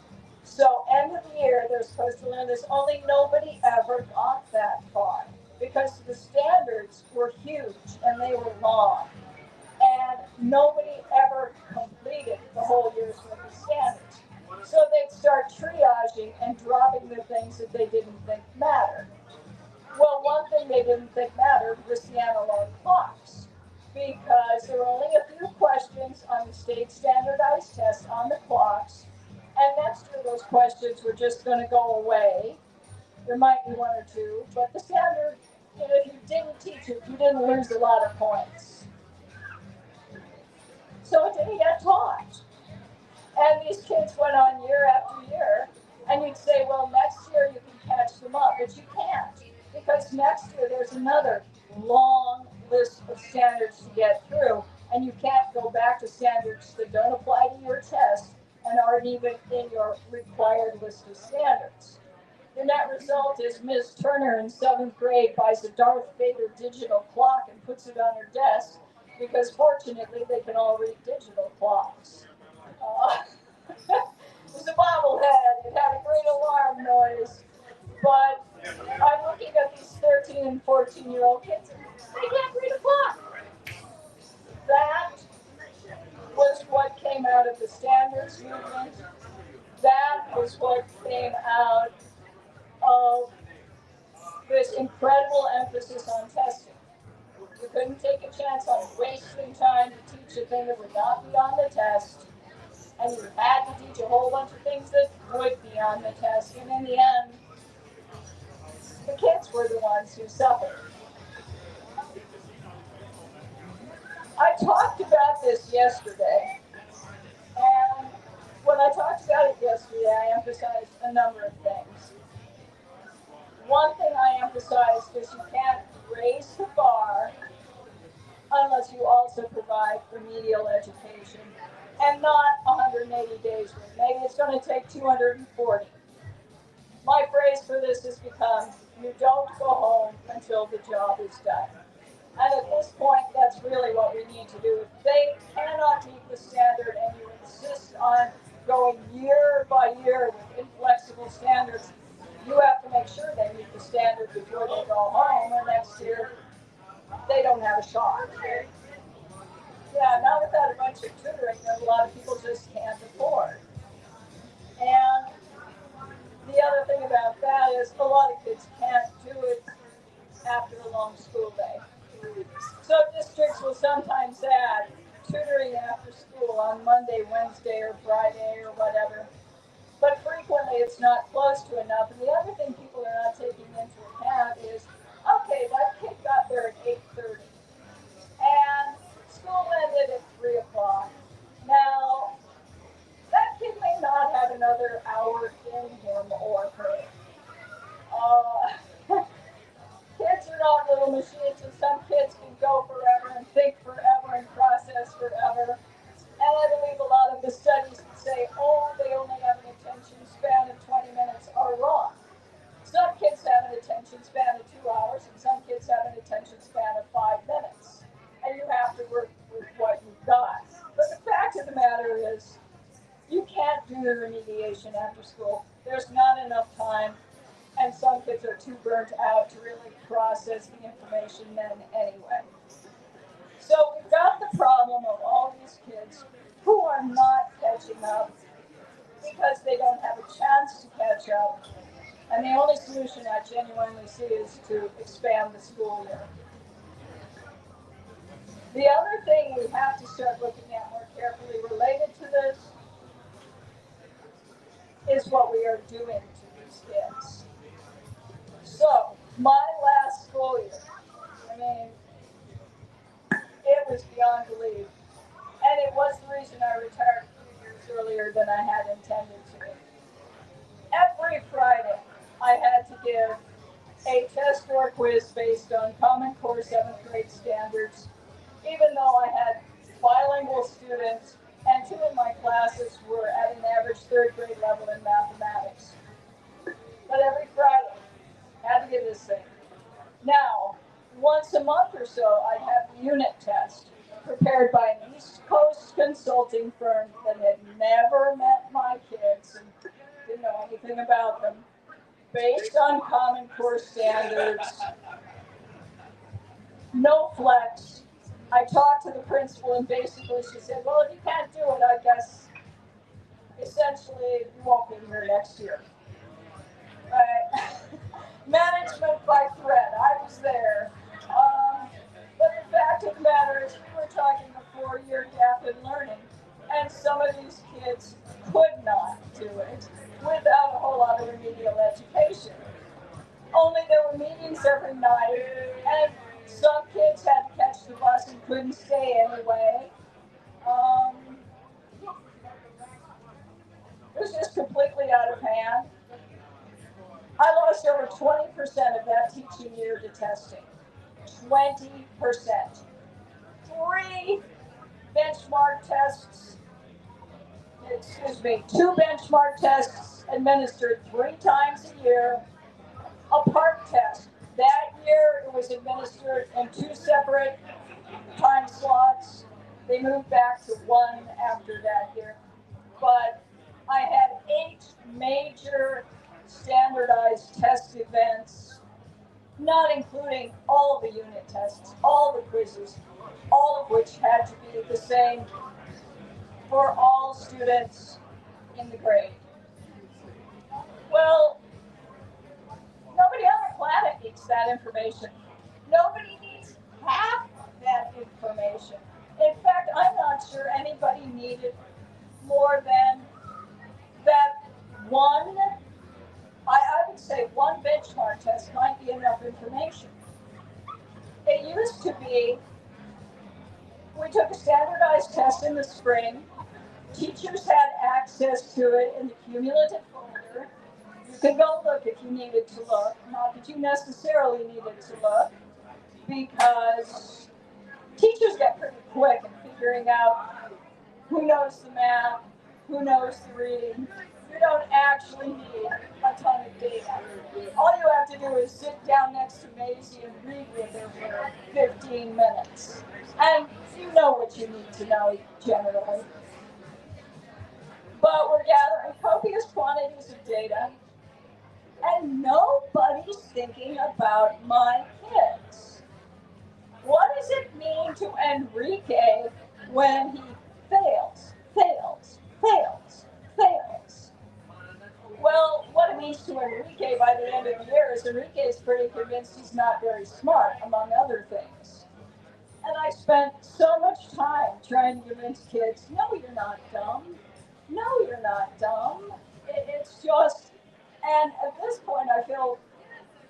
Speaker 12: So end of the year, they're supposed to learn this. Only nobody ever got that far because the standards were huge and they were long. And nobody ever completed the whole year's worth of standards. So they'd start triaging and dropping the things that they didn't think mattered. Well, one thing they didn't think mattered was the analog clocks, because there were only a few questions on the state standardized test on the clocks, and next year those questions were just going to go away. There might be one or two, but the standard, if you didn't teach it, you didn't lose a lot of points. So it didn't get taught. And these kids went on year after year, and you'd say, well, next year you can catch them up, but you can't, because next year there's another long list of standards to get through, and you can't go back to standards that don't apply to your test and aren't even in your required list of standards. The net result is Ms. Turner in 7th grade buys a Darth Vader digital clock and puts it on her desk, because fortunately they can all read digital clocks. It was a bobblehead. It had a great alarm noise. But I'm looking at these 13 and 14-year-old kids, and they can't read a clock. That was what came out of the standards movement. That was what came out of this incredible emphasis on testing. You couldn't take a chance on wasting time to teach a thing that would not be on the test. And you had to teach a whole bunch of things that would be on the test. And in the end, the kids were the ones who suffered. I talked about this yesterday. And when I talked about it yesterday, I emphasized a number of things. One thing I emphasized is you can't raise the bar unless you also provide remedial education. And not 180 days worth. Maybe it's going to take 240. My phrase for this has become, you don't go home until the job is done. And at this point, that's really what we need to do. If they cannot meet the standard and you insist on going year by year with inflexible standards, you have to make sure they meet the standard before they go home, or next year they don't have a shot. Yeah, not without a bunch of tutoring that a lot of people just can't afford. And the other thing about that is a lot of kids can't do it after a long school day. So districts will sometimes add tutoring after school on Monday, Wednesday, or Friday, or whatever. But frequently it's not close to enough. And the other thing people are not taking into account is, okay, that kid got there at 8:30. And school ended at 3 o'clock. Now, that kid may not have another hour in him or her. Kids are not little machines, and some kids can go forever and think forever and process forever. And I believe a lot of the studies that say, oh, they only have an attention span of 20 minutes are wrong. Some kids have an attention span of 2 hours, and some kids have an attention span of 5 minutes. And you have to work with what you've got. But the fact of the matter is, you can't do the remediation after school. There's not enough time. And some kids are too burnt out to really process the information then anyway. So we've got the problem of all these kids who are not catching up because they don't have a chance to catch up. And the only solution I genuinely see is to expand the school year. The other thing we have to start looking at more carefully related to this is what we are doing to these kids. So, my last school year, I mean, it was beyond belief. And it was the reason I retired a few years earlier than I had intended to. Every Friday, I had to give a test or quiz based on Common Core 7th grade standards, even though I had bilingual students and 2 of my classes were at an average 3rd grade level in mathematics. But every Friday, I had to give this thing. Now, once a month or so, I'd have the unit test prepared by an East Coast consulting firm that had never met my kids and didn't know anything about them, based on Common Core standards, no flex. I talked to the principal and basically she said, well, if you can't do it, I guess essentially you won't be here next year. Right? Management by threat. I was there. But the fact of the matter is we were talking a 4-year gap in learning. And some of these kids could not do it without a whole lot of remedial education. Only there were meetings every night, and some kids had to catch the bus and couldn't stay anyway. Um, it was just completely out of hand. I lost over 20% of that teaching year to testing. 20%. 3 benchmark tests, excuse me, 2 benchmark tests administered 3 times a year. A park test. That year it was administered in 2 separate time slots. They moved back to 1 after that year. But I had 8 major standardized test events, not including all the unit tests, all the quizzes, all of which had to be the same for all students in the grade. Well, nobody on the planet needs that information. Nobody needs half that information. In fact, I'm not sure anybody needed more than that one, I would say 1 benchmark test might be enough information. It used to be, we took a standardized test in the spring. Teachers had access to it in the cumulative folder. You could go look if you needed to look. Not that you necessarily needed to look, because teachers get pretty quick at figuring out who knows the math, who knows the reading. You don't actually need a ton of data. All you have to do is sit down next to Maisie and read with her for 15 minutes. And you know what you need to know generally. But we're gathering copious quantities of data, and nobody's thinking about my kids. What does it mean to Enrique when he fails, fails, fails, fails? Well, what it means to Enrique by the end of the year is Enrique is pretty convinced he's not very smart, among other things. And I spent so much time trying to convince kids, no, you're not dumb. No, you're not dumb. It's just, and at this point I feel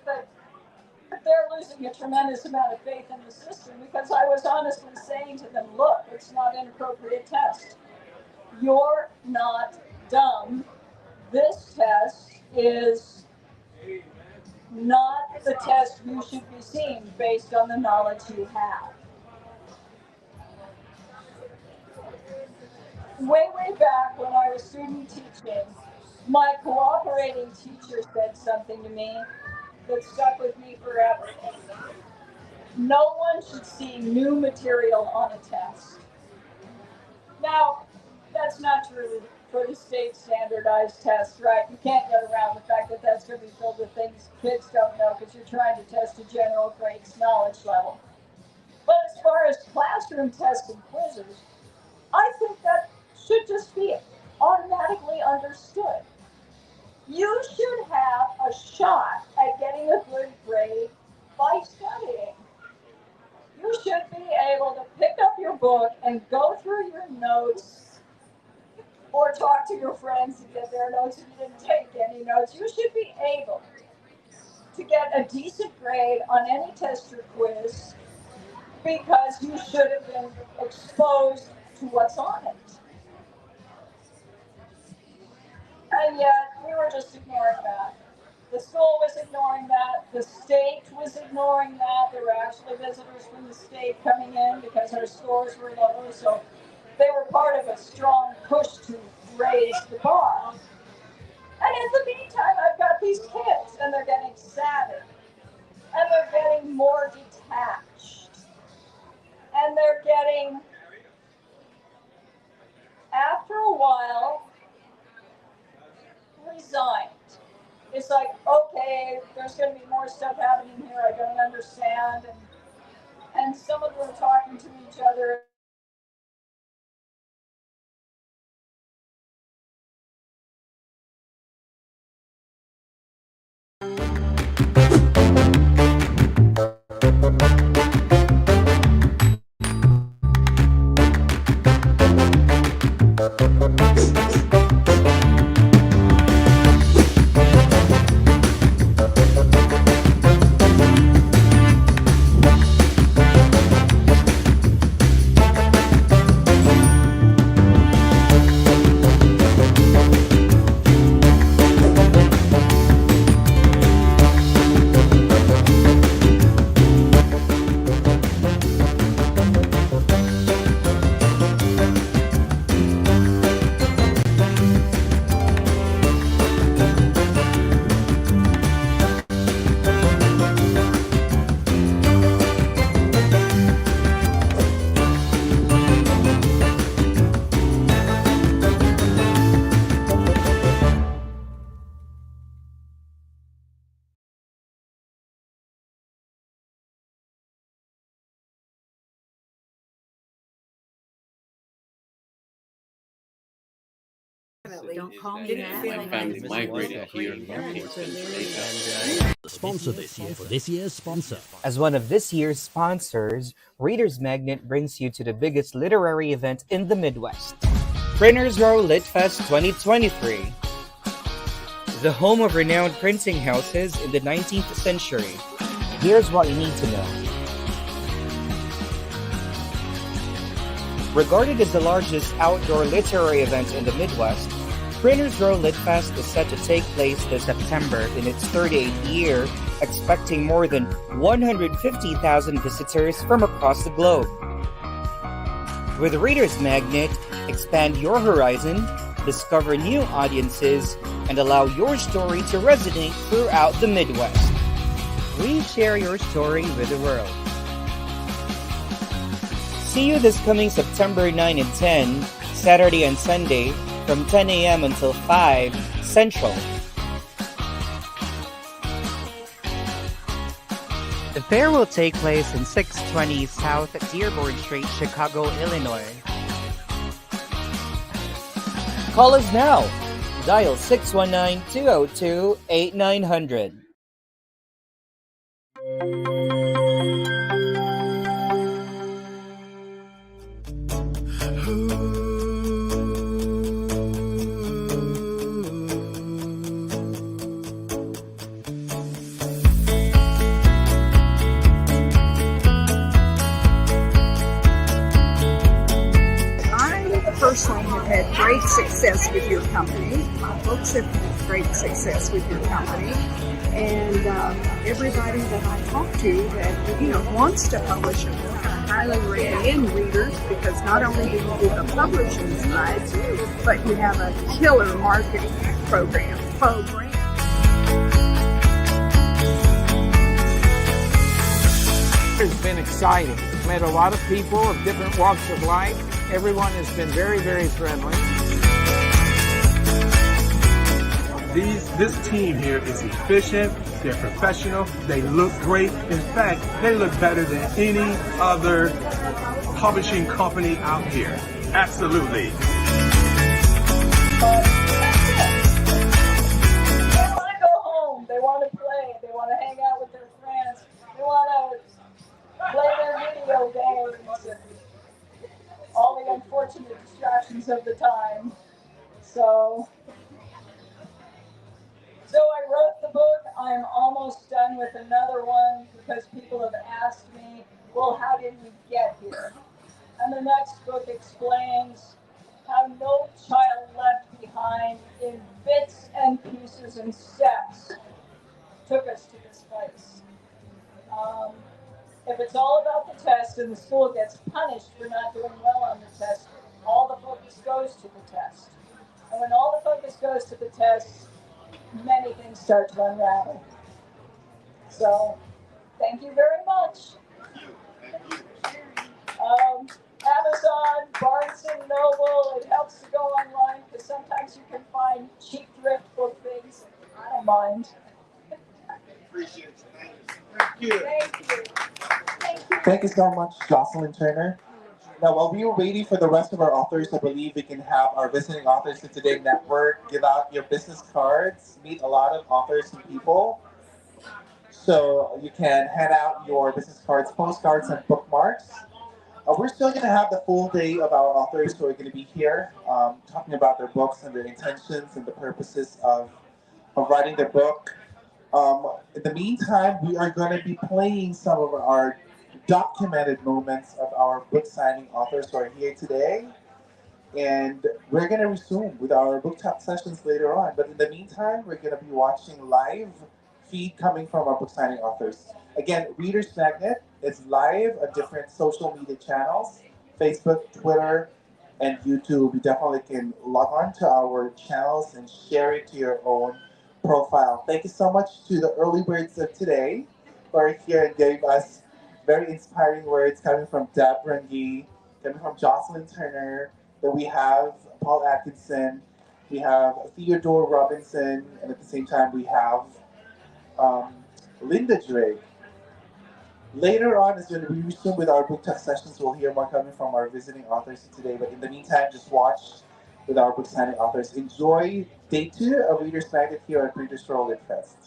Speaker 12: that they're losing a tremendous amount of faith in the system, because I was honestly saying to them, look, it's not an appropriate test. You're not dumb. This test is not the test you should be seeing based on the knowledge you have. Way back when I was student teaching, my cooperating teacher said something to me that stuck with me forever. No one should see new material on a test. Now, that's not true for the state standardized test, right? You can't get around the fact that that's going to be filled with things kids don't know, because you're trying to test a general grades knowledge level. But as far as classroom tests and quizzes, I think that should just be automatically understood. You should have a shot at getting a good grade by studying. You should be able to pick up your book and go through your notes, or talk to your friends and get their notes if you didn't take any notes. You should be able to get a decent grade on any test or quiz, because you should have been exposed to what's on it. And yet, we were just ignoring that. The school was ignoring that. The state was ignoring that. There were actually visitors from the state coming in because our scores were low. So they were part of a strong push to raise the bar. And in the meantime, I've got these kids, and they're getting savvy. And they're getting more detached. And they're getting, after a while, resigned. It's like, okay, there's going to be more stuff happening here I don't understand. And some of them are talking to each other.
Speaker 13: Don't call me that.
Speaker 14: My family migrated here from Kingston.
Speaker 15: Sponsor this year's sponsor.
Speaker 16: As one of this year's sponsors, Reader's Magnet brings you to the biggest literary event in the Midwest, Printers Row Lit Fest 2023. The home of renowned printing houses in the 19th century. Here's what you need to know. Regarded as the largest outdoor literary event in the Midwest, Printers Row Lit Fest is set to take place this September in its 38th year, expecting more than 150,000 visitors from across the globe. With Reader's Magnet, expand your horizon, discover new audiences, and allow your story to resonate throughout the Midwest. We share your story with the world. See you this coming September 9 and 10, Saturday and Sunday, from 10 a.m. until 5 Central. The fair will take place in 620 South Dearborn Street, Chicago, Illinois. Call us now. Dial 619-202-8900.
Speaker 17: Personally have had great success with your company. My books have had great success with your company. And everybody that I talk to that, wants to publish a book, I highly recommend Readers, because not only do you do the publishing side, but you have a killer marketing program.
Speaker 18: It's been exciting. Met a lot of people of different walks of life. Everyone has been very, very friendly.
Speaker 19: This team here is efficient, they're professional, they look great. In fact, they look better than any other publishing company out here. Absolutely.
Speaker 12: They want to go home, they want to play, they want to hang out with their friends, they want to play their video games, and all the unfortunate distractions of the time. So I wrote the book. I'm almost done with another one because people have asked me, well, how did we get here? And the next book explains how no child left behind in bits and pieces and steps took us to this place. If it's all about the test and the school gets punished for not doing well on the test, all the focus goes to the test. And when all the focus goes to the test, many things start to unravel. So, thank you very much. Amazon, Barnes & Noble, it helps to go online because sometimes you can find cheap thrift book things. I don't mind.
Speaker 19: Appreciate it.
Speaker 12: Thank you.
Speaker 9: Thank you so much, Jocelyn Turner. Now, while we were waiting for the rest of our authors, I believe we can have our visiting authors in Today Network give out your business cards, meet a lot of authors and people. So you can hand out your business cards, postcards, and bookmarks. We're still going to have the full day of our authors who are going to be here talking about their books and their intentions and the purposes of writing their book. In the meantime, we are going to be playing some of our documented moments of our book signing authors who are here today. And we're going to resume with our book talk sessions later on. But in the meantime, we're going to be watching live feed coming from our book signing authors. Again, Reader's Magnet is live on different social media channels, Facebook, Twitter, and YouTube. You definitely can log on to our channels and share it to your own profile. Thank you so much to the early birds of today who are here and gave us very inspiring words coming from Deb Runge, coming from Jocelyn Turner. Then we have Paul Atkinson, we have Theodore Robinson, and at the same time we have Linda Drake. Later on, as we resume with our book talk sessions, we'll hear more coming from our visiting authors today. But in the meantime, just watch with our book signing authors. Enjoy day 2 of Reader's Magnet here at Readers Roll Lit Fest.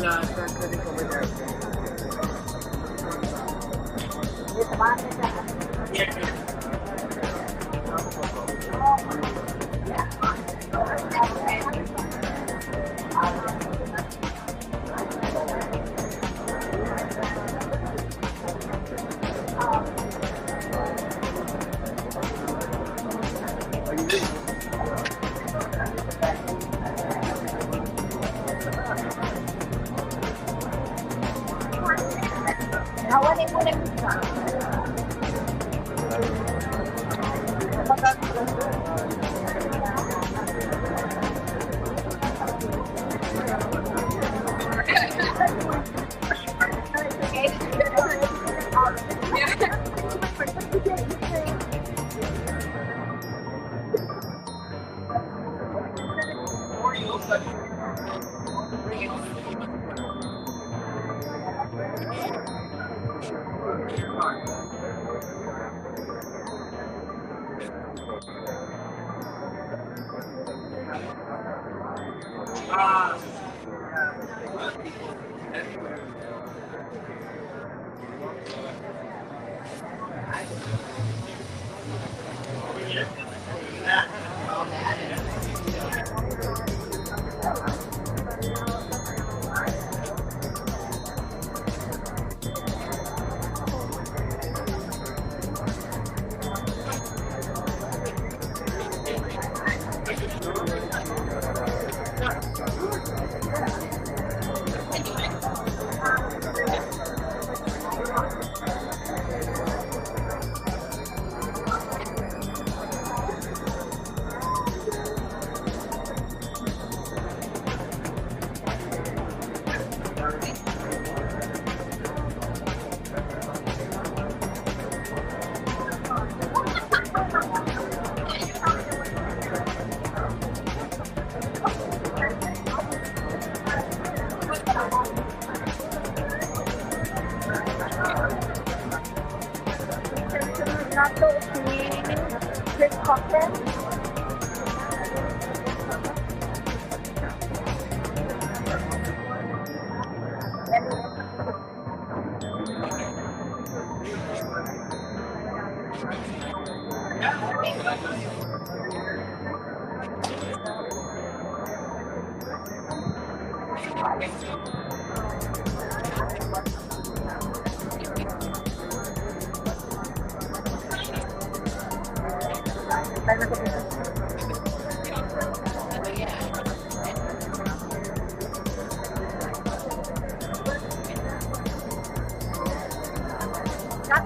Speaker 2: I will start cutting over there.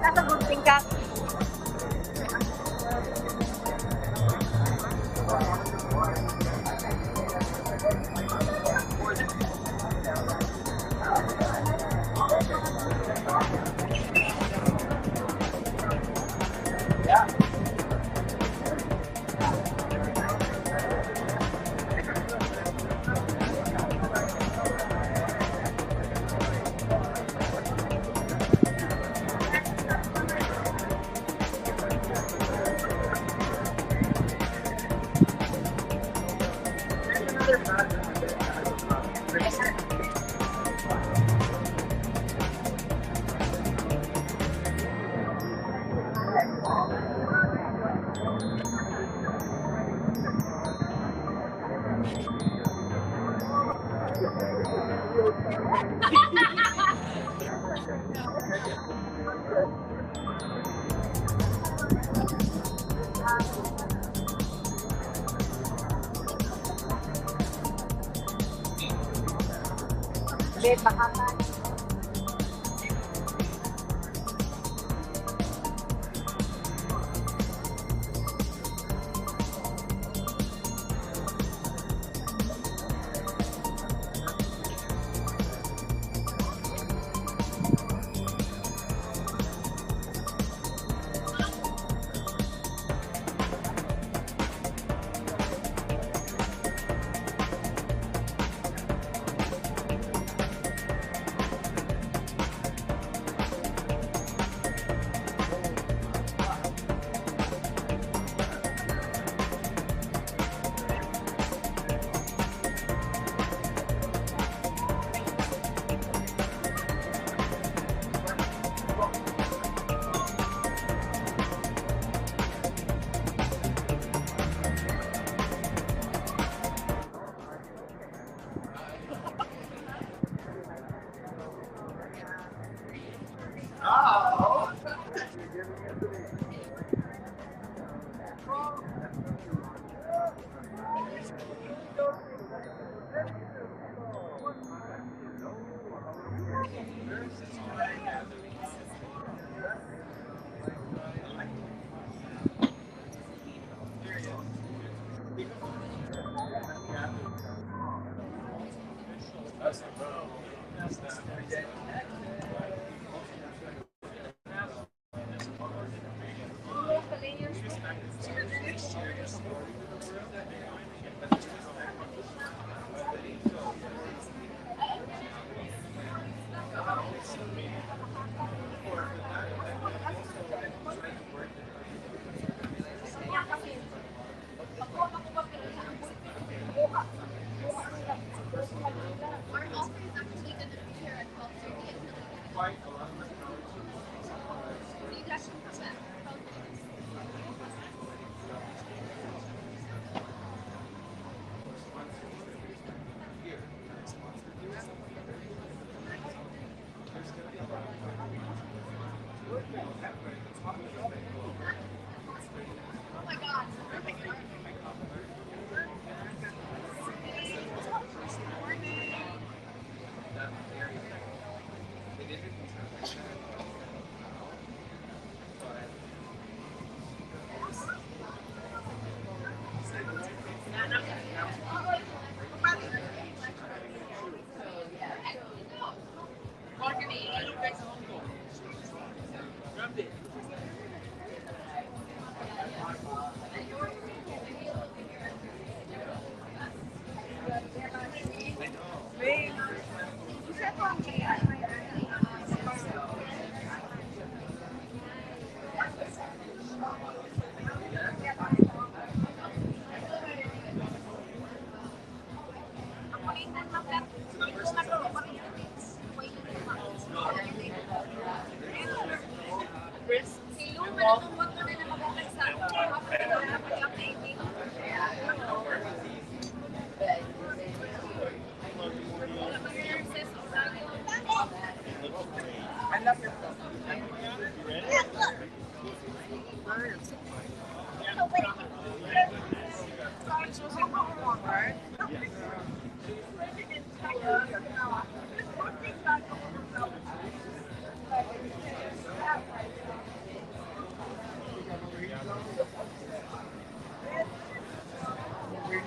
Speaker 1: That's a good thing, Kat. Babe, mahaba.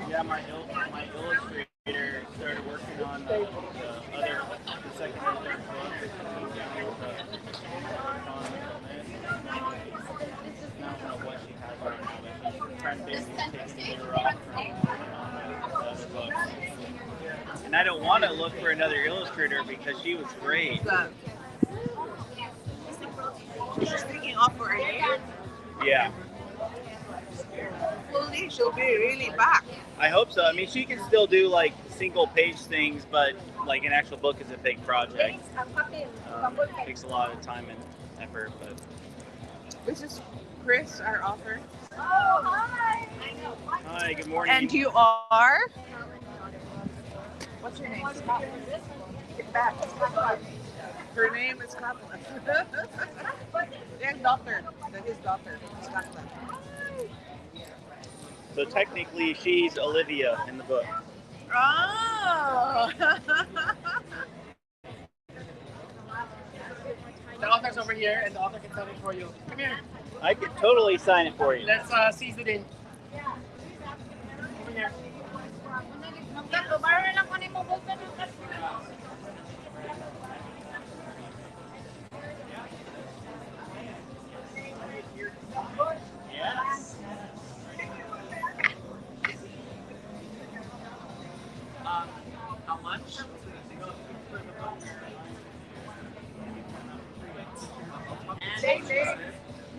Speaker 3: Yeah, my illustrator started working on the second and third book. I don't know what she has right now, but she's trying to basically take her off from the other books. And I don't want to look for another illustrator because she was great.
Speaker 1: She's taking off for a year.
Speaker 3: Yeah.
Speaker 1: Hopefully she'll be really back.
Speaker 3: I hope so. I mean, she can still do like single page things, but like an actual book is a big project. It takes a lot of time and effort. But
Speaker 1: This is Chris, our author.
Speaker 12: Oh, hi.
Speaker 3: hi, good morning.
Speaker 1: And you are? What's your name? Get back. Her name is Scotland. Their daughter. That is daughter. Scotland.
Speaker 3: So technically, she's Olivia in the book.
Speaker 1: Oh!
Speaker 2: The author's over here, and the author can sign it for you. Come here.
Speaker 3: I could totally sign it for you.
Speaker 2: Let's seize it in. Over here.
Speaker 3: Yes.
Speaker 2: How much?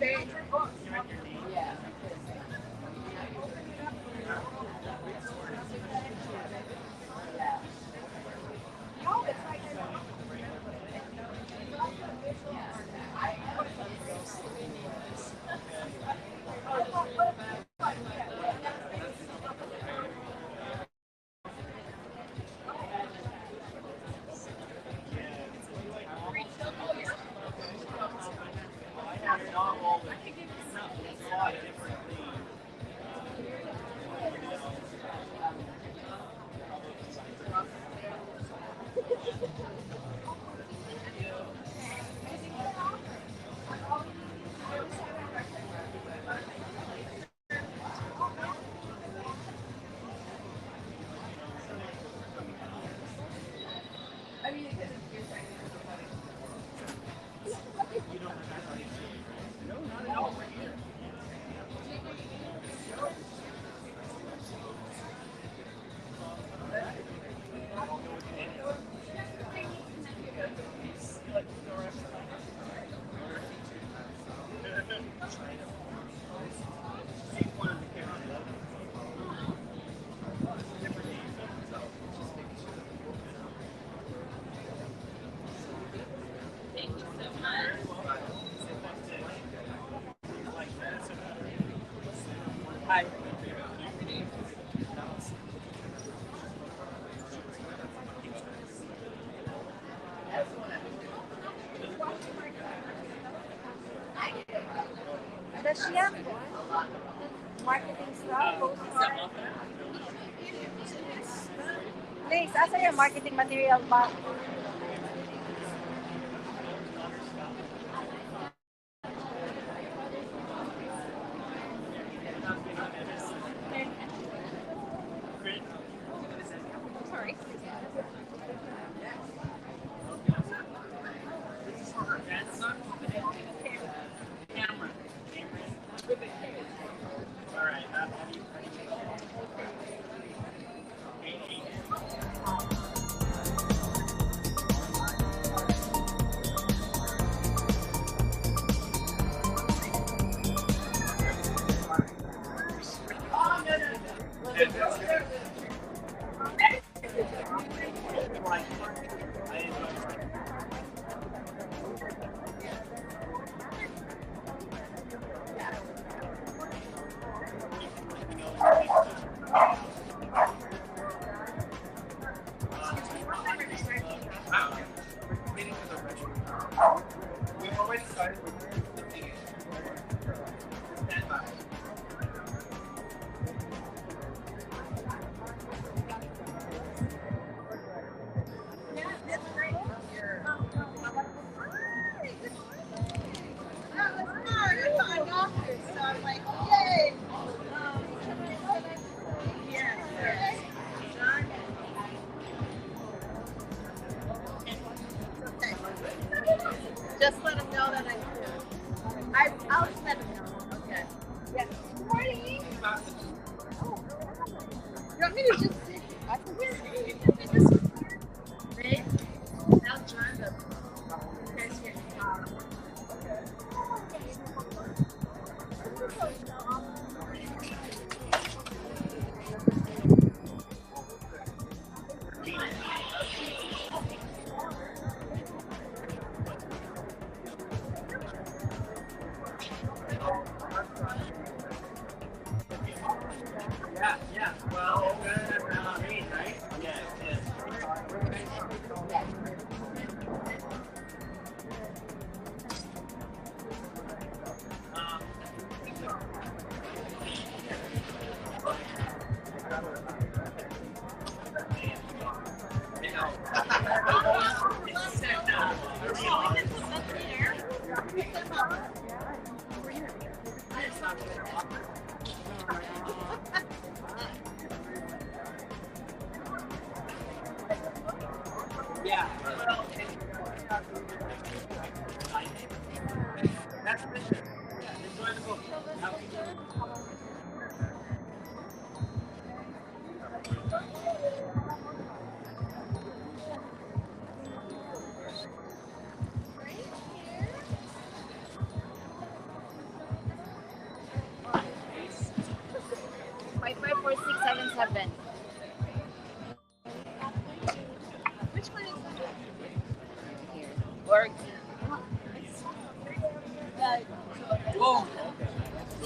Speaker 8: Yeah.
Speaker 2: Hi.
Speaker 12: Does she have marketing stuff? Please, asa yung marketing material ba?
Speaker 1: Sorry.
Speaker 3: Camera. All right.
Speaker 2: want me to just sit? I can just Babe, now join the guys here.
Speaker 3: Yeah. Well, right? Yes. Yeah. That's it. Enjoy the book.
Speaker 2: Five, 4, 6, 7, 7. Which one is that? Here. Or
Speaker 3: Oh,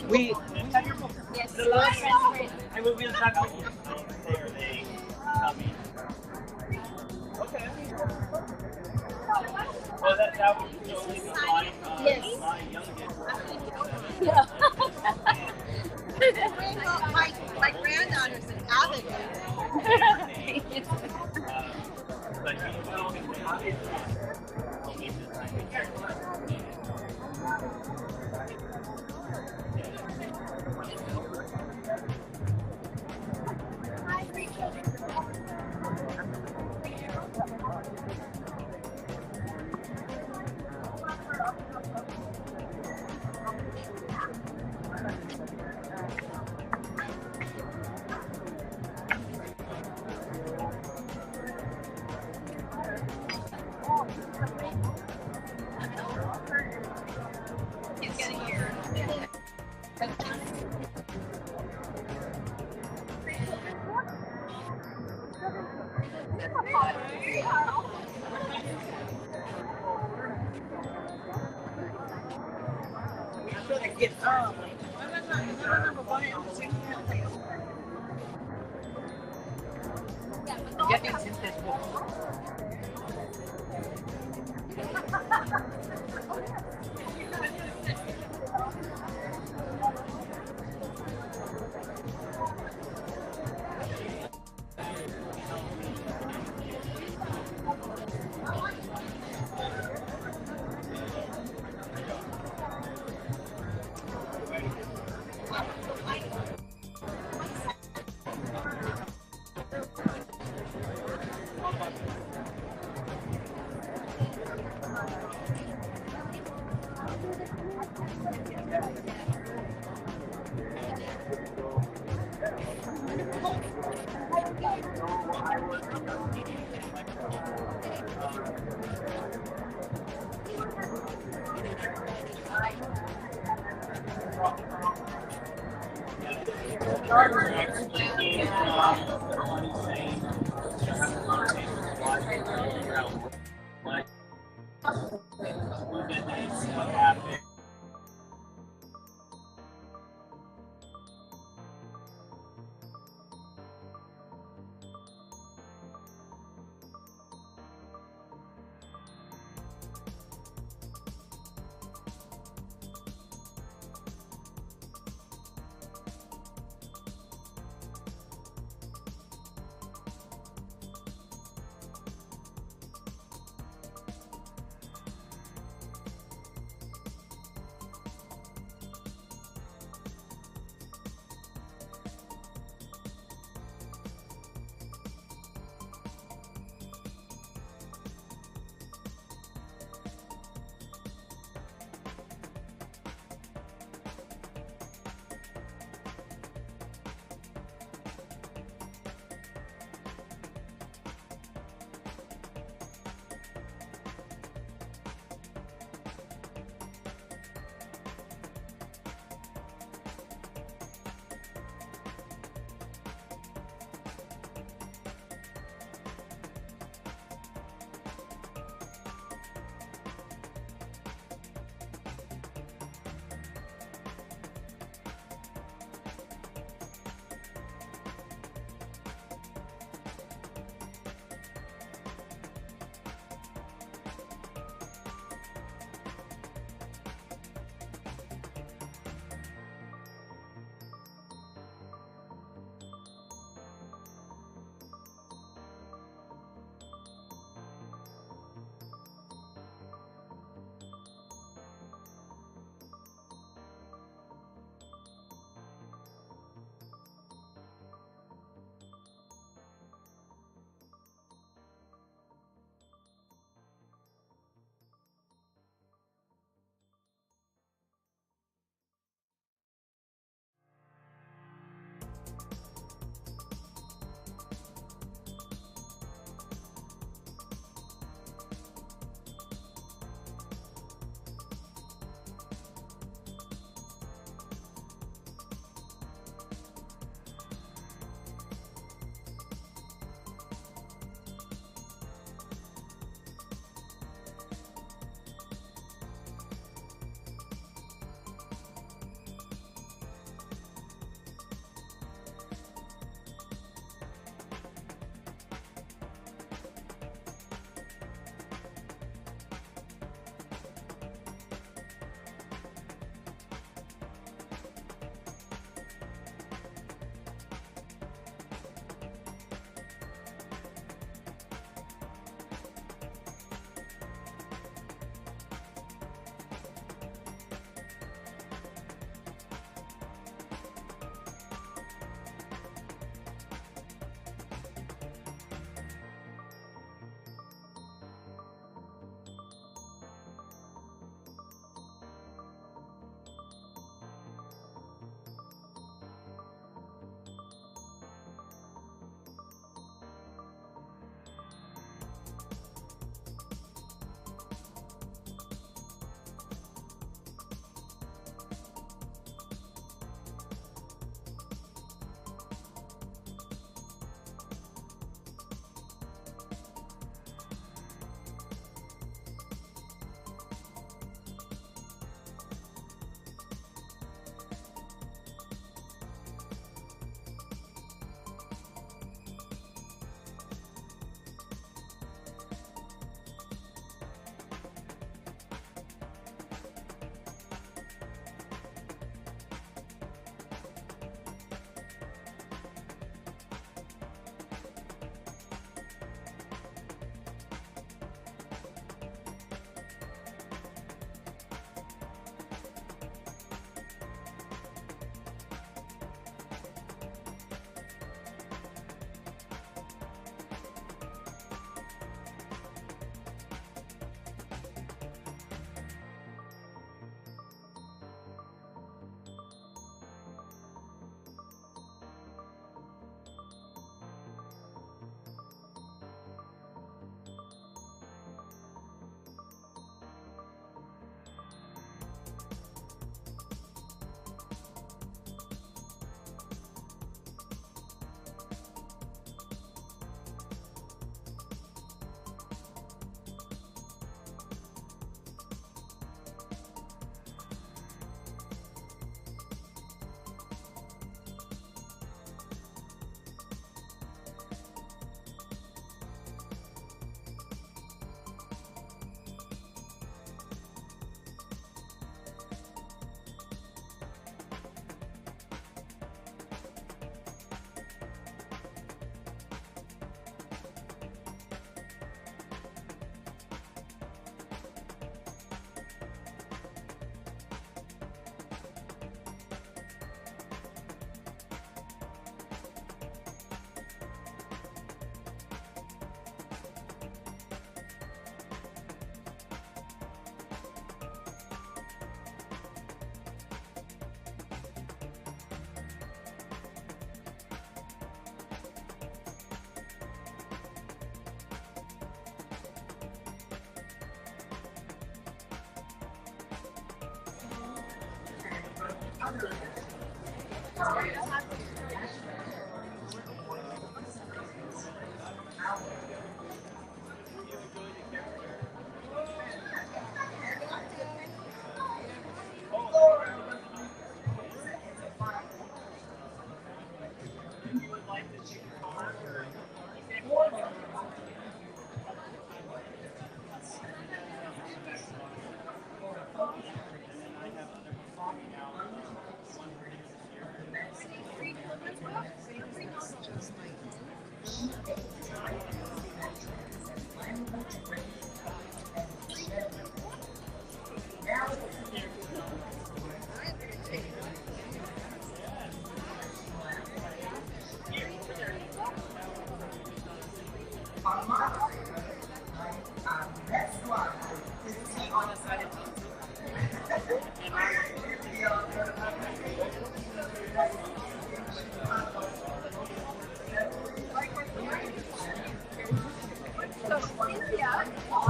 Speaker 3: we have your book.
Speaker 2: yes,
Speaker 3: The last
Speaker 2: transfer.
Speaker 3: I will be back with you. Are they coming? Okay. Well, that would totally be fine.
Speaker 2: Yes.
Speaker 3: My youngest.
Speaker 2: Yeah.
Speaker 1: My granddaughter's an avid
Speaker 3: But you will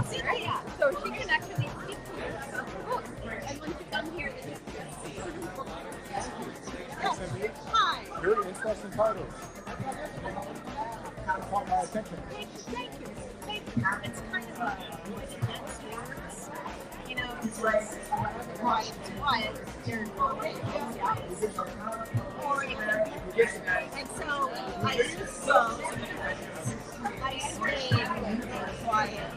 Speaker 13: Cynthia, so she can actually speak to you about the book. And when you come here, then you hi.
Speaker 11: Very interesting titles. Kind of caught my attention.
Speaker 13: Thank you. It's kind of a intense words. You know, it's like quiet, they're or and so I use those. I stay quiet.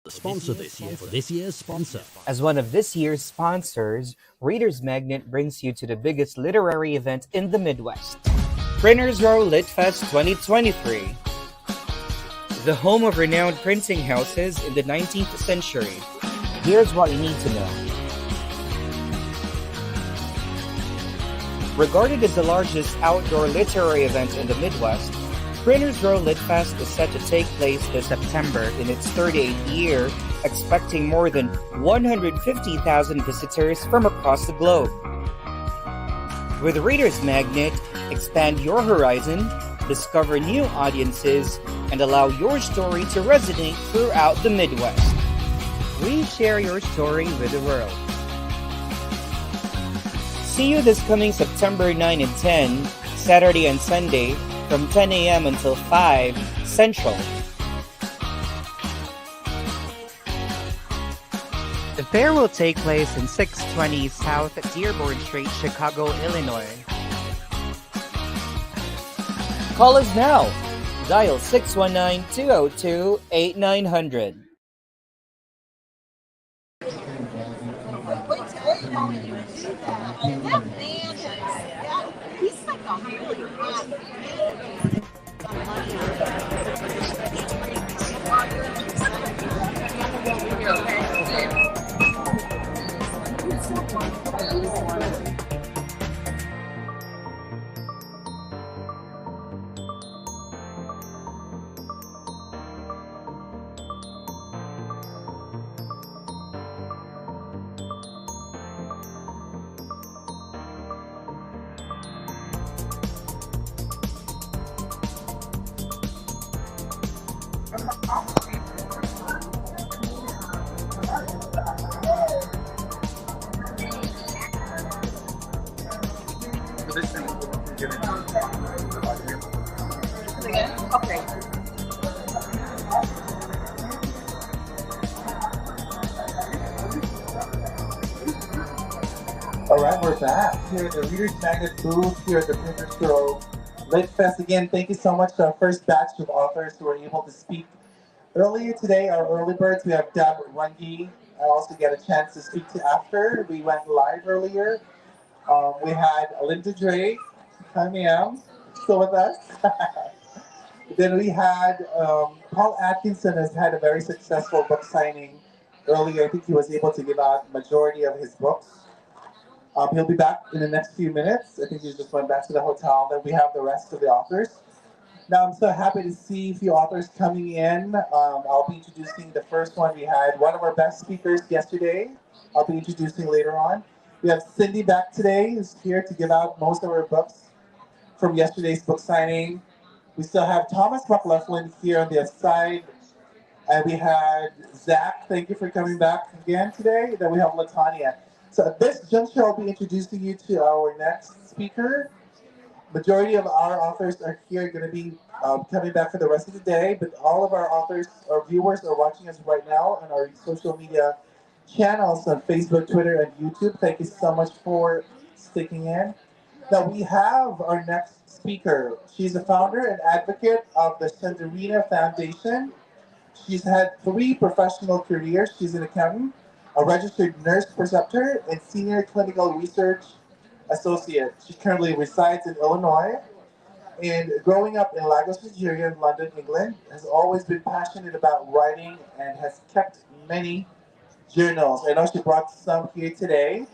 Speaker 15: Sponsor this year for this year's sponsor.
Speaker 16: As one of this year's sponsors, Reader's Magnet brings you to the biggest literary event in the Midwest, Printers Row LitFest 2023. The home of renowned printing houses in the 19th century. Here's what you need to know. Regarded as the largest outdoor literary event in the Midwest, Printers Row LitFest is set to take place this September in its 38th year, expecting more than 150,000 visitors from across the globe. With Reader's Magnet, expand your horizon, discover new audiences, and allow your story to resonate throughout the Midwest. We share your story with the world. See you this coming September 9 and 10, Saturday and Sunday, from 10 a.m. until 5 Central. The fair will take place in 620 South Dearborn Street, Chicago, Illinois. Call us now. Dial 619-202-8900.
Speaker 1: He's like a really hot
Speaker 12: Okay.
Speaker 9: All right, we're back here at the Reader's Magnet booth here at the Printers Grow Lit Fest. Again, thank you so much to our first batch of authors who were able to speak earlier today. Our early birds, we have Deb Runge. I also get a chance to speak to after. We went live earlier. We had Linda Drake, hi ma'am, still with us. Then we had Paul Atkinson has had a very successful book signing earlier. I think he was able to give out majority of his books. He'll be back in the next few minutes. I think he just went back to the hotel. Then we have the rest of the authors. Now I'm so happy to see a few authors coming in. I'll be introducing the first one. We had one of our best speakers yesterday. I'll be introducing later on. We have Cindy back today, who's here to give out most of our books from yesterday's book signing. We still have Thomas McLaughlin here on the other side. And we had Zach, thank you for coming back again today. Then we have Latanya. So at this juncture, I'll be introducing you to our next speaker. Majority of our authors are here, going to be coming back for the rest of the day, but all of our authors, our viewers are watching us right now on our social media channels on Facebook, Twitter, and YouTube. Thank you so much for sticking in. Now we have our next speaker. She's a founder and advocate of the Sandarina Foundation. She's had 3 professional careers. She's an accountant, a registered nurse preceptor, and senior clinical research associate. She currently resides in Illinois, and growing up in Lagos, Nigeria, and London, England, has always been passionate about writing and has kept many journals. I know she brought some here today,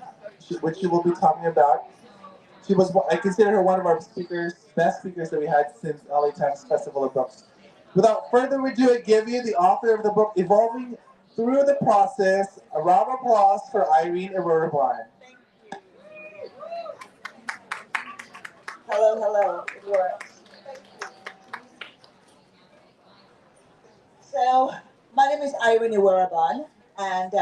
Speaker 9: which she will be talking about. She was, I consider her one of our speakers, best speakers that we had since LA Times Festival of Books. Without further ado, I give you the author of the book, Evolving Through the Process. A round of applause for Irene Ibarra.
Speaker 20: Hello, hello. It works. So, my name is Irene Iwaraban, and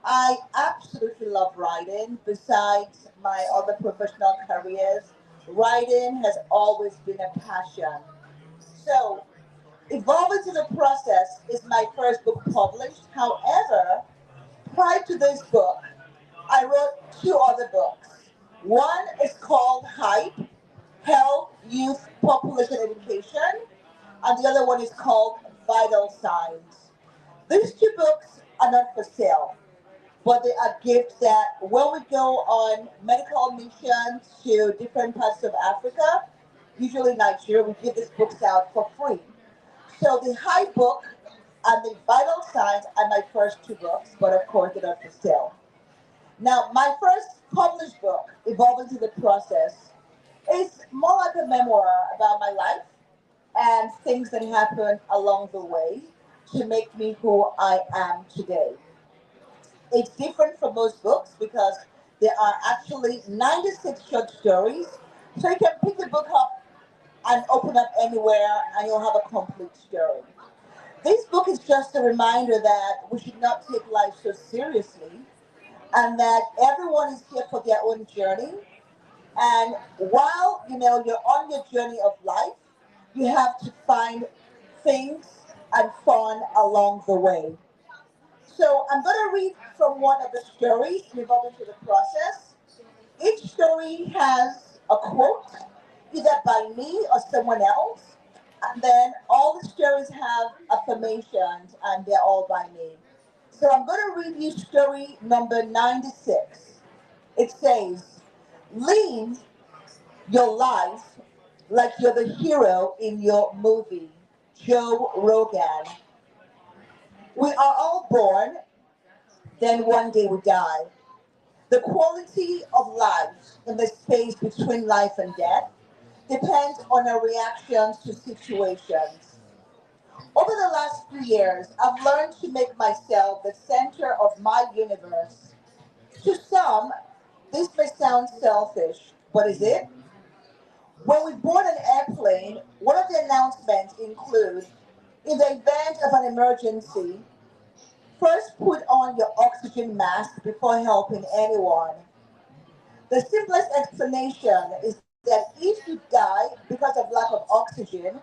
Speaker 20: I absolutely love writing. Besides my other professional careers, writing has always been a passion. So, Evolving to the Process is my first book published. However, prior to this book, I wrote 2 other books. One is called Hype, Health, Youth, Population Education, and the other one is called Vital Signs. These 2 books are not for sale, but they are gifts that when we go on medical missions to different parts of Africa, usually Nigeria, we give these books out for free. So the Hype book and the Vital Signs are my first 2 books, but of course they're not for sale. Now, my first published book, Evolving to the Process, is more like a memoir about my life and things that happened along the way to make me who I am today. It's different from most books because there are actually 96 short stories, so you can pick the book up and open up anywhere and you'll have a complete story. This book is just a reminder that we should not take life so seriously and that everyone is here for their own journey. And while you're on your journey of life, you have to find things and fun along the way. So I'm going to read from one of the stories involved into the process. Each story has a quote, either by me or someone else. And then all the stories have affirmations, and they're all by me. So I'm going to read you story number 96. It says, live your life like you're the hero in your movie. Joe Rogan. We are all born, then one day we die. The quality of life in the space between life and death depends on our reactions to situations. Over the last few years, I've learned to make myself the center of my universe. To some, this may sound selfish, but is it? When we board an airplane, one of the announcements include, in the event of an emergency, first put on your oxygen mask before helping anyone. The simplest explanation is that if you die because of lack of oxygen,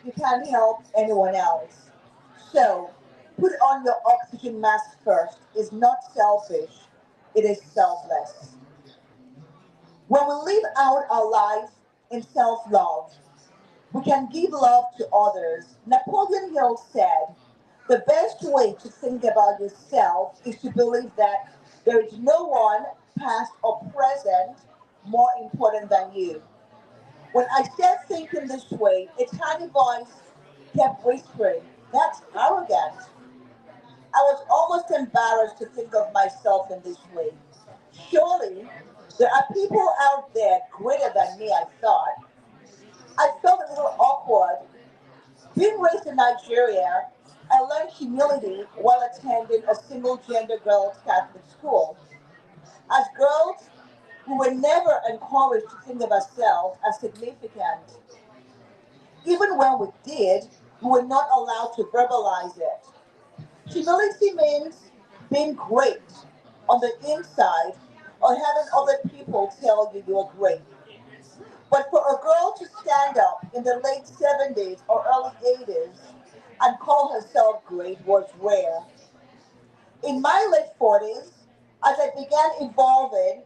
Speaker 20: you can't help anyone else. So, put on your oxygen mask first is not selfish, it is selfless. When we live out our life in self love, we can give love to others. Napoleon Hill said, the best way to think about yourself is to believe that there is no one, past or present, more important than you. When I started thinking this way, a tiny voice kept whispering, that's arrogant. I was almost embarrassed to think of myself in this way. Surely, there are people out there greater than me, I thought. I felt a little awkward. Being raised in Nigeria, I learned humility while attending a single gender girls' Catholic school. As girls, we were never encouraged to think of ourselves as significant. Even when we did, we were not allowed to verbalize it. Humility means being great on the inside or having other people tell you you're great. But for a girl to stand up in the late 70s or early 80s and call herself great was rare. In my late 40s, as I began evolving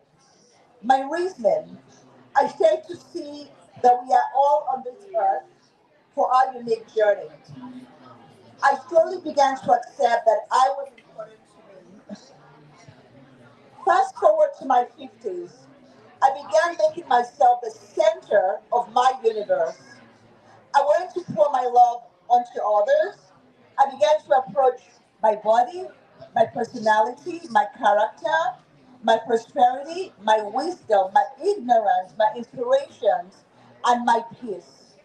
Speaker 20: my reasoning, I started to see that we are all on this earth for our unique journey. I slowly began to accept that I was important to me. Fast forward to my 50s, I began making myself the center of my universe. I wanted to pour my love onto others. I began to approach my body, my personality, my character, my prosperity, my wisdom, my ignorance, my inspirations, and my peace.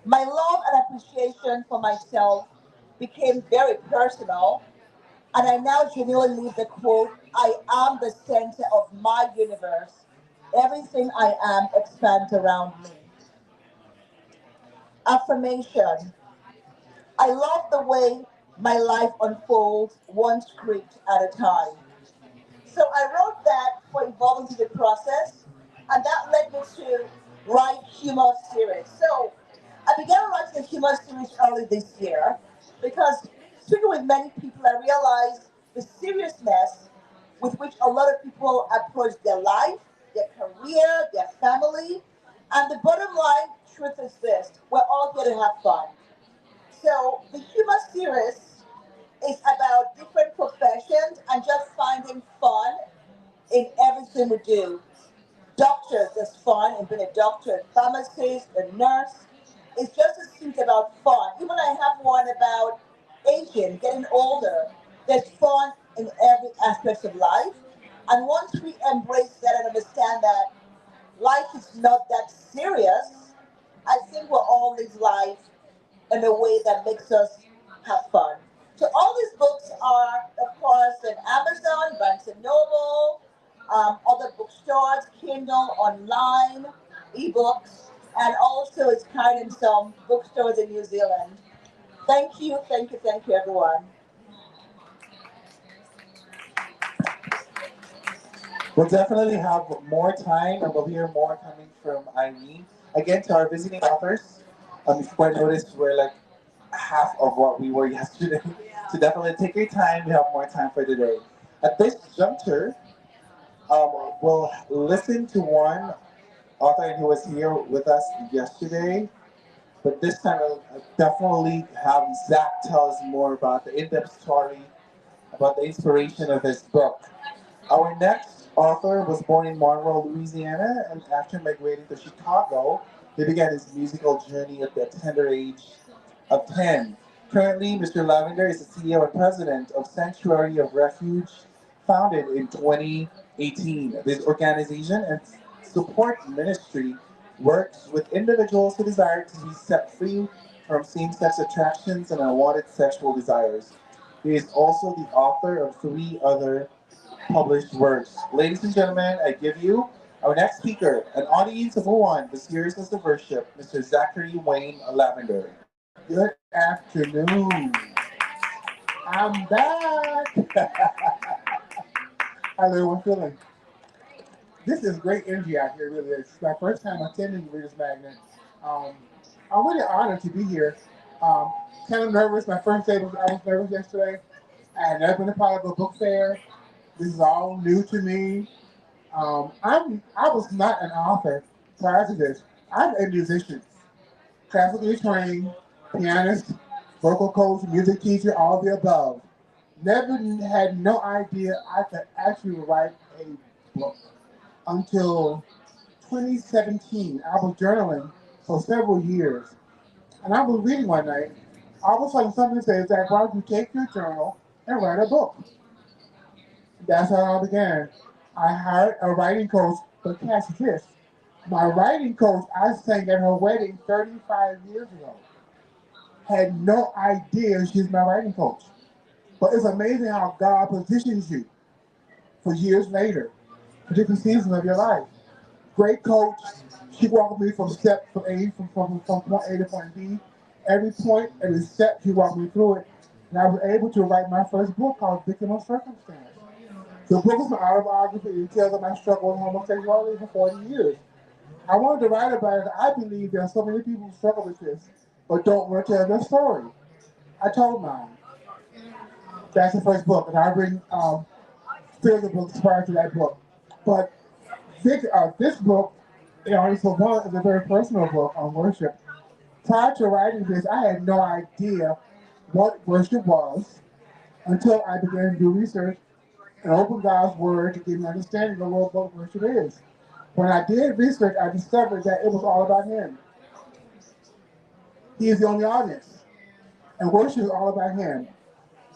Speaker 20: My love and appreciation for myself became very personal, and I now genuinely live the quote, I am the center of my universe. Everything I am expands around me. Affirmation. I love the way my life unfolds one script at a time. So I wrote that for evolving through the process, and that led me to write humor series. So I began writing a humor series early this year because speaking with many people, I realized the seriousness with which a lot of people approach their life, their career, their family, and the bottom line truth is this: we're all here to have fun. So the humor series is about different professions and just finding fun in everything we do. Doctors, there's fun in being a doctor, a pharmacist, a nurse. It's just a seems about fun. Even I have one about aging, getting older. There's fun in every aspect of life. And once we embrace that and understand that life is not that serious, I think we'll all live life in a way that makes us have fun. So all these books are, of course, in Amazon, Barnes and Noble, other bookstores, Kindle, online, ebooks, and also it's kind in some bookstores in New Zealand. Thank you, thank you, thank you, everyone.
Speaker 9: We'll definitely have more time and we'll hear more coming from Irene. Again, to our visiting authors, if you quite noticed, we're like half of what we were yesterday. So definitely take your time. We have more time for today. At this juncture, we'll listen to one author who was here with us yesterday, but this time I'll definitely have Zach tell us more about the in-depth story about the inspiration of his book. Our next author was born in Monroe, Louisiana, and after migrating to Chicago, he began his musical journey at the tender age of 10. Currently, Mr. Lavender is the CEO and president of Sanctuary of Refuge, founded in 2018. This organization and support ministry works with individuals who desire to be set free from same-sex attractions and unwanted sexual desires. He is also the author of 3 other published works. Ladies and gentlemen, I give you our next speaker, an audience of one, the seriousness of worship, Mr. Zachary Wayne Lavender.
Speaker 11: Good afternoon. I'm back. How's everyone feeling? This is great energy out here, really. It's my first time attending Reader's Magnet. Um, I'm really honored to be here. Um, kind of nervous. My first day I was nervous yesterday. I had never been a part of a book fair. This is all new to me. I was not an author prior to this. I'm a musician, classically trained, pianist, vocal coach, music teacher, all of the above. Never had no idea I could actually write a book until 2017. I was journaling for several years, and I was reading one night. All of a sudden, something says that why don't you take your journal and write a book? That's how it all began. I hired a writing coach, but catch this. My writing coach I sang at her wedding 35 years ago had no idea she's my writing coach. But it's amazing how God positions you for years later, for different seasons of your life. Great coach. She walked me from point A to point B. Every point, every step, she walked me through it. And I was able to write my first book called Victim of Circumstance. The book is my autobiography. It tells of my struggle with homosexuality for 40 years. I wanted to write about it. I believe there are so many people who struggle with this, but don't want to tell their story. I told mine. That's the first book, and I bring further books prior to that book. But this book, for one, is a very personal book on worship. Prior to writing this, I had no idea what worship was until I began to do research and open God's Word to give me understanding of what worship is. When I did research, I discovered that it was all about Him. He is the only audience. And worship is all about Him,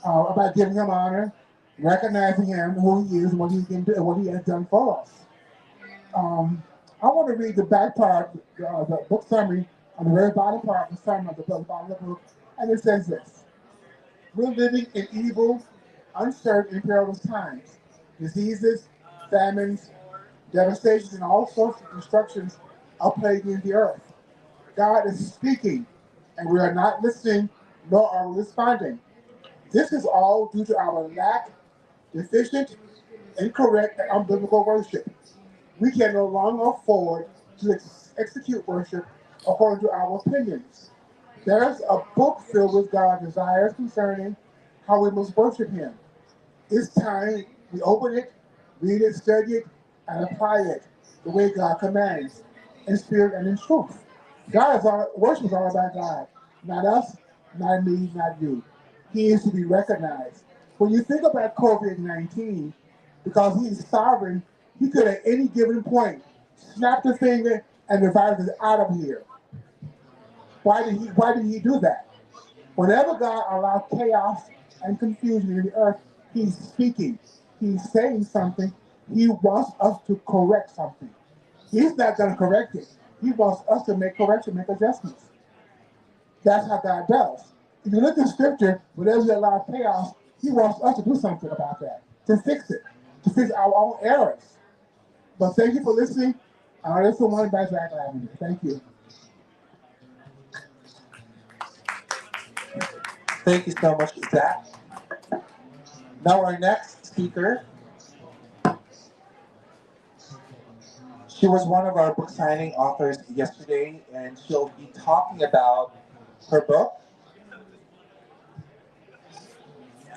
Speaker 11: about giving Him honor, recognizing Him, who He is, and what He can do, and what He has done for us. I want to read the back part, the book summary, on the very bottom part, the summary of the bottom of the book, and it says this. We're living in evil, uncertain, and perilous times. Diseases, famines, devastations, and all sorts of destructions are plaguing the earth. God is speaking, and we are not listening, nor are we responding. This is all due to our lack, deficient, incorrect, and unbiblical worship. We can no longer afford to execute worship according to our opinions. There's a book filled with God's desires concerning how we must worship Him. It's time we open it, read it, study it, and apply it the way God commands, in spirit and in truth. Worship is all about God, not us, not me, not you. He is to be recognized. When you think about COVID-19, because He is sovereign, He could at any given point snap the finger and the virus is out of here. Why did he do that? Whenever God allows chaos and confusion in the earth, He's speaking. He's saying something. He wants us to correct something. He's not going to correct it. He wants us to make correction, make adjustments. That's how God does. If you look at Scripture, whenever He allows chaos, He wants us to do something about that, to fix it, to fix our own errors. But thank you for listening. This is one by Zach Lavender. Thank you.
Speaker 9: Thank you so much, Zach. Now our next speaker, she was one of our book signing authors yesterday, and she'll be talking about her book,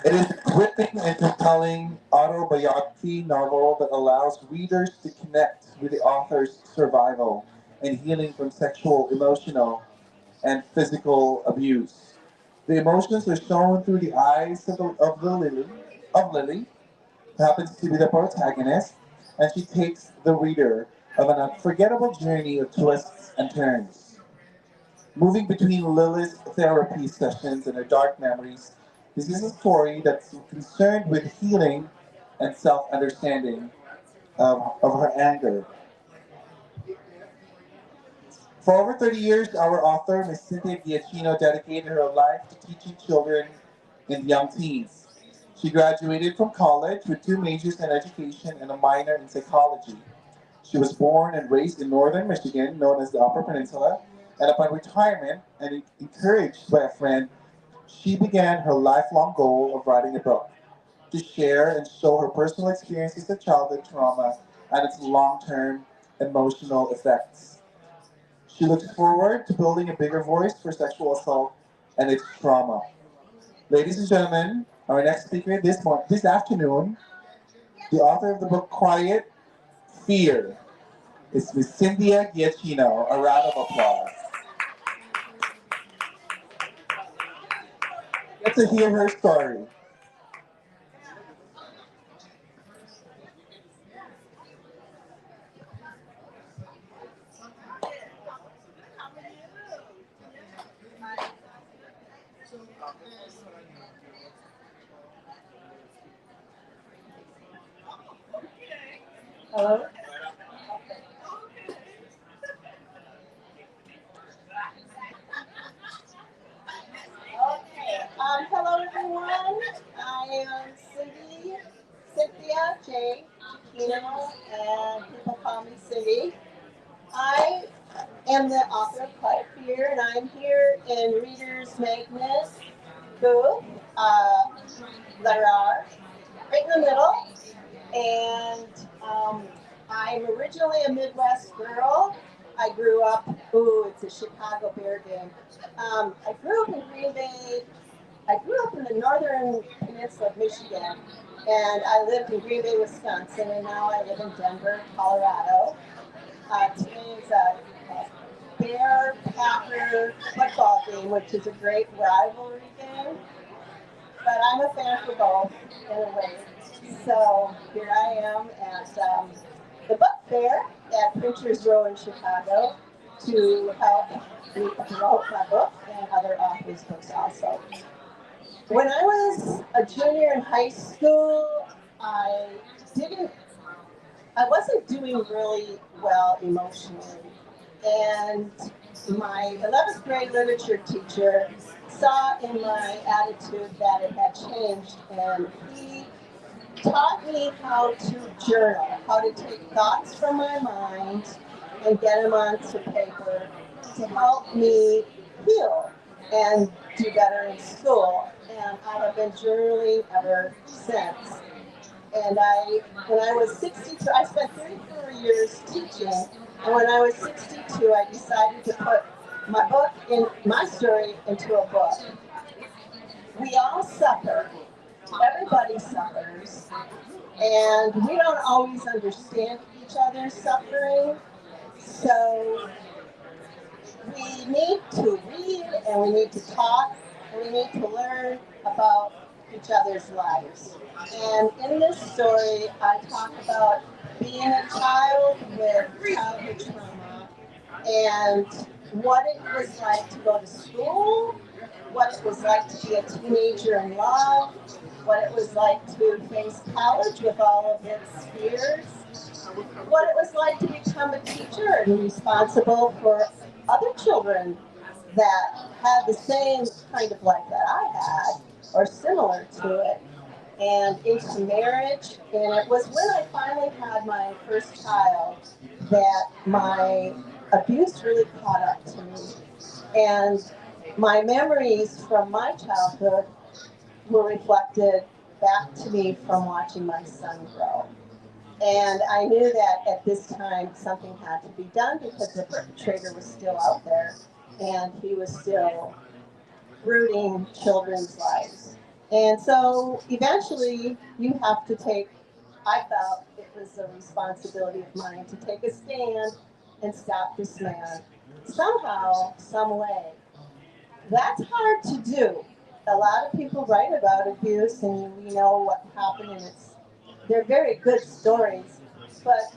Speaker 9: It is a gripping and compelling autobiography novel that allows readers to connect with the author's survival and healing from sexual, emotional, and physical abuse. The emotions are shown through the eyes of Lily, who happens to be the protagonist, and she takes the reader of an unforgettable journey of twists and turns. Moving between Lily's therapy sessions and her dark memories, this is a story that's concerned with healing and self-understanding of her anger. For over 30 years, our author, Ms. Cynthia Giacchino, dedicated her life to teaching children and young teens. She graduated from college with two majors in education and a minor in psychology. She was born and raised in northern Michigan, known as the Upper Peninsula, and upon retirement and encouraged by a friend, she began her lifelong goal of writing a book to share and show her personal experiences of childhood trauma and its long-term emotional effects. She looks forward to building a bigger voice for sexual assault and its trauma. Ladies and gentlemen, our next speaker this afternoon, the author of the book Quiet Fear, is Miss Cynthia Giacchino. A round of applause. Get to hear her story.
Speaker 10: Hello?
Speaker 1: Okay. Hello, everyone. I am Cynthia J. Giacchino, and people call me Cindy. I am the author of Quiet Fear, and I'm here in Reader's Magnet booth, letter R, right in the middle. And I'm originally a Midwest girl. I grew up, it's a Chicago Bear game. I grew up in Green Bay. I grew up in the northern peninsula of Michigan, and I lived in Green Bay, Wisconsin, and now I live in Denver, Colorado. Today is a Bear Packer football game, which is a great rivalry game. But I'm a fan for both in a way. So here I am at the book fair at Printer's Row in Chicago to help me promote my book and other authors' books also. When I was a junior in high school, didn't I wasn't doing really well emotionally. And my 11th grade literature teacher saw in my attitude that it had changed, and he taught me how to journal, how to take thoughts from my mind and get them onto paper to help me heal and do better in school. And I have been journaling ever since. And when I was 62, I spent 34 years teaching. And when I was 62, I decided to put my story into a book. We all suffer. Everybody suffers. And we don't always understand each other's suffering. So we need to read and we need to talk and we need to learn about each other's lives. And in this story, I talk about being a child with childhood trauma and what it was like to go to school, what it was like to be a teenager in love, what it was like to face college with all of its fears, what it was like to become a teacher and responsible for other children that had the same kind of life that I had or similar to it, and into marriage. And it was when I finally had my first child that my abuse really caught up to me. And my memories from my childhood were reflected back to me from watching my son grow. And I knew that at this time something had to be done because the perpetrator was still out there and he was still rooting children's lives.
Speaker 21: And so eventually you have to take, I felt it was a responsibility of mine to take a stand and stop this man somehow, some way. That's hard to do. A lot of people write about abuse and we know what happened and they're very good stories. But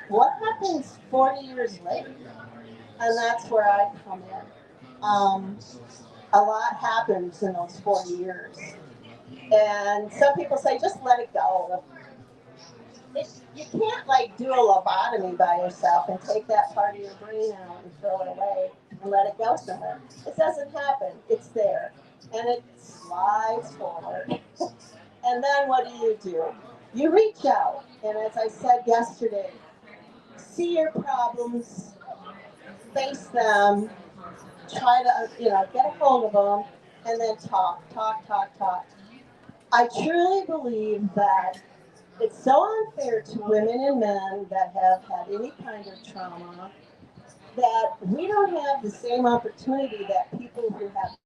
Speaker 21: what happens 40 years later? And that's where I come in. A lot happens in those 40 years. And some people say, just let it go. You can't like do a lobotomy by yourself and take that part of your brain out and throw it away and let it go somewhere. It doesn't happen. It's there. And it slides forward. And then what do? You reach out. And as I said yesterday, see your problems, face them, try to, get a hold of them, and then talk, talk, talk, talk. I truly believe that it's so unfair to women and men that have had any kind of trauma that we don't have the same opportunity that people who have.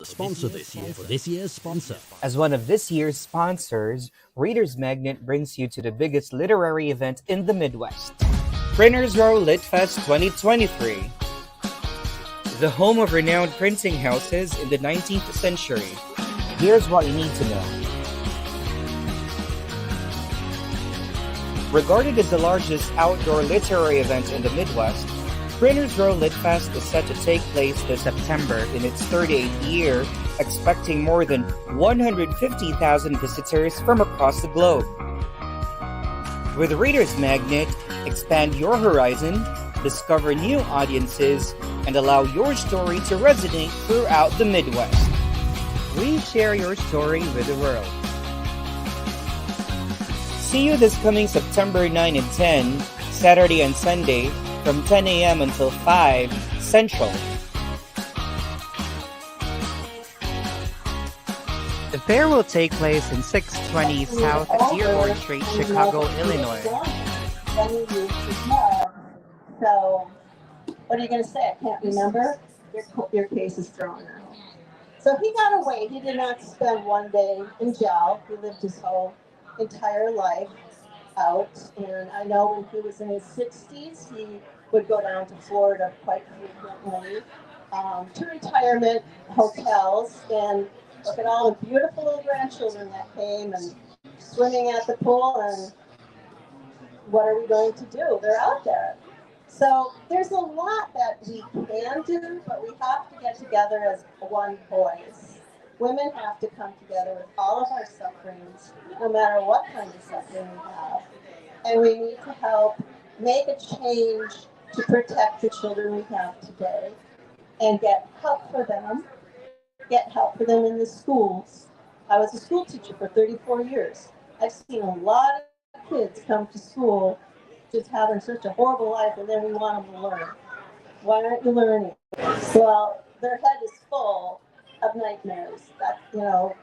Speaker 15: Sponsor this year for this year's sponsor.
Speaker 16: As one of this year's sponsors, Reader's Magnet brings you to the biggest literary event in the Midwest, Printers Row Lit Fest 2023. The home of renowned printing houses in the 19th century. Here's what you need to know. Regarded as the largest outdoor literary event in the Midwest, Printers Row Lit Fest is set to take place this September in its 38th year, expecting more than 150,000 visitors from across the globe. With Reader's Magnet, expand your horizon, discover new audiences, and allow your story to resonate throughout the Midwest. We share your story with the world. See you this coming September 9 and 10, Saturday and Sunday, from 10 a.m. until 5 Central. The fair will take place in 620 South Dearborn Street, Chicago, Illinois.
Speaker 21: So, what are you going to say? I can't remember. Your case is thrown out. So he got away. He did not spend one day in jail. He lived his whole entire life out. And I know when he was in his 60s, he would go down to Florida quite frequently to retirement hotels and look at all the beautiful little grandchildren that came and swimming at the pool. And what are we going to do? They're out there. So there's a lot that we can do, but we have to get together as one voice. Women have to come together with all of our sufferings, no matter what kind of suffering we have. And we need to help make a change to protect the children we have today and get help for them, get help for them in the schools. I was a school teacher for 34 years. I've seen a lot of kids come to school just having such a horrible life, and then we want them to learn. Why aren't you learning? Well, their head is full of nightmares. That,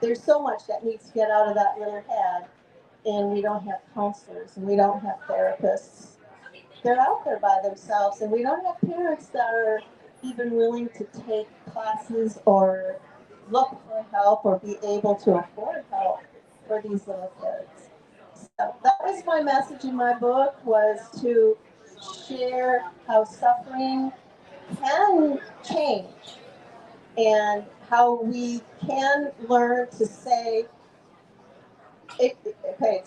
Speaker 21: there's so much that needs to get out of that little head, and we don't have counselors and we don't have therapists. They're out there by themselves, and we don't have parents that are even willing to take classes or look for help or be able to afford help for these little kids. So that was my message in my book, was to share how suffering can change and how we can learn to say okay,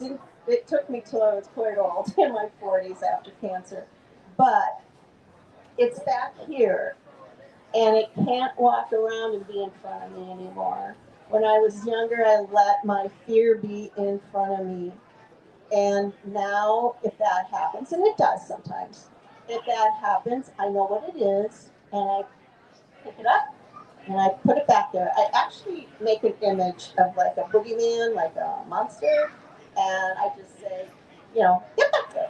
Speaker 21: it took me till I was quite old, in my 40s after cancer, but it's back here, and it can't walk around and be in front of me anymore. When I was younger, I let my fear be in front of me, and now if that happens, and it does sometimes, if that happens, I know what it is, and I pick it up and I put it back there. I actually make an image of like a boogeyman, like a monster, and I just say, get back there.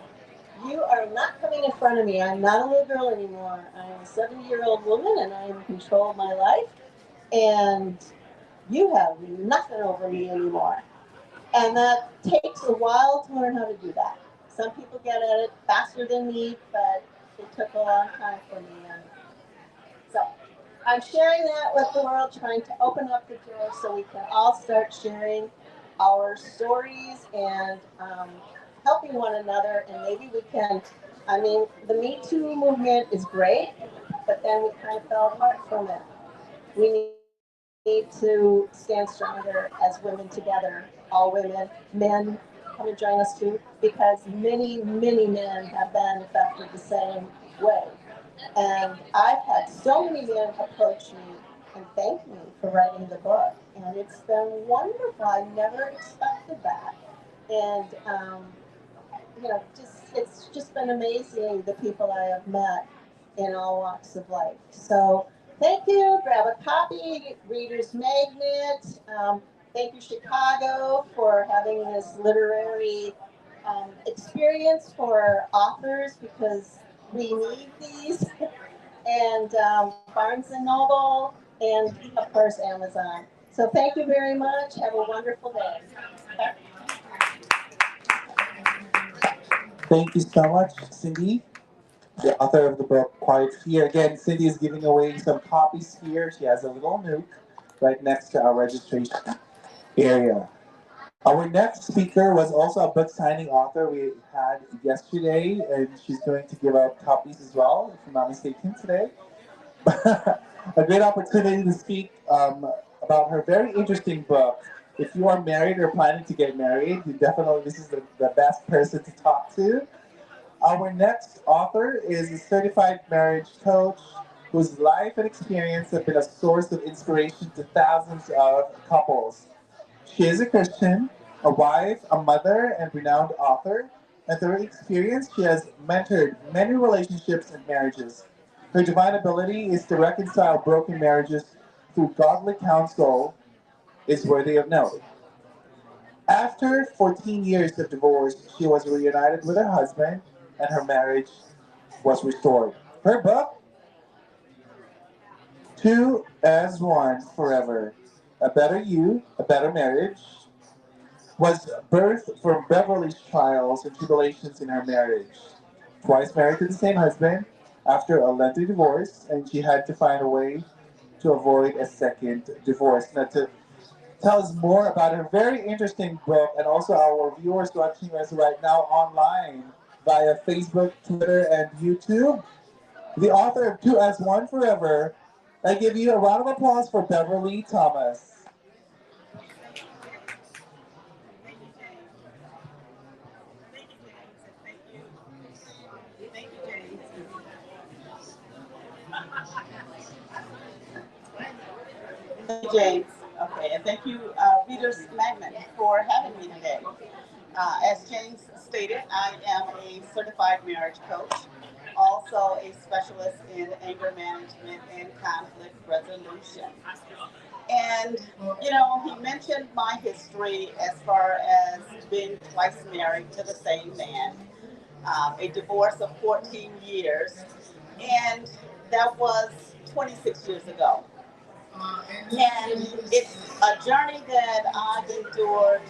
Speaker 21: You are not coming in front of me. I'm not a little girl anymore. I am a 70-year-old woman, and I am in control of my life, and you have nothing over me anymore. And that takes a while to learn how to do that. Some people get at it faster than me, but it took a long time for me. And so I'm sharing that with the world, trying to open up the door so we can all start sharing our stories and helping one another. And maybe we can, the Me Too movement is great, but then we kind of fell apart from it. We need to stand stronger as women together, all women, men come and join us too, because many, many men have been affected the same way. And I've had so many men approach me and thank me for writing the book. And it's been wonderful. I never expected that. And, it's just been amazing, the people I have met in all walks of life. So thank you. Grab a copy, Reader's Magnet. Thank you, Chicago, for having this literary experience for authors, because we need these. And Barnes and Noble, and of course Amazon. So thank you very much. Have a wonderful day.
Speaker 9: Thank you so much, Cindy, the author of the book Quiet Fear. Again, Cindy is giving away some copies here. She has a little nook right next to our registration area. Our next speaker was also a book signing author we had yesterday, and she's going to give out copies as well, if I'm not mistaken, today. A great opportunity to speak about her very interesting book. If you are married or planning to get married, you definitely, this is the best person to talk to. Our next author is a certified marriage coach whose life and experience have been a source of inspiration to thousands of couples. She is a Christian, a wife, a mother, and renowned author. And through experience, she has mentored many relationships and marriages. Her divine ability is to reconcile broken marriages through godly counsel is worthy of note. After 14 years of divorce, she was reunited with her husband, and her marriage was restored. Her book, Two as One Forever, A Better You, A Better Marriage, was birthed from Beverly's trials and tribulations in her marriage. Twice married to the same husband after a lengthy divorce, and she had to find a way to avoid a second divorce. Now, to tell us more about her very interesting book, and also our viewers watching us right now online via Facebook, Twitter, and YouTube, the author of Two as One Forever, I give you a round of applause for Beverly Thomas.
Speaker 4: Thank you, James. Okay, and thank you, Readers Magnet, for having me today. As James stated, I am a certified marriage coach, also a specialist in anger management and conflict resolution. And, he mentioned my history as far as being twice married to the same man, a divorce of 14 years. And that was 26 years ago. And it's a journey that I've endured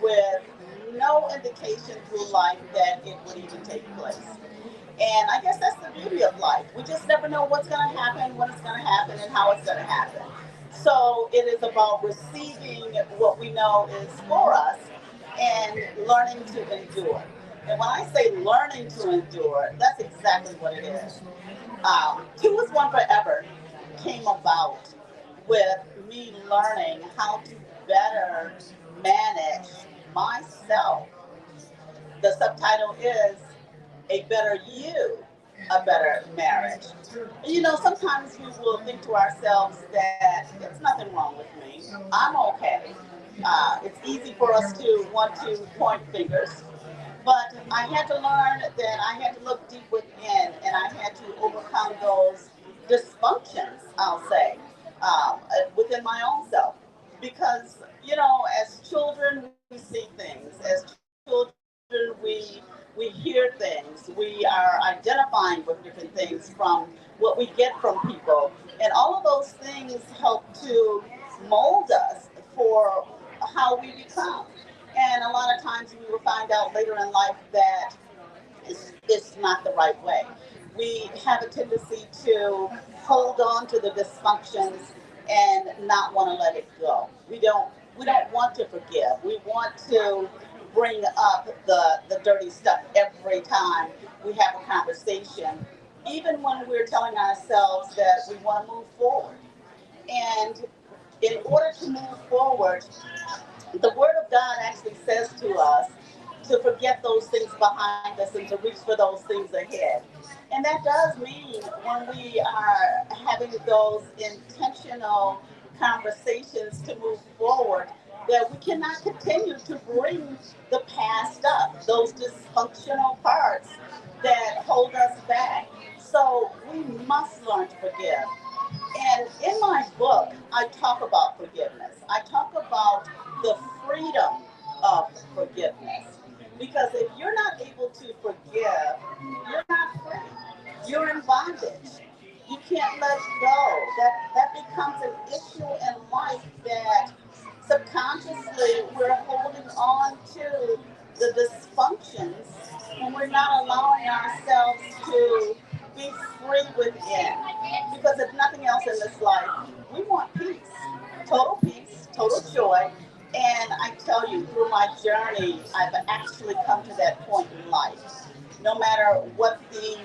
Speaker 4: with no indication through life that it would even take place. And I guess that's the beauty of life. We just never know what's going to happen, when it's going to happen, and how it's going to happen. So it is about receiving what we know is for us and learning to endure. And when I say learning to endure, that's exactly what it is. Two is One Forever came about with me learning how to better manage myself. The subtitle is A Better You, A Better Marriage. You know, sometimes we will think to ourselves that it's nothing wrong with me. I'm okay. It's easy for us to want to point fingers, but I had to learn that I had to look deep within and I had to overcome those dysfunctions, I'll say, within my own self. Because, you know, as children, we see things. As children, we hear things. We are identifying with different things from what we get from people. And all of those things help to mold us for how we become. And a lot of times we will find out later in life that it's not the right way. We have a tendency to hold on to the dysfunctions and not want to let it go. We don't want to forgive. We want to bring up the dirty stuff every time we have a conversation, even when we're telling ourselves that we want to move forward. And in order to move forward, the Word of God actually says to us to forget those things behind us and to reach for those things ahead. And that does mean when we are having those intentional conversations to move forward, that we cannot continue to bring the past up, those dysfunctional parts that hold us back. So we must learn to forgive. And in my book, I talk about forgiveness. I talk about the freedom of forgiveness. Because if you're not able to forgive, you're not free. You're in bondage. You can't let go. That becomes an issue in life that subconsciously we're holding on to the dysfunctions and we're not allowing ourselves to be free within. Because if nothing else in this life, we want peace, total joy. And I tell you, through my journey, I've actually come to that point in life. No matter what the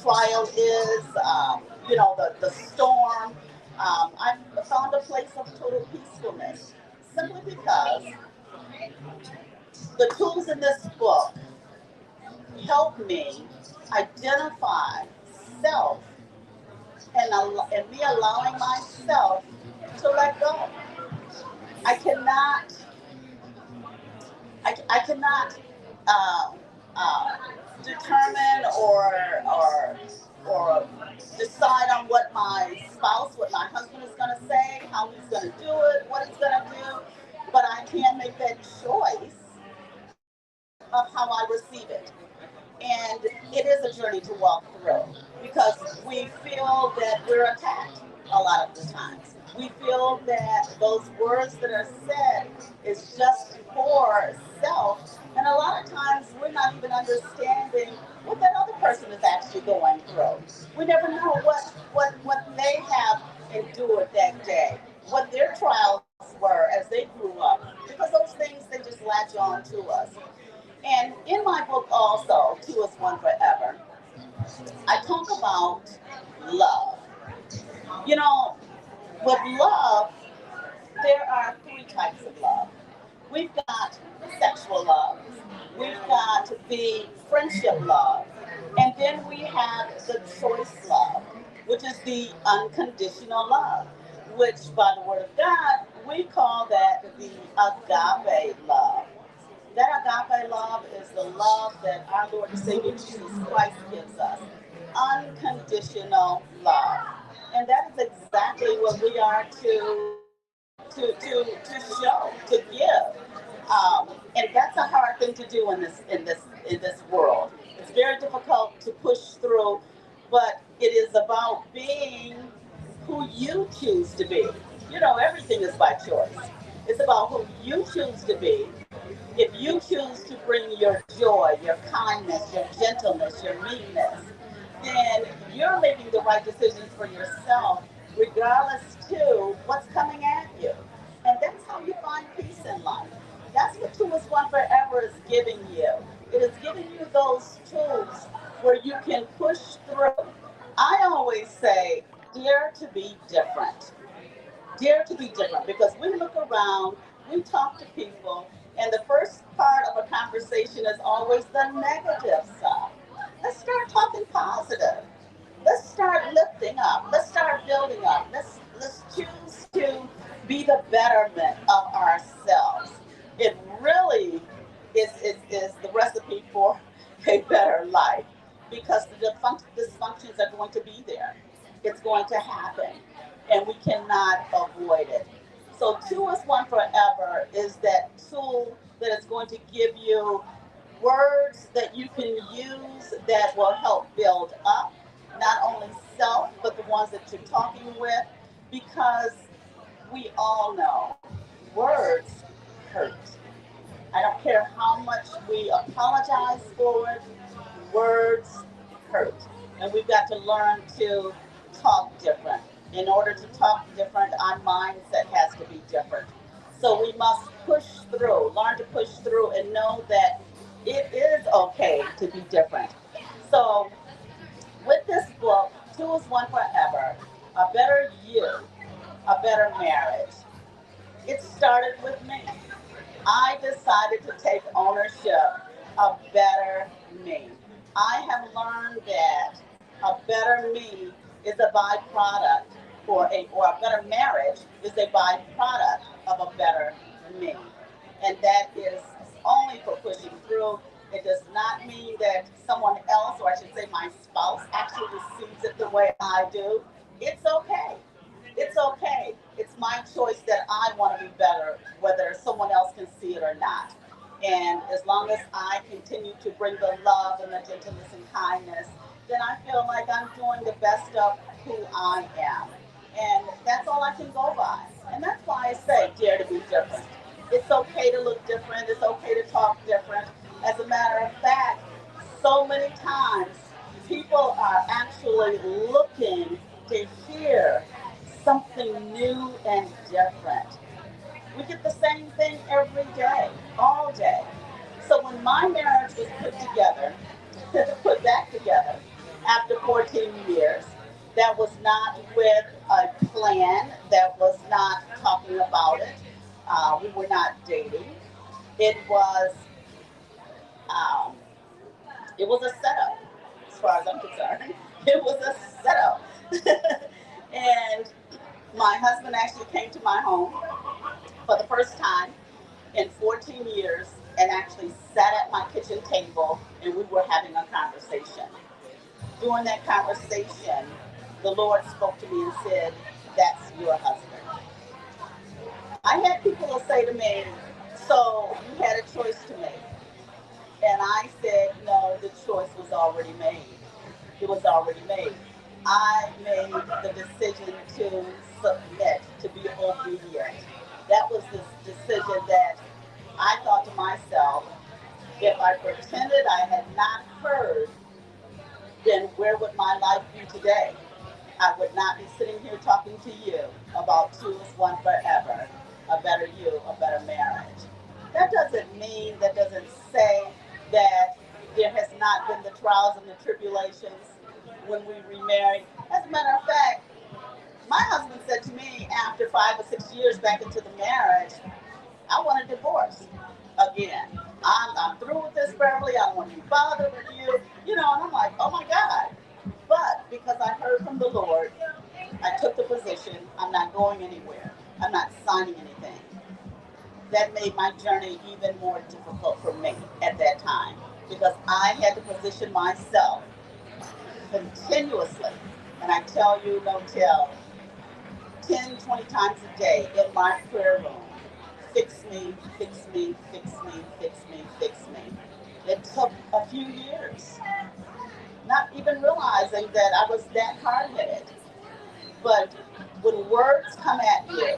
Speaker 4: trial is, the storm, I've found a place of total peacefulness. Simply because the tools in this book help me identify self and me allowing myself to let go. I cannot, I cannot um, uh, determine or decide on what my spouse, what my husband is going to say, how he's going to do it, what he's going to do, but I can make that choice of how I receive it. And it is a journey to walk through because we feel that we're attacked a lot of the times. We feel that those words that are said is just for self, and a lot of times we're not even understanding what that other person is actually going through. We never know what they have endured that day, what their trials were as they grew up, because those things they just latch on to us. And in my book also, Two is One Forever, I talk about love. You know, with love, there are three types of love. We've got sexual love, we've got the friendship love, and then we have the choice love, which is the unconditional love, which by the word of God, we call that the agape love. That agape love is the love that our Lord and Savior Jesus Christ gives us. Unconditional love. And that is exactly what we are to show, to give. And that's a hard thing to do in this world. It's very difficult to push through, but It is about being who you choose to be. You know, everything is by choice. It's about who you choose to be. If you choose to bring your joy, your kindness, your gentleness, your meekness, then you're making the right decisions for yourself, regardless to what's coming at you. And that's how you find peace in life. That's what Two is One Forever is giving you. It is giving you those tools where you can push through. I always say, dare to be different. Dare to be different because we look around, we talk to people, and the first part of a conversation is always the negative stuff. Let's start talking positive. Let's start lifting up. Let's start building up. Let's choose to be the betterment of ourselves. It really is the recipe for a better life because the dysfunctions are going to be there. It's going to happen, and we cannot avoid it. So, Two is One Forever is that tool that is going to give you words that you can use that will help build up not only self, but the ones that you're talking with, because we all know words hurt. I don't care how much we apologize for it, words hurt. And we've got to learn to talk different. In order to talk different, our mindset has to be different. So we must push through, learn to push through, and know that it is okay to be different. So with this book, Two is One Forever, A Better You, A Better Marriage, it started with me. I decided to take ownership of better me. I have learned that a better me is a byproduct or a better marriage is a byproduct of a better me. And that is only for pushing through. It does not mean that someone else, or I should say my spouse, actually sees it the way I do. It's okay. It's okay. It's my choice that I want to be better, whether someone else can see it or not. And as long as I continue to bring the love and the gentleness and kindness, then I feel like I'm doing the best of who I am. And that's all I can go by. And that's why I say dare to be different. It's okay to look different. It's okay to talk different. As a matter of fact, so many times people are actually looking to hear something new and different. We get the same thing every day, all day. So when my marriage was put together, put back together after 14 years, that was not with a plan, that was not talking about it. We were not dating. It was um, it was a setup, as far as I'm concerned. It was a setup. And my husband actually came to my home for the first time in 14 years and actually sat at my kitchen table and we were having a conversation. During that conversation, the Lord spoke to me and said, "That's your husband." I had people say to me, "So you had a choice to make." And I said, "No, the choice was already made. It was already made. I made the decision to submit, to be obedient." That was the decision that I thought to myself, if I pretended I had not heard, then where would my life be today? I would not be sitting here talking to you about Two is One Forever, a better you, a better marriage. That doesn't mean, that doesn't say that there has not been the trials and the tribulations when we remarried. As a matter of fact, my husband said to me after 5 or 6 years back into the marriage, "I want a divorce again. I'm through with this, Beverly. I don't want to be bothered with you." You know, and I'm like, oh my God. But because I heard from the Lord, I took the position. I'm not going anywhere. I'm not signing anything. That made my journey even more difficult for me at that time because I had to position myself continuously. And I tell you, no tell, 10, 20 times a day in my prayer room. Fix me, fix me, fix me, fix me, fix me. It took a few years. not even realizing that I was that hard-headed. But when words come at you,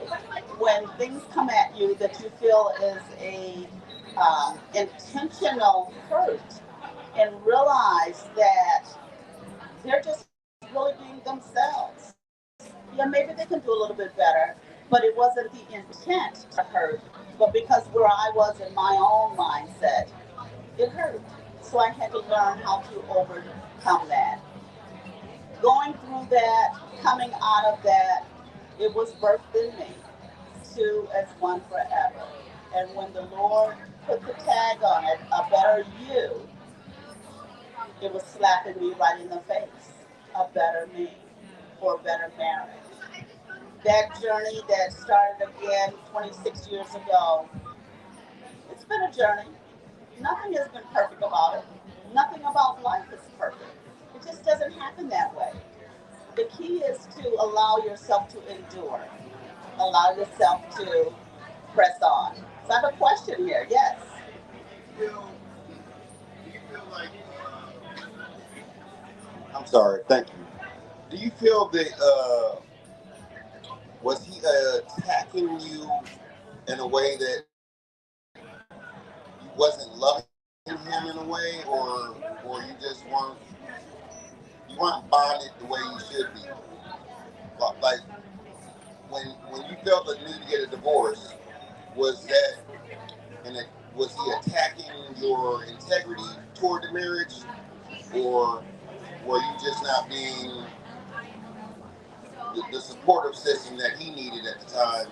Speaker 4: when things come at you that you feel is a intentional hurt, and realize that they're just really being themselves. Yeah, maybe they can do a little bit better, but it wasn't the intent to hurt, but because where I was in my own mindset, it hurt. So I had to learn how to overcome that. Going through that, coming out of that, it was birthed in me. Two as one forever. And when the Lord put the tag on it, a better you, it was slapping me right in the face. A better me for a better marriage. That journey that started again 26 years ago, it's been a journey. Nothing has been perfect about it. Nothing about life is perfect. It just doesn't happen that way. The key is to allow yourself to endure, allow yourself to press on. So I have a question here. Yes.
Speaker 7: I'm sorry. Thank you. Do you feel that was he attacking you in a way that you wasn't loving him in a way, or you weren't bonded the way you should be? Like when you felt the need to get a divorce, was that and it, was he attacking your integrity toward the marriage, or were you just not being the supportive system that he needed at the time?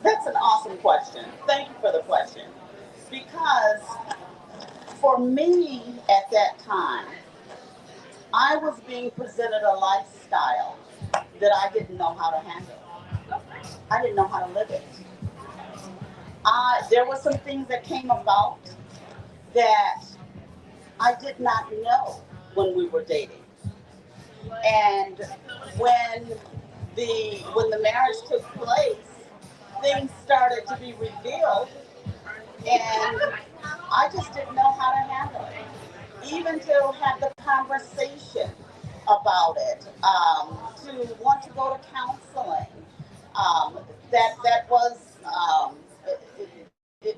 Speaker 4: That's an awesome question. Thank you for the question. Because for me at that time, I was being presented a lifestyle that I didn't know how to handle. I didn't know how to live it. There were some things that came about that I did not know when we were dating. And when the marriage took place, things started to be revealed, and I just didn't know how to handle it. Even to have the conversation about it, to want to go to counseling, that was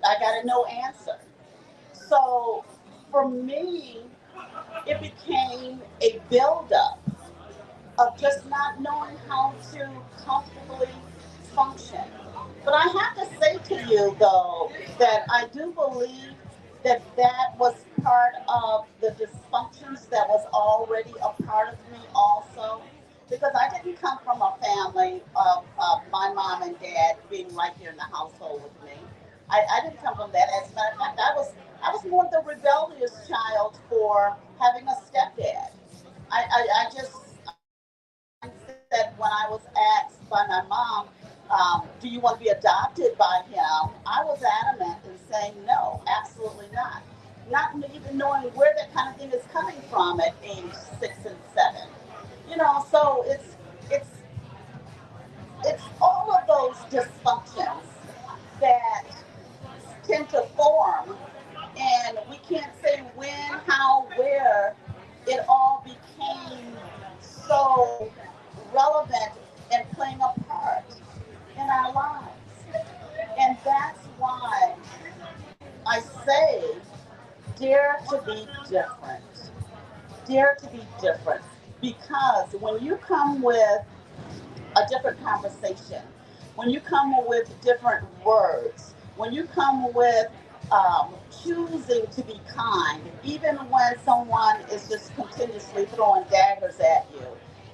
Speaker 4: I got a no answer. So for me, it became a buildup of just not knowing how to comfortably function. But I have to say to you, though, that I do believe that that was part of the dysfunctions that was already a part of me also. Because I didn't come from a family of my mom and dad being right here in the household with me. I didn't come from that. As a matter of fact, I was more the rebellious child for having a stepdad. I just said when I was asked by my mom, do you want to be adopted by him? I was adamant in saying no, absolutely not. Not even knowing where that kind of thing is coming from at age 6 and 7. You know, so it's it's all of those dysfunctions that tend to form, and we can't say when, how, where it all became so relevant and playing a part in our lives. And that's why I say, dare to be different. Dare to be different. Because when you come with a different conversation, when you come with different words, when you come with choosing to be kind, even when someone is just continuously throwing daggers at you,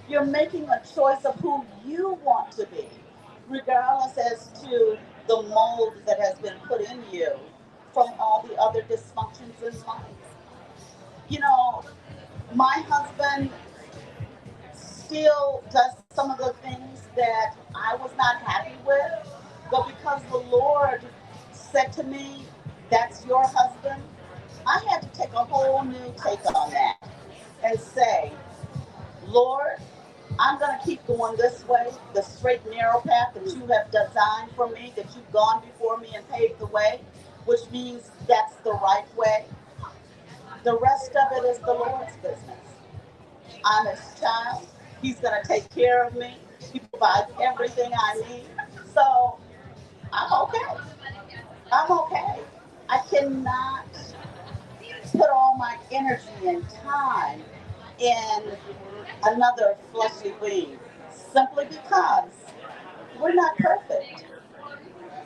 Speaker 4: you're making a choice of who you want to be, regardless as to the mold that has been put in you from all the other dysfunctions in life. You know, my husband still does some of the things that I was not happy with, but because the Lord said to me, that's your husband, I had to take a whole new take on that and say, Lord, I'm going to keep going this way, the straight and narrow path that you have designed for me, that you've gone before me and paved the way, which means that's the right way. The rest of it is the Lord's business. I'm his child. He's going to take care of me. He provides everything I need. So I'm okay. I'm okay. I cannot put all my energy and time in another fleshly being simply because we're not perfect.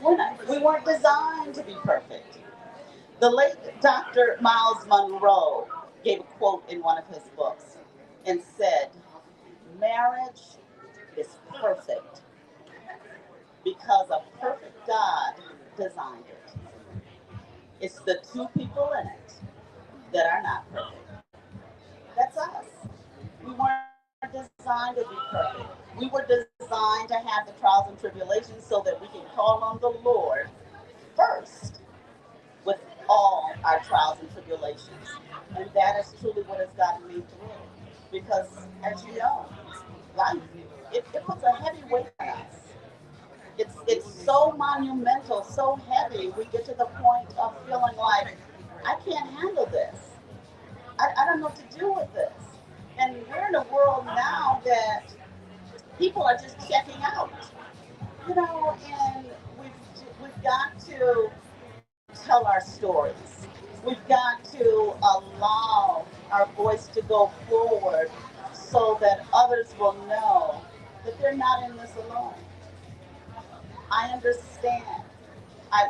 Speaker 4: We're not. We weren't designed to be perfect. The late Dr. Miles Monroe gave a quote in one of his books and said, marriage is perfect because a perfect God designed it. It's the two people in it that are not perfect. That's us. We weren't designed to be perfect. We were designed to have the trials and tribulations so that we can call on the Lord first with all our trials and tribulations. And that is truly what has gotten me through. Because, as you know, life, it puts a heavy weight on us. It's so monumental, so heavy, we get to the point of feeling like, I can't handle this. I don't know what to do with this. And we're in a world now that people are just checking out, and we've got to tell our stories. We've got to allow our voice to go forward so that others will know that they're not in this alone. I understand.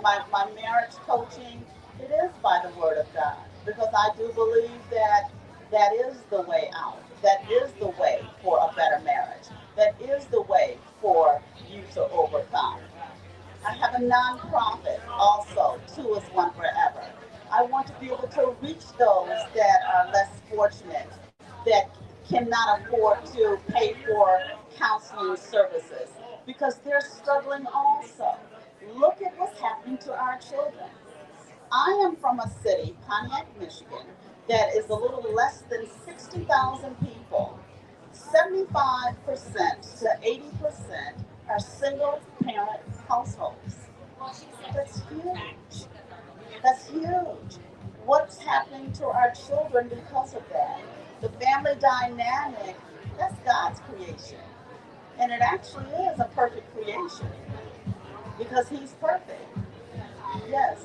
Speaker 4: My marriage coaching, it is by the word of God because I do believe that that is the way out. That is the way for a better marriage. That is the way for you to overcome. I have a nonprofit also, Two is One Forever. I want to be able to reach those that are less fortunate, that cannot afford to pay for counseling services because they're struggling also. Look at what's happening to our children. I am from a city, Pontiac, Michigan, that is a little less than 60,000 people. 75% to 80% are single parent households. That's huge. That's huge. What's happening to our children because of that? The family dynamic, that's God's creation. And it actually is a perfect creation because He's perfect. Yes,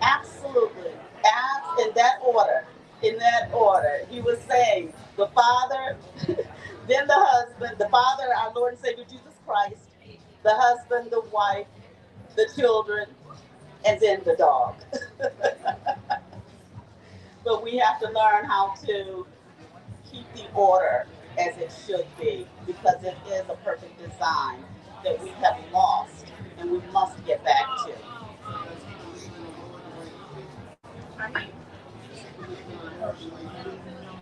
Speaker 4: absolutely. In that order. In that order. He was saying the Father, then the husband, the Father, our Lord and Savior Jesus Christ, the husband, the wife, the children, and then the dog. But we have to learn how to keep the order as it should be because it is a perfect design that we have lost and we must get back to.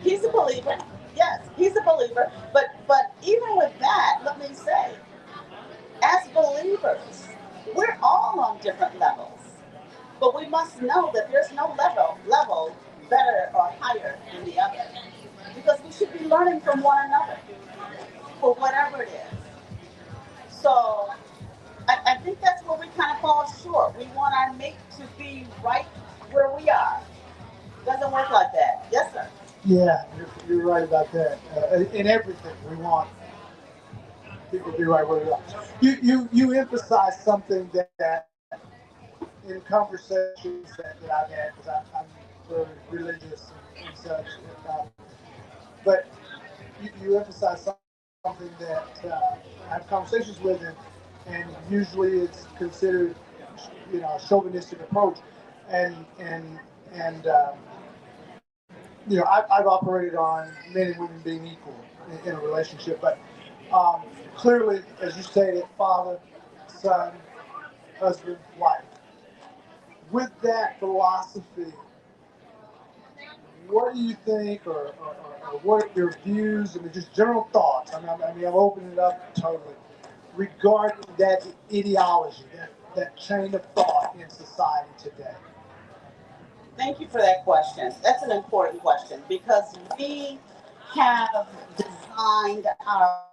Speaker 4: He's a believer. Yes, he's a believer. But even with that, let me say, as believers, we're all on different levels. But we must know that there's no level better or higher than the other. Because we should be learning from one another for whatever it is. So I think that's where we kind of fall short. We want our mate to be right where we are. Doesn't work like that. Yes, sir.
Speaker 11: Yeah, you're right about that. In everything, we want people to be right where they are. You emphasize something that in conversations that I've had, because I'm very religious and such, but you emphasize something that I have conversations with, and usually it's considered, a chauvinistic approach, and I've operated on men and women being equal in a relationship, but clearly, as you stated, father, son, husband, wife. With that philosophy, what do you think, or what are your views, and just general thoughts? I'm opening it up totally regarding that ideology, that chain of thought in society today.
Speaker 4: Thank you for that question. That's an important question because we have designed our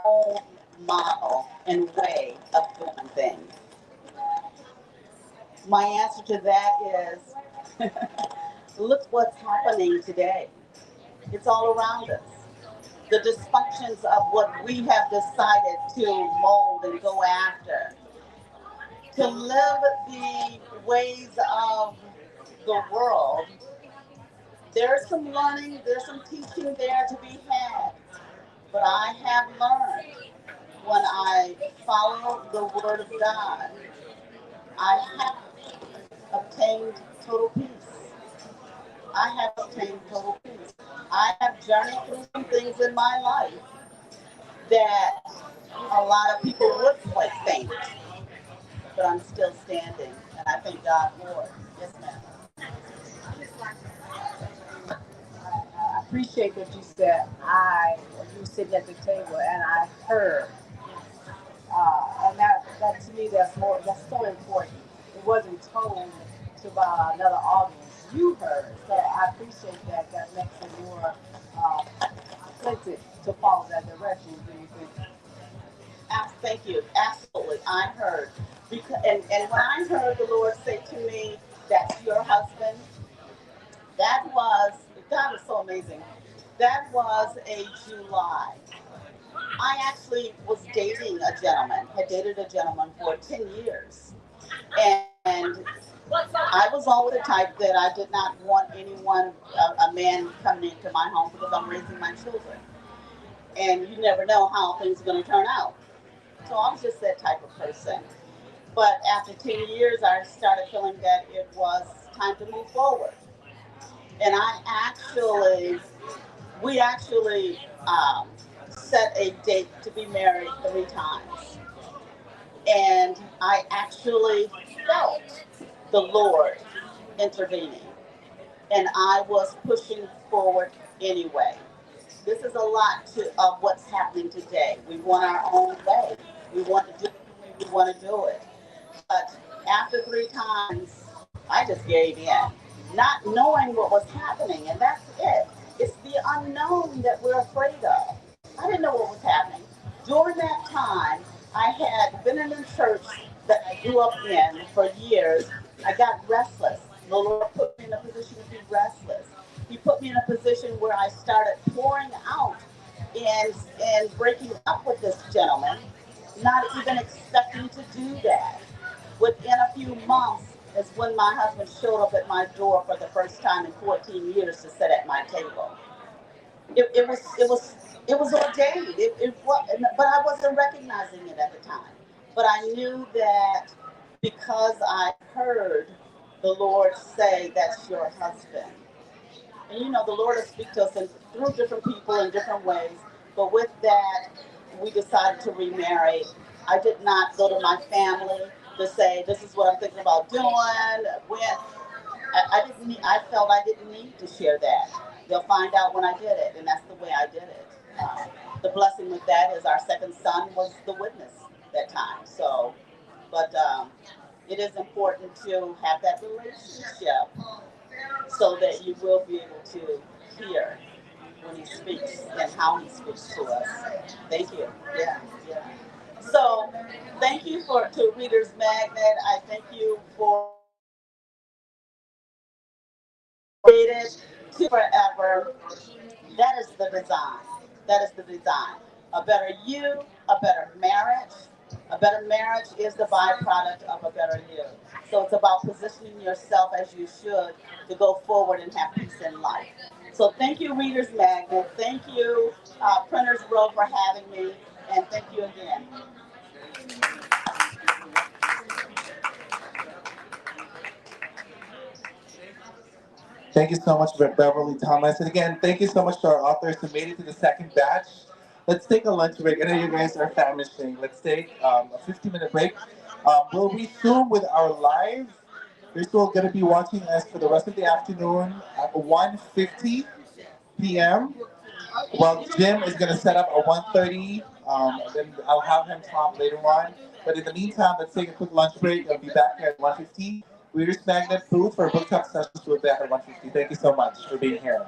Speaker 4: own model and way of doing things. My answer to that is Look what's happening today. It's all around us. The dysfunctions of what we have decided to mold and go after. To live the ways of the world, there's some learning, there's some teaching there to be had. But I have learned when I follow the Word of God, I have obtained total peace. I have obtained total peace. I have journeyed through some things in my life that a lot of people would faint, but I'm still standing, and I thank God for it. Yes, ma'am.
Speaker 10: I appreciate that you said you were sitting at the table and I heard. And that to me, that's so important. It wasn't told to another audience. You heard. So I appreciate that. That makes it more authentic to follow that direction. Do you think?
Speaker 4: Thank you. Absolutely. I heard. And when I heard the Lord say to me, that's your husband, that was, God is so amazing. That was a July. I actually was dating a gentleman, had dated a gentleman for 10 years. And I was always the type that I did not want anyone, a man coming into my home because I'm raising my children. And you never know how things are going to turn out. So I was just that type of person. But after 10 years, I started feeling that it was time to move forward. And we actually set a date to be married 3 times. And I actually felt the Lord intervening. And I was pushing forward anyway. This is a lot of what's happening today. We want our own way. We want to do it the way we want to do it. But after 3 times, I just gave in, not knowing what was happening, and that's it. It's the unknown that we're afraid of. I didn't know what was happening. During that time, I had been in a church that I grew up in for years. I got restless. The Lord put me in a position to be restless. He put me in a position where I started pouring out and breaking up with this gentleman, not even expecting to do that. Within a few months is when my husband showed up at my door for the first time in 14 years to sit at my table. It was ordained. It was, but I wasn't recognizing it at the time. But I knew that because I heard the Lord say, "That's your husband." And the Lord will speak to us through different people in different ways. But with that, we decided to remarry. I did not go to my family to say, "This is what I'm thinking about doing." When I didn't, I felt I didn't need to share that. They'll find out when I did it, and that's the way I did it. The blessing with that is our second son was the witness that time. So, but it is important to have that relationship so that you will be able to hear when he speaks and how he speaks to us. Thank you. Yeah, yeah. So, thank you to Readers Magnet. I thank you for created to forever. That is the design. That is the design. A better you, a better marriage. A better marriage is the byproduct of a better you. So it's about positioning yourself as you should to go forward and have peace in life. So thank you, Readers Magnet. Thank you, Printers Row, for having me. And thank you again.
Speaker 9: Thank you so much, Beverly Thomas. And again, thank you so much to our authors who made it to the second batch. Let's take a lunch break. I know you guys are famishing. Let's take a 15-minute break. We'll resume with our live. You're still going to be watching us for the rest of the afternoon at 1:50 p.m. Well, Jim is going to set up at 1:30. Then I'll have him talk later on. But in the meantime, let's take a quick lunch break. I'll be back here at 1:50. Readers Magnet booth for book talk sessions will be back at 1:50. Thank you so much for being here.